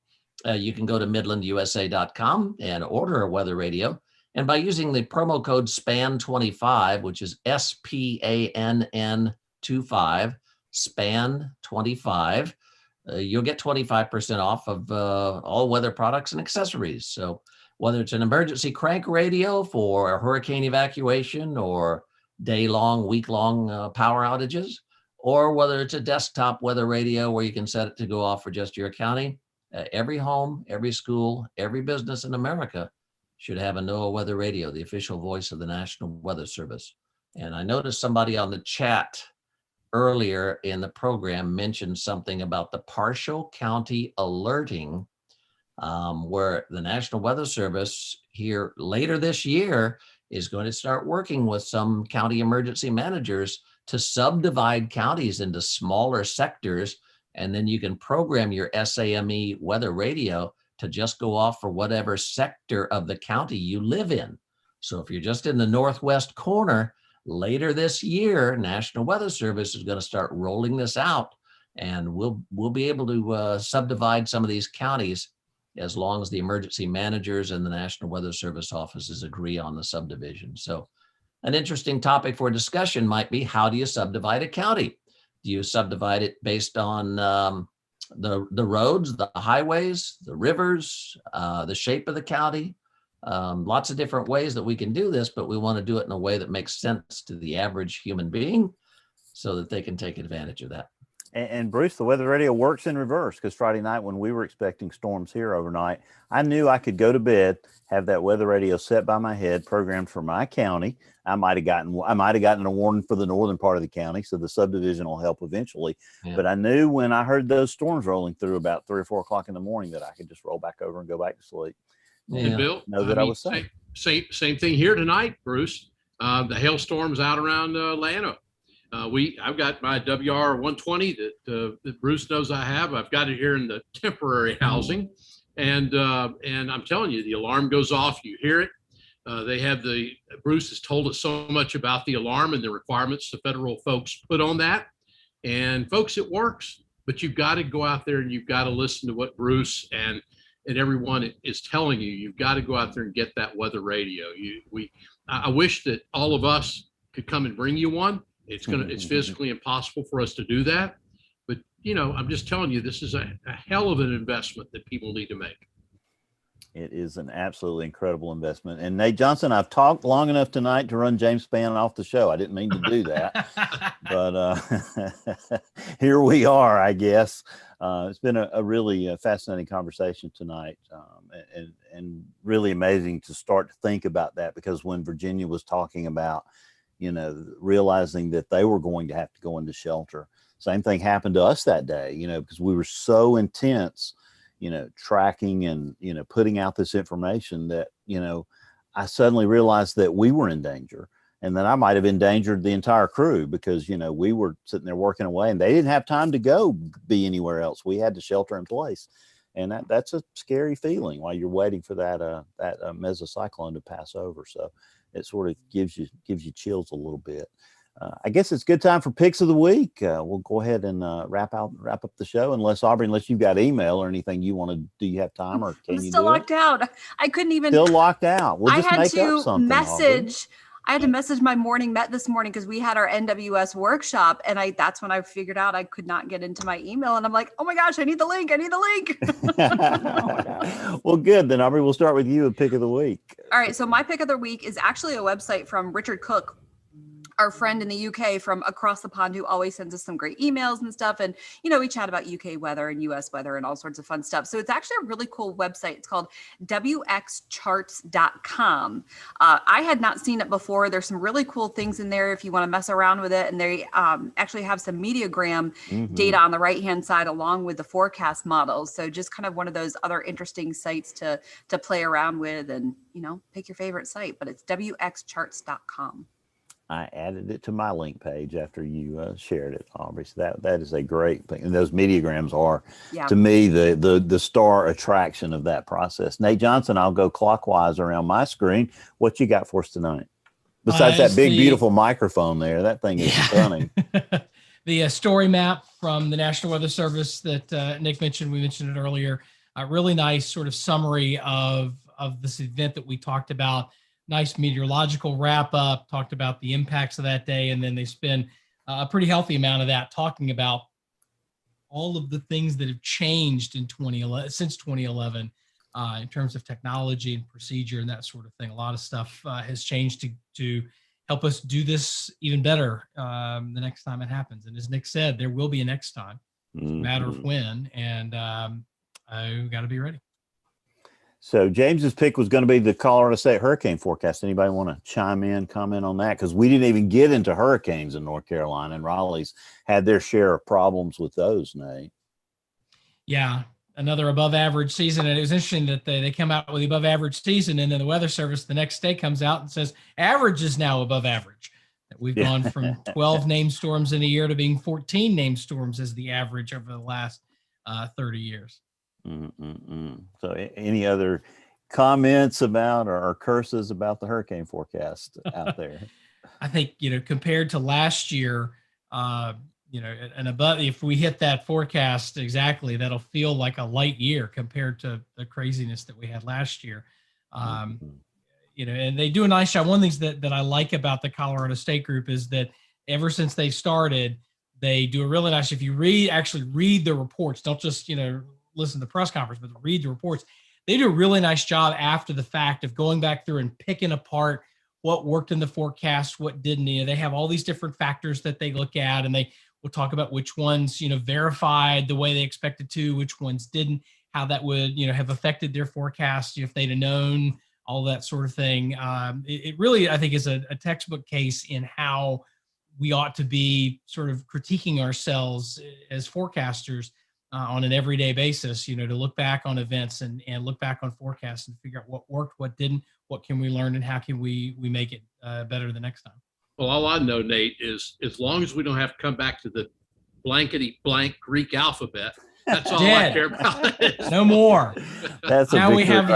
[SPEAKER 15] you can go to midlandusa.com and order a weather radio. And by using the promo code SPAN25, which is SPANN25, SPAN25, you'll get 25% off of all weather products and accessories. So whether it's an emergency crank radio for a hurricane evacuation or day-long, week-long power outages, or whether it's a desktop weather radio where you can set it to go off for just your county, every home, every school, every business in America should have a NOAA Weather Radio, the official voice of the National Weather Service. And I noticed somebody on the chat earlier in the program mentioned something about the partial county alerting, where the National Weather Service here later this year is going to start working with some county emergency managers to subdivide counties into smaller sectors. And then you can program your SAME weather radio to just go off for whatever sector of the county you live in. So if you're just in the northwest corner, later this year, National Weather Service is going to start rolling this out, and we'll be able to subdivide some of these counties as long as the emergency managers and the National Weather Service offices agree on the subdivision. So an interesting topic for discussion might be, how do you subdivide a county? Do you subdivide it based on the roads, the highways, the rivers, the shape of the county? Lots of different ways that we can do this, but we want to do it in a way that makes sense to the average human being so that they can take advantage of that.
[SPEAKER 2] And Bruce, the weather radio works in reverse, because Friday night when we were expecting storms here overnight, I knew I could go to bed, have that weather radio set by my head, programmed for my county. I might have gotten a warning for the northern part of the county, so the subdivision will help eventually. Yeah. But I knew when I heard those storms rolling through about 3 or 4 o'clock in the morning that I could just roll back over and go back to sleep.
[SPEAKER 9] And Bill,
[SPEAKER 2] know that I was safe.
[SPEAKER 9] Same thing here tonight, Bruce. The hailstorms out around Atlanta. I've got my WR 120 that Bruce knows I have. I've got it here in the temporary housing, and I'm telling you, the alarm goes off. You hear it. Bruce has told us so much about the alarm and the requirements the federal folks put on that. And folks, it works. But you've got to go out there and you've got to listen to what Bruce and everyone is telling you. You've got to go out there and get that weather radio. I wish that all of us could come and bring you one. It's physically impossible for us to do that. But, I'm just telling you, this is a hell of an investment that people need to make.
[SPEAKER 2] It is an absolutely incredible investment. And Nate Johnson, I've talked long enough tonight to run James Spann off the show. I didn't mean to do that, but here we are, I guess. It's been a really fascinating conversation tonight, and really amazing to start to think about that, because when Virginia was talking about, realizing that they were going to have to go into shelter, same thing happened to us that day, because we were so intense, tracking and, putting out this information that, I suddenly realized that we were in danger, and that I might have endangered the entire crew, because, we were sitting there working away and they didn't have time to go be anywhere else. We had to shelter in place. And that's a scary feeling while you're waiting for that mesocyclone to pass over. So it sort of gives you chills a little bit. I guess it's a good time for picks of the week. We'll go ahead and wrap up the show, unless you've got email or anything you want to. Do you have time, or can you?
[SPEAKER 4] Still locked out. I couldn't even.
[SPEAKER 2] Still locked out. We'll just
[SPEAKER 4] I had
[SPEAKER 2] make
[SPEAKER 4] to
[SPEAKER 2] up something,
[SPEAKER 4] message. I had to message my morning met this morning because we had our NWS workshop, and that's when I figured out I could not get into my email, and I'm like, oh my gosh, I need the link.
[SPEAKER 2] Well, good. Then Aubrey, we'll start with you, a pick of the week.
[SPEAKER 4] All right. So my pick of the week is actually a website from Richard Cook. our friend in the UK from across the pond who always sends us some great emails and stuff. And, we chat about UK weather and US weather and all sorts of fun stuff. So it's actually a really cool website. It's called wxcharts.com. I had not seen it before. There's some really cool things in there if you want to mess around with it. And they actually have some Mediagram data on the right-hand side along with the forecast models. So just kind of one of those other interesting sites to play around with and, pick your favorite site. But it's wxcharts.com.
[SPEAKER 2] I added it to my link page after you shared it, Aubrey. So that is a great thing. And those Mediagrams are, to me, the star attraction of that process. Nate Johnson, I'll go clockwise around my screen. What you got for us tonight? Besides that big, beautiful microphone there, that thing is stunning.
[SPEAKER 3] The story map from the National Weather Service that Nick mentioned, we mentioned it earlier. A really nice sort of summary of this event that we talked about. Nice meteorological wrap up, talked about the impacts of that day, and then they spend a pretty healthy amount of that talking about all of the things that have changed in 2011 since 2011 in terms of technology and procedure and that sort of thing. A lot of stuff has changed to help us do this even better the next time it happens. And as Nick said, there will be a next time. It's a matter of when, and I've got to be ready.
[SPEAKER 2] So James's pick was going to be the Colorado State hurricane forecast. Anybody want to chime in, comment on that? Because we didn't even get into hurricanes in North Carolina, and Raleigh's had their share of problems with those, Nate.
[SPEAKER 3] Yeah, another above average season. And it was interesting that they come out with the above average season, and then the Weather Service the next day comes out and says average is now above average. That we've gone from 12 named storms in a year to being 14 named storms as the average over the last 30 years.
[SPEAKER 2] So any other comments about or curses about the hurricane forecast out there?
[SPEAKER 3] I think, compared to last year, and above, if we hit that forecast exactly, that'll feel like a light year compared to the craziness that we had last year. And they do a nice job. One of the things that I like about the Colorado State group is that ever since they started, they do a really nice, if you actually read the reports, don't just, listen to the press conference, but read the reports. They do a really nice job after the fact of going back through and picking apart what worked in the forecast, what didn't. They have all these different factors that they look at, and they will talk about which ones, verified the way they expected to, which ones didn't, how that would, have affected their forecast if they'd have known, all that sort of thing. It really, I think, is a textbook case in how we ought to be sort of critiquing ourselves as forecasters on an everyday basis, to look back on events and look back on forecasts and figure out what worked, what didn't, what can we learn, and how can we make it better the next time.
[SPEAKER 9] Well, all I know, Nate, is as long as we don't have to come back to the blankety blank Greek alphabet, that's all I care about.
[SPEAKER 3] No more.
[SPEAKER 2] That's
[SPEAKER 3] now we have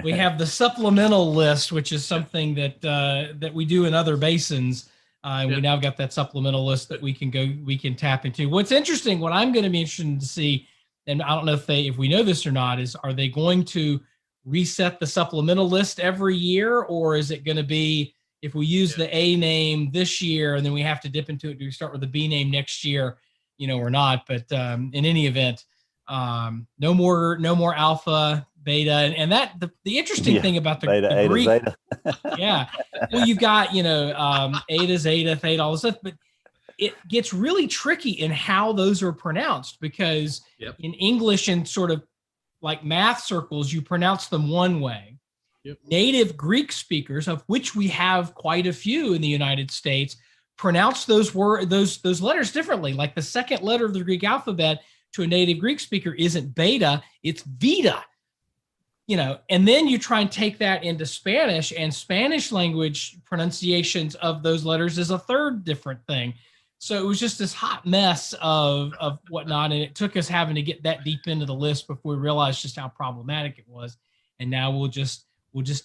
[SPEAKER 2] we
[SPEAKER 3] have the supplemental list, which is something that we do in other basins. And we now got that supplemental list that we can tap into. What's interesting, what I'm going to be interested to see, and I don't know if we know this or not, is are they going to reset the supplemental list every year, or is it going to be if we use the A name this year and then we have to dip into it, do we start with the B name next year, or not? But in any event, no more alpha, beta, and that the interesting thing about the Greek, well, you've got eta, zeta, theta, all this stuff, but it gets really tricky in how those are pronounced, because in English and sort of like math circles, you pronounce them one way. Native Greek speakers, of which we have quite a few in the United States, pronounce those letters differently. Like the second letter of the Greek alphabet to a native Greek speaker isn't beta, it's vita. And then you try and take that into Spanish, and Spanish language pronunciations of those letters is a third different thing. So it was just this hot mess of whatnot. And it took us having to get that deep into the list before we realized just how problematic it was. And now we'll just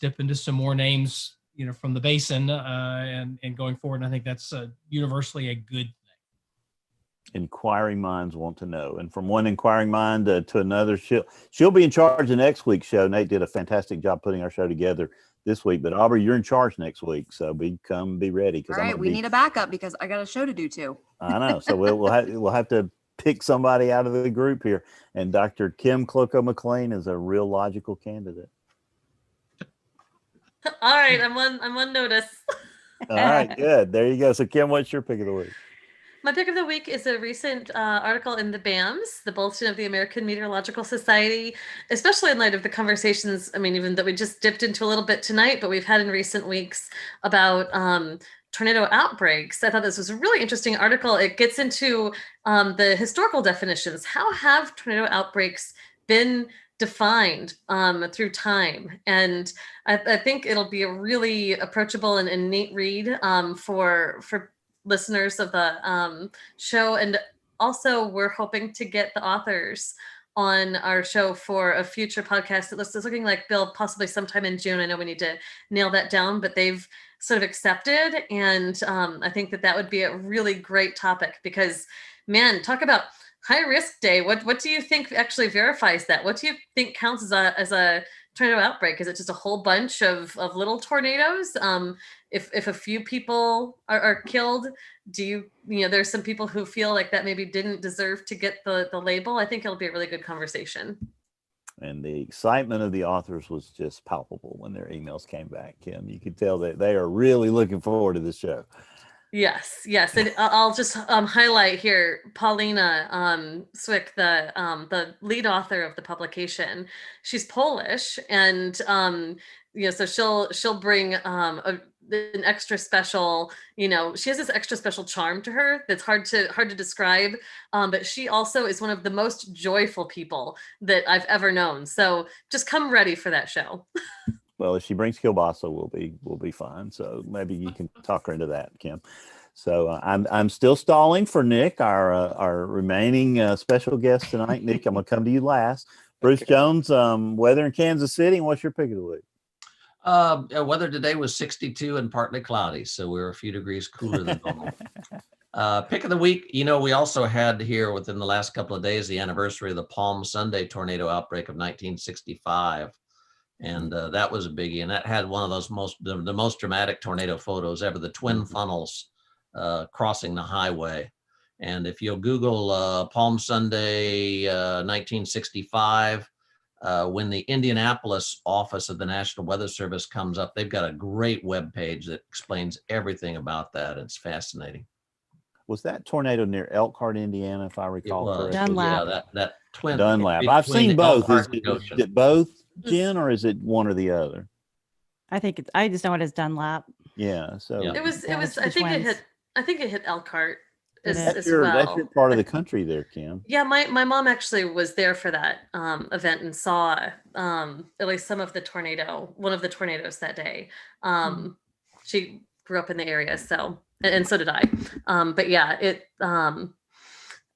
[SPEAKER 3] dip into some more names, from the basin and going forward. And I think that's universally a good thing.
[SPEAKER 2] Inquiring minds want to know, and from one inquiring mind to another, she'll be in charge of next week's show. Nate did a fantastic job putting our show together this week, but Aubrey, you're in charge next week, so be ready.
[SPEAKER 4] All right, we need a backup because I got a show to do too.
[SPEAKER 2] I know, so we'll have to pick somebody out of the group here, and Dr. Kim Cloco McLean is a real logical candidate.
[SPEAKER 10] All right, I'm on notice.
[SPEAKER 2] All right, good. There you go. So, Kim, what's your pick of the week?
[SPEAKER 10] My pick of the week is a recent article in the BAMS, the Bulletin of the American Meteorological Society, especially in light of the conversations, I mean, even that we just dipped into a little bit tonight, but we've had in recent weeks about tornado outbreaks. I thought this was a really interesting article. It gets into the historical definitions. How have tornado outbreaks been defined through time? And I think it'll be a really approachable and neat read for listeners of the show. And also we're hoping to get the authors on our show for a future podcast. It's looking like, Bill, possibly sometime in June. I know we need to nail that down, but they've sort of accepted. And I think that would be a really great topic because, man, talk about high risk day. What do you think actually verifies that? What do you think counts as a tornado outbreak? Is it just a whole bunch of little tornadoes? If a few people are killed, there's some people who feel like that maybe didn't deserve to get the label. I think it'll be a really good conversation.
[SPEAKER 2] And the excitement of the authors was just palpable when their emails came back, Kim. You could tell that they are really looking forward to this show.
[SPEAKER 10] Yes. And I'll just highlight here Paulina Swick, the lead author of the publication. She's Polish, and so she'll bring an extra special, she has this extra special charm to her that's hard to describe. But she also is one of the most joyful people that I've ever known. So just come ready for that show.
[SPEAKER 2] Well, if she brings kielbasa, we'll be fine. So maybe you can talk her into that, Kim. So I'm still stalling for Nick, our remaining special guest tonight. Nick, I'm going to come to you last. Bruce Jones, weather in Kansas City. And what's your pick of the week?
[SPEAKER 15] Weather today was 62 and partly cloudy, so we're a few degrees cooler than normal. Pick of the week, we also had here within the last couple of days the anniversary of the Palm Sunday tornado outbreak of 1965. And that was a biggie. And that had one of those the most dramatic tornado photos ever, the twin funnels crossing the highway. And if you'll Google Palm Sunday 1965, when the Indianapolis office of the National Weather Service comes up, they've got a great web page that explains everything about that. It's fascinating.
[SPEAKER 2] Was that tornado near Elkhart, Indiana, if I recall correctly?
[SPEAKER 5] Dunlap.
[SPEAKER 15] Yeah, that twin.
[SPEAKER 2] Dunlap. I've seen both. Is it both, Jen, or is it one or the other?
[SPEAKER 5] I just know it as Dunlap.
[SPEAKER 2] Yeah. So
[SPEAKER 10] it was. I think it hit Elkhart
[SPEAKER 2] that's
[SPEAKER 10] as
[SPEAKER 2] your
[SPEAKER 10] well.
[SPEAKER 2] part of the country there, Kim.
[SPEAKER 10] Yeah, my mom actually was there for that event and saw at least some of one of the tornadoes that day. She grew up in the area, so and so did I. But yeah, it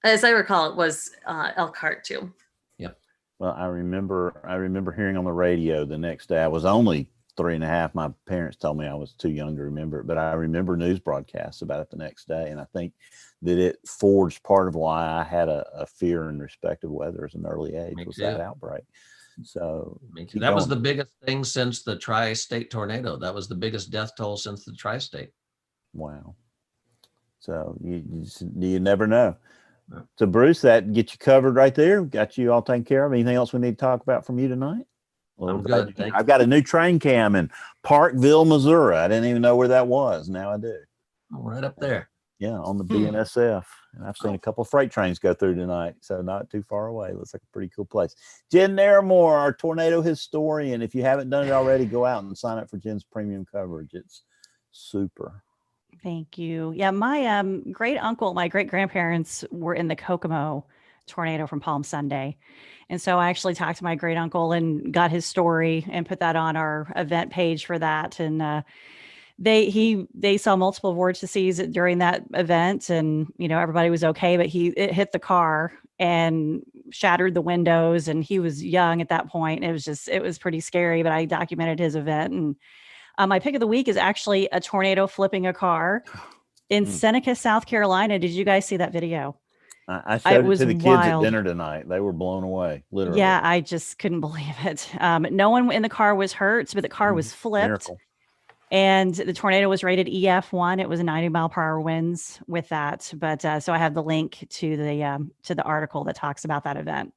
[SPEAKER 10] as I recall, it was Elkhart too.
[SPEAKER 15] Yep.
[SPEAKER 2] Well, I remember hearing on the radio the next day. I was only 3.5. My parents told me I was too young to remember it, but I remember news broadcasts about it the next day. And I think that it forged part of why I had a fear and respect of weather as an early age was that outbreak. So
[SPEAKER 15] that was the biggest thing since the tri-state tornado. That was the biggest death toll since the tri-state.
[SPEAKER 2] Wow. So you never know. So Bruce, that gets you covered right there. Got you all taken care of. Anything else we need to talk about from you tonight? Well,
[SPEAKER 15] I'm good.
[SPEAKER 2] I've got a new train cam in Parkville, Missouri. I didn't even know where that was. Now I do.
[SPEAKER 15] Right up there.
[SPEAKER 2] Yeah, on the BNSF. And I've seen a couple of freight trains go through tonight, so not too far away. Looks like a pretty cool place. Jen Naramore, our tornado historian. If you haven't done it already, go out and sign up for Jen's premium coverage. It's super.
[SPEAKER 5] Thank you. Yeah, my great grandparents were in the Kokomo tornado from Palm Sunday. And so I actually talked to my great uncle and got his story and put that on our event page for that. And they saw multiple vortices during that event, and everybody was okay, but it hit the car and shattered the windows, and he was young at that point. It was pretty scary, but I documented his event. And my pick of the week is actually a tornado flipping a car in Seneca, South Carolina. Did you guys see that video?
[SPEAKER 2] I showed it to the kids at dinner tonight. They were blown away, literally.
[SPEAKER 5] Yeah, I just couldn't believe it. No one in the car was hurt, but the car was flipped.
[SPEAKER 2] Miracle.
[SPEAKER 5] And the tornado was rated EF1. It was 90-mile-per-hour winds with that. But so I have the link to the article that talks about that event.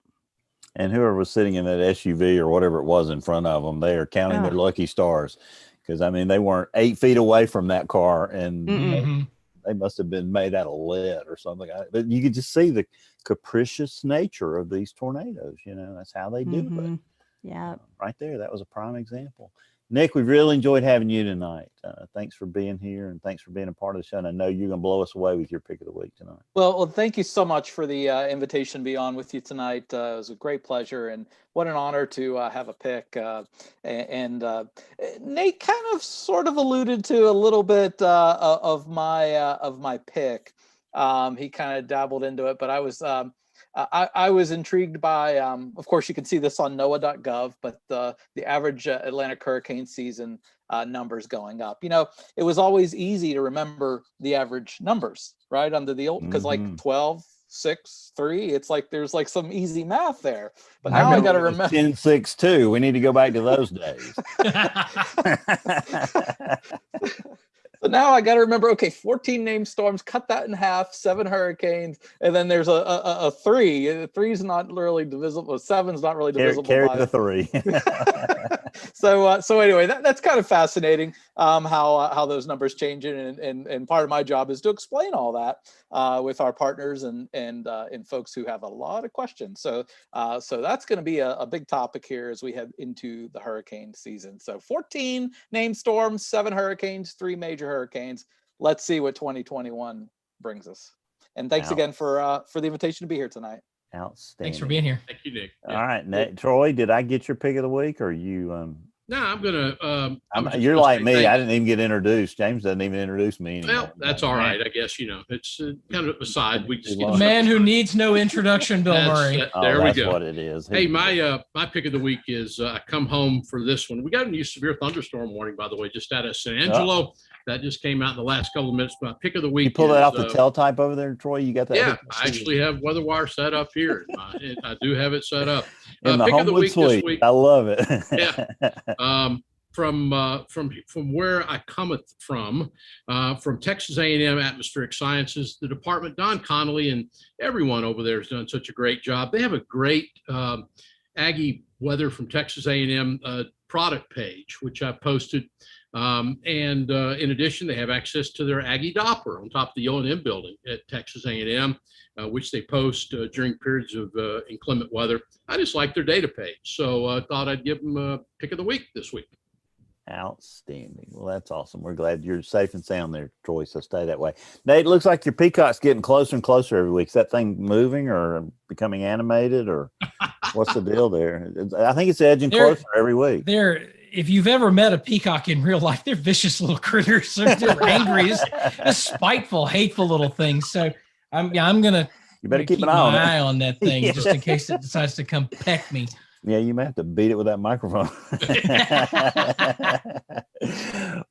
[SPEAKER 2] And whoever was sitting in that SUV or whatever it was in front of them, they are counting their lucky stars, because I mean they weren't 8 feet away from that car, and
[SPEAKER 3] Mhm.
[SPEAKER 2] they must have been made out of lead or something. But you could just see the capricious nature of these tornadoes. You know, that's how they do it.
[SPEAKER 5] Yeah.
[SPEAKER 2] Right there, that was a prime example. Nick, we've really enjoyed having you tonight. Thanks for being here, and thanks for being a part of the show. And I know you're going to blow us away with your pick of the week tonight.
[SPEAKER 12] Well, thank you so much for the invitation to be on with you tonight. It was a great pleasure, and what an honor to have a pick. And Nate kind of sort of alluded to a little bit of my pick. He kind of dabbled into it, but I was intrigued by, of course, you can see this on NOAA.gov, but the average Atlantic hurricane season numbers going up. You know, it was always easy to remember the average numbers, right? Under the old, because like 12, 6, 3, it's like there's like some easy math there. But now I got to remember
[SPEAKER 2] 10, 6, 2. We need to go back to those days.
[SPEAKER 12] So now I got to remember, okay, 14 named storms, cut that in half, 7 hurricanes, and then there's a 3. 3 is not really divisible. 7 is not really divisible.
[SPEAKER 2] Carry
[SPEAKER 12] by
[SPEAKER 2] the 3.
[SPEAKER 12] So anyway, that's kind of fascinating how those numbers change, and part of my job is to explain all that with our partners and folks who have a lot of questions. So that's going to be a big topic here as we head into the hurricane season. So 14 named storms, 7 hurricanes, 3 major hurricanes. Let's see what 2021 brings us. And thanks again for the invitation to be here tonight.
[SPEAKER 2] Outstanding.
[SPEAKER 3] Thanks for being here.
[SPEAKER 9] Thank you, Nick.
[SPEAKER 2] All right, Nate. Troy, did I get your pick of the week, or you?
[SPEAKER 9] No, I'm gonna.
[SPEAKER 2] You're like me. I didn't even get introduced. James doesn't even introduce me anymore.
[SPEAKER 9] Well, that's all right. I guess it's kind of aside. We just
[SPEAKER 3] The man who needs no introduction, Bill Murray.
[SPEAKER 9] There we go.
[SPEAKER 2] That's what it is.
[SPEAKER 9] Hey, my pick of the week is I come home for this one. We got a new severe thunderstorm warning, by the way, just out of San Angelo. That just came out in the last couple of minutes. My pick of the week.
[SPEAKER 2] You pull that off the teletype over there, Troy? You got that?
[SPEAKER 9] Yeah, I actually have WeatherWire set up here. I do have it set up.
[SPEAKER 2] In the
[SPEAKER 9] pick of the
[SPEAKER 2] Homewood
[SPEAKER 9] week
[SPEAKER 2] Suite.
[SPEAKER 9] this week.
[SPEAKER 2] I love it.
[SPEAKER 9] Yeah. From where I cometh from Texas A&M Atmospheric Sciences, the department, Don Connolly and everyone over there has done such a great job. They have a great Aggie weather from Texas A&M product page, which I posted. And in addition, they have access to their Aggie Doppler on top of the O&M building at Texas A&M, which they post during periods of inclement weather. I just like their data page, so I thought I'd give them a pick of the week this week.
[SPEAKER 2] Outstanding. Well, that's awesome. We're glad you're safe and sound there, Troy. So stay that way. Nate, it looks like your peacock's getting closer and closer every week. Is that thing moving or becoming animated, or what's the deal there? I think it's edging closer every week.
[SPEAKER 3] If you've ever met a peacock in real life, they're vicious little critters. They're angry, just spiteful, hateful little things. So I'm gonna.
[SPEAKER 2] You better keep
[SPEAKER 3] an
[SPEAKER 2] eye
[SPEAKER 3] on that thing just in case it decides to come peck me.
[SPEAKER 2] Yeah, you may have to beat it with that microphone.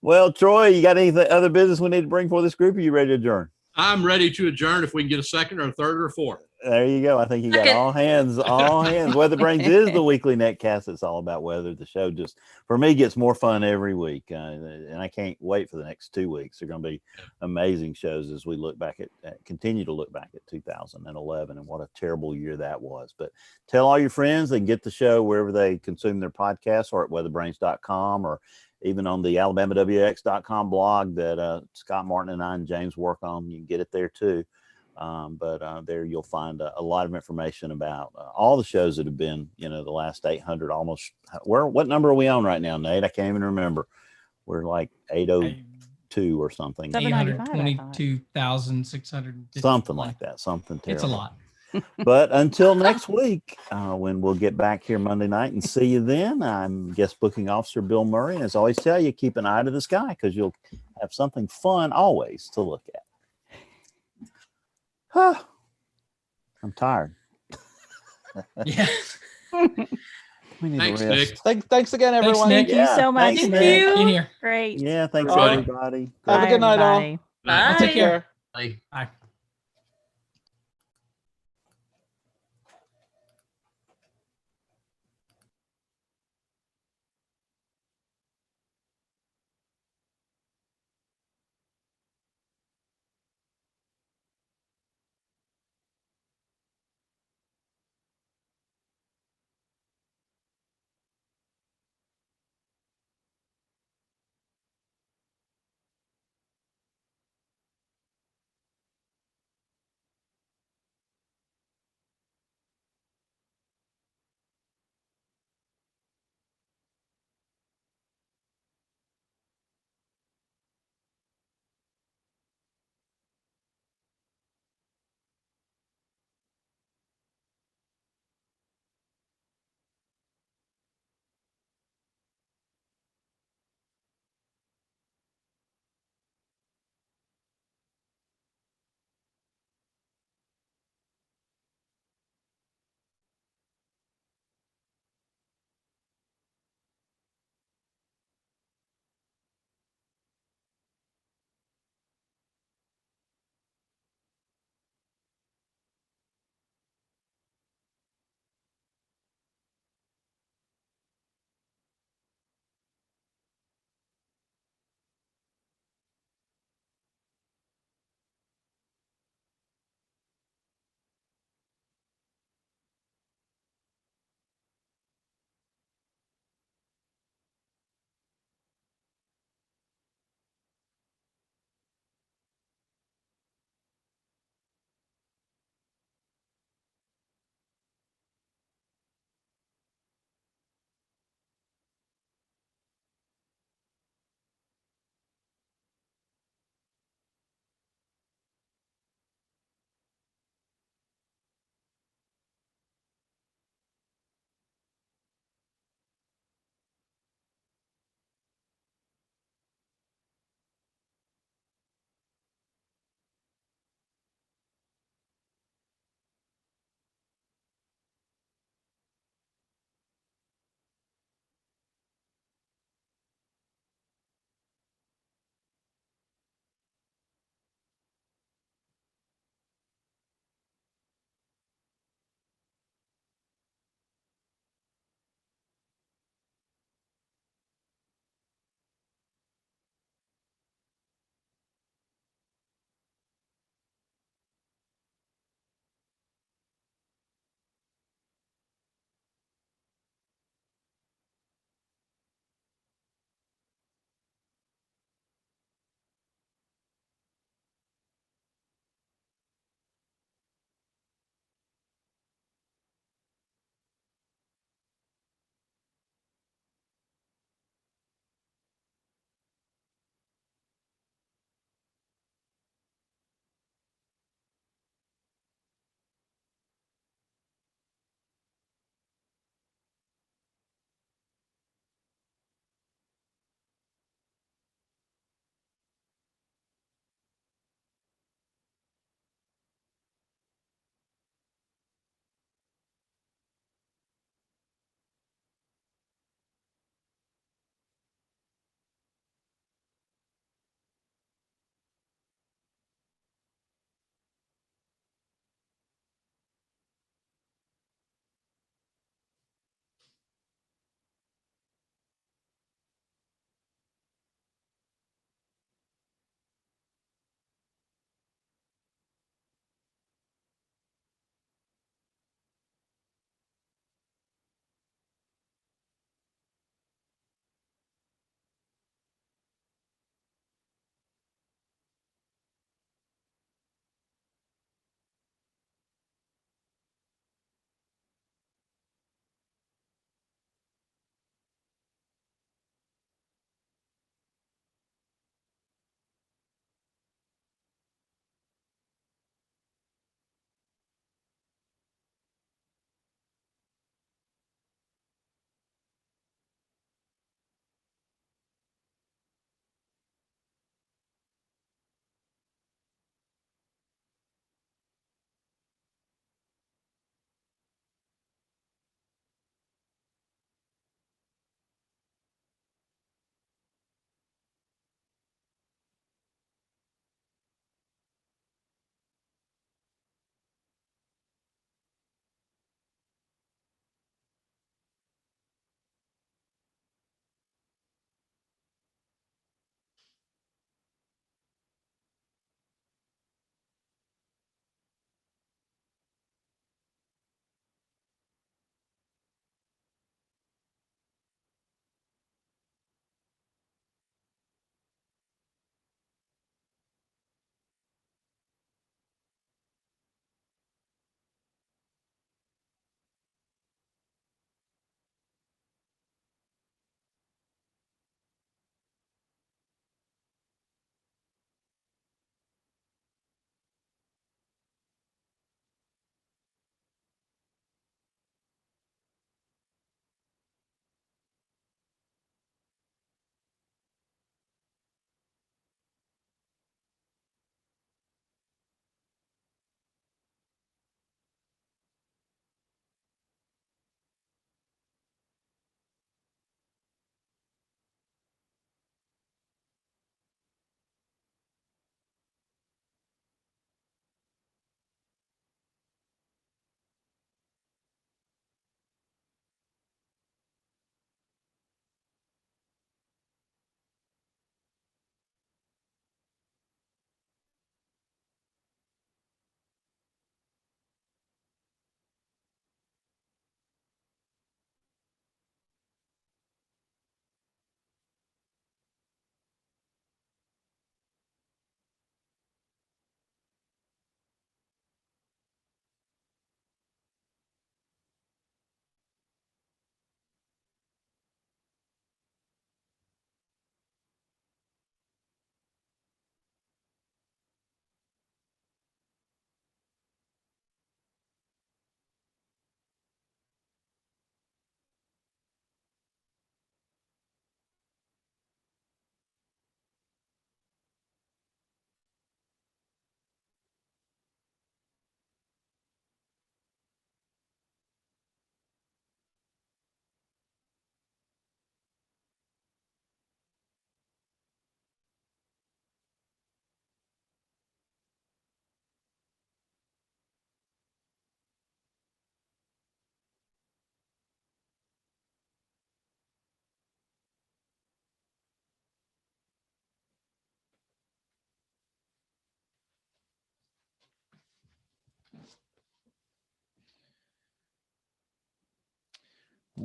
[SPEAKER 2] Well, Troy, you got any other business we need to bring for this group? Or are you ready to adjourn?
[SPEAKER 9] I'm ready to adjourn if we can get a second or a third or a fourth.
[SPEAKER 2] There you go. I think you got all hands. WeatherBrains is the weekly netcast. It's all about weather. The show just, for me, gets more fun every week. And I can't wait for the next 2 weeks. They're going to be amazing shows as we look back continue to look back at 2011 and what a terrible year that was. But tell all your friends they can get the show wherever they consume their podcasts, or at weatherbrains.com, or even on the alabamawx.com blog that Scott Martin and I and James work on. You can get it there too. But there you'll find a lot of information about all the shows that have been, the last 800 almost. What number are we on right now, Nate? I can't even remember. We're like 802 or something.
[SPEAKER 3] 822,600.
[SPEAKER 2] Something like that. Something terrible.
[SPEAKER 3] It's a lot.
[SPEAKER 2] But until next week, when we'll get back here Monday night and see you then, I'm guest booking officer Bill Murray. And as I always tell you, keep an eye to the sky because you'll have something fun always to look at. I'm tired.
[SPEAKER 3] Yeah.
[SPEAKER 2] We need
[SPEAKER 9] Thanks,
[SPEAKER 2] to rest.
[SPEAKER 9] Nick.
[SPEAKER 12] Thanks again, everyone.
[SPEAKER 5] Thank you so much.
[SPEAKER 2] Thanks,
[SPEAKER 5] Nick.
[SPEAKER 3] In here.
[SPEAKER 5] Great.
[SPEAKER 2] Yeah, thanks
[SPEAKER 9] Bye.
[SPEAKER 2] everybody.
[SPEAKER 12] Have a good night, all.
[SPEAKER 5] Bye.
[SPEAKER 3] I'll take care.
[SPEAKER 9] Bye.
[SPEAKER 3] Bye.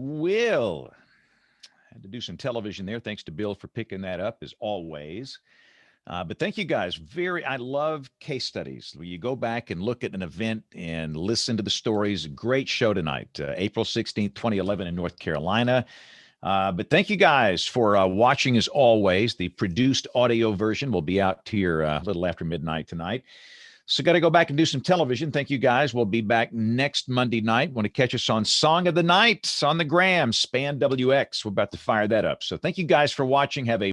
[SPEAKER 1] Will. Had to do some television there. Thanks to Bill for picking that up, as always. But thank you guys. I love case studies. Where you go back and look at an event and listen to the stories. Great show tonight, April 16th, 2011 in North Carolina. But thank you guys for watching, as always. The produced audio version will be out here a little after midnight tonight. So got to go back and do some television. Thank you guys. We'll be back next Monday night. Want to catch us on Song of the Night on the Gram, Span WX. We're about to fire that up. So thank you guys for watching. Have a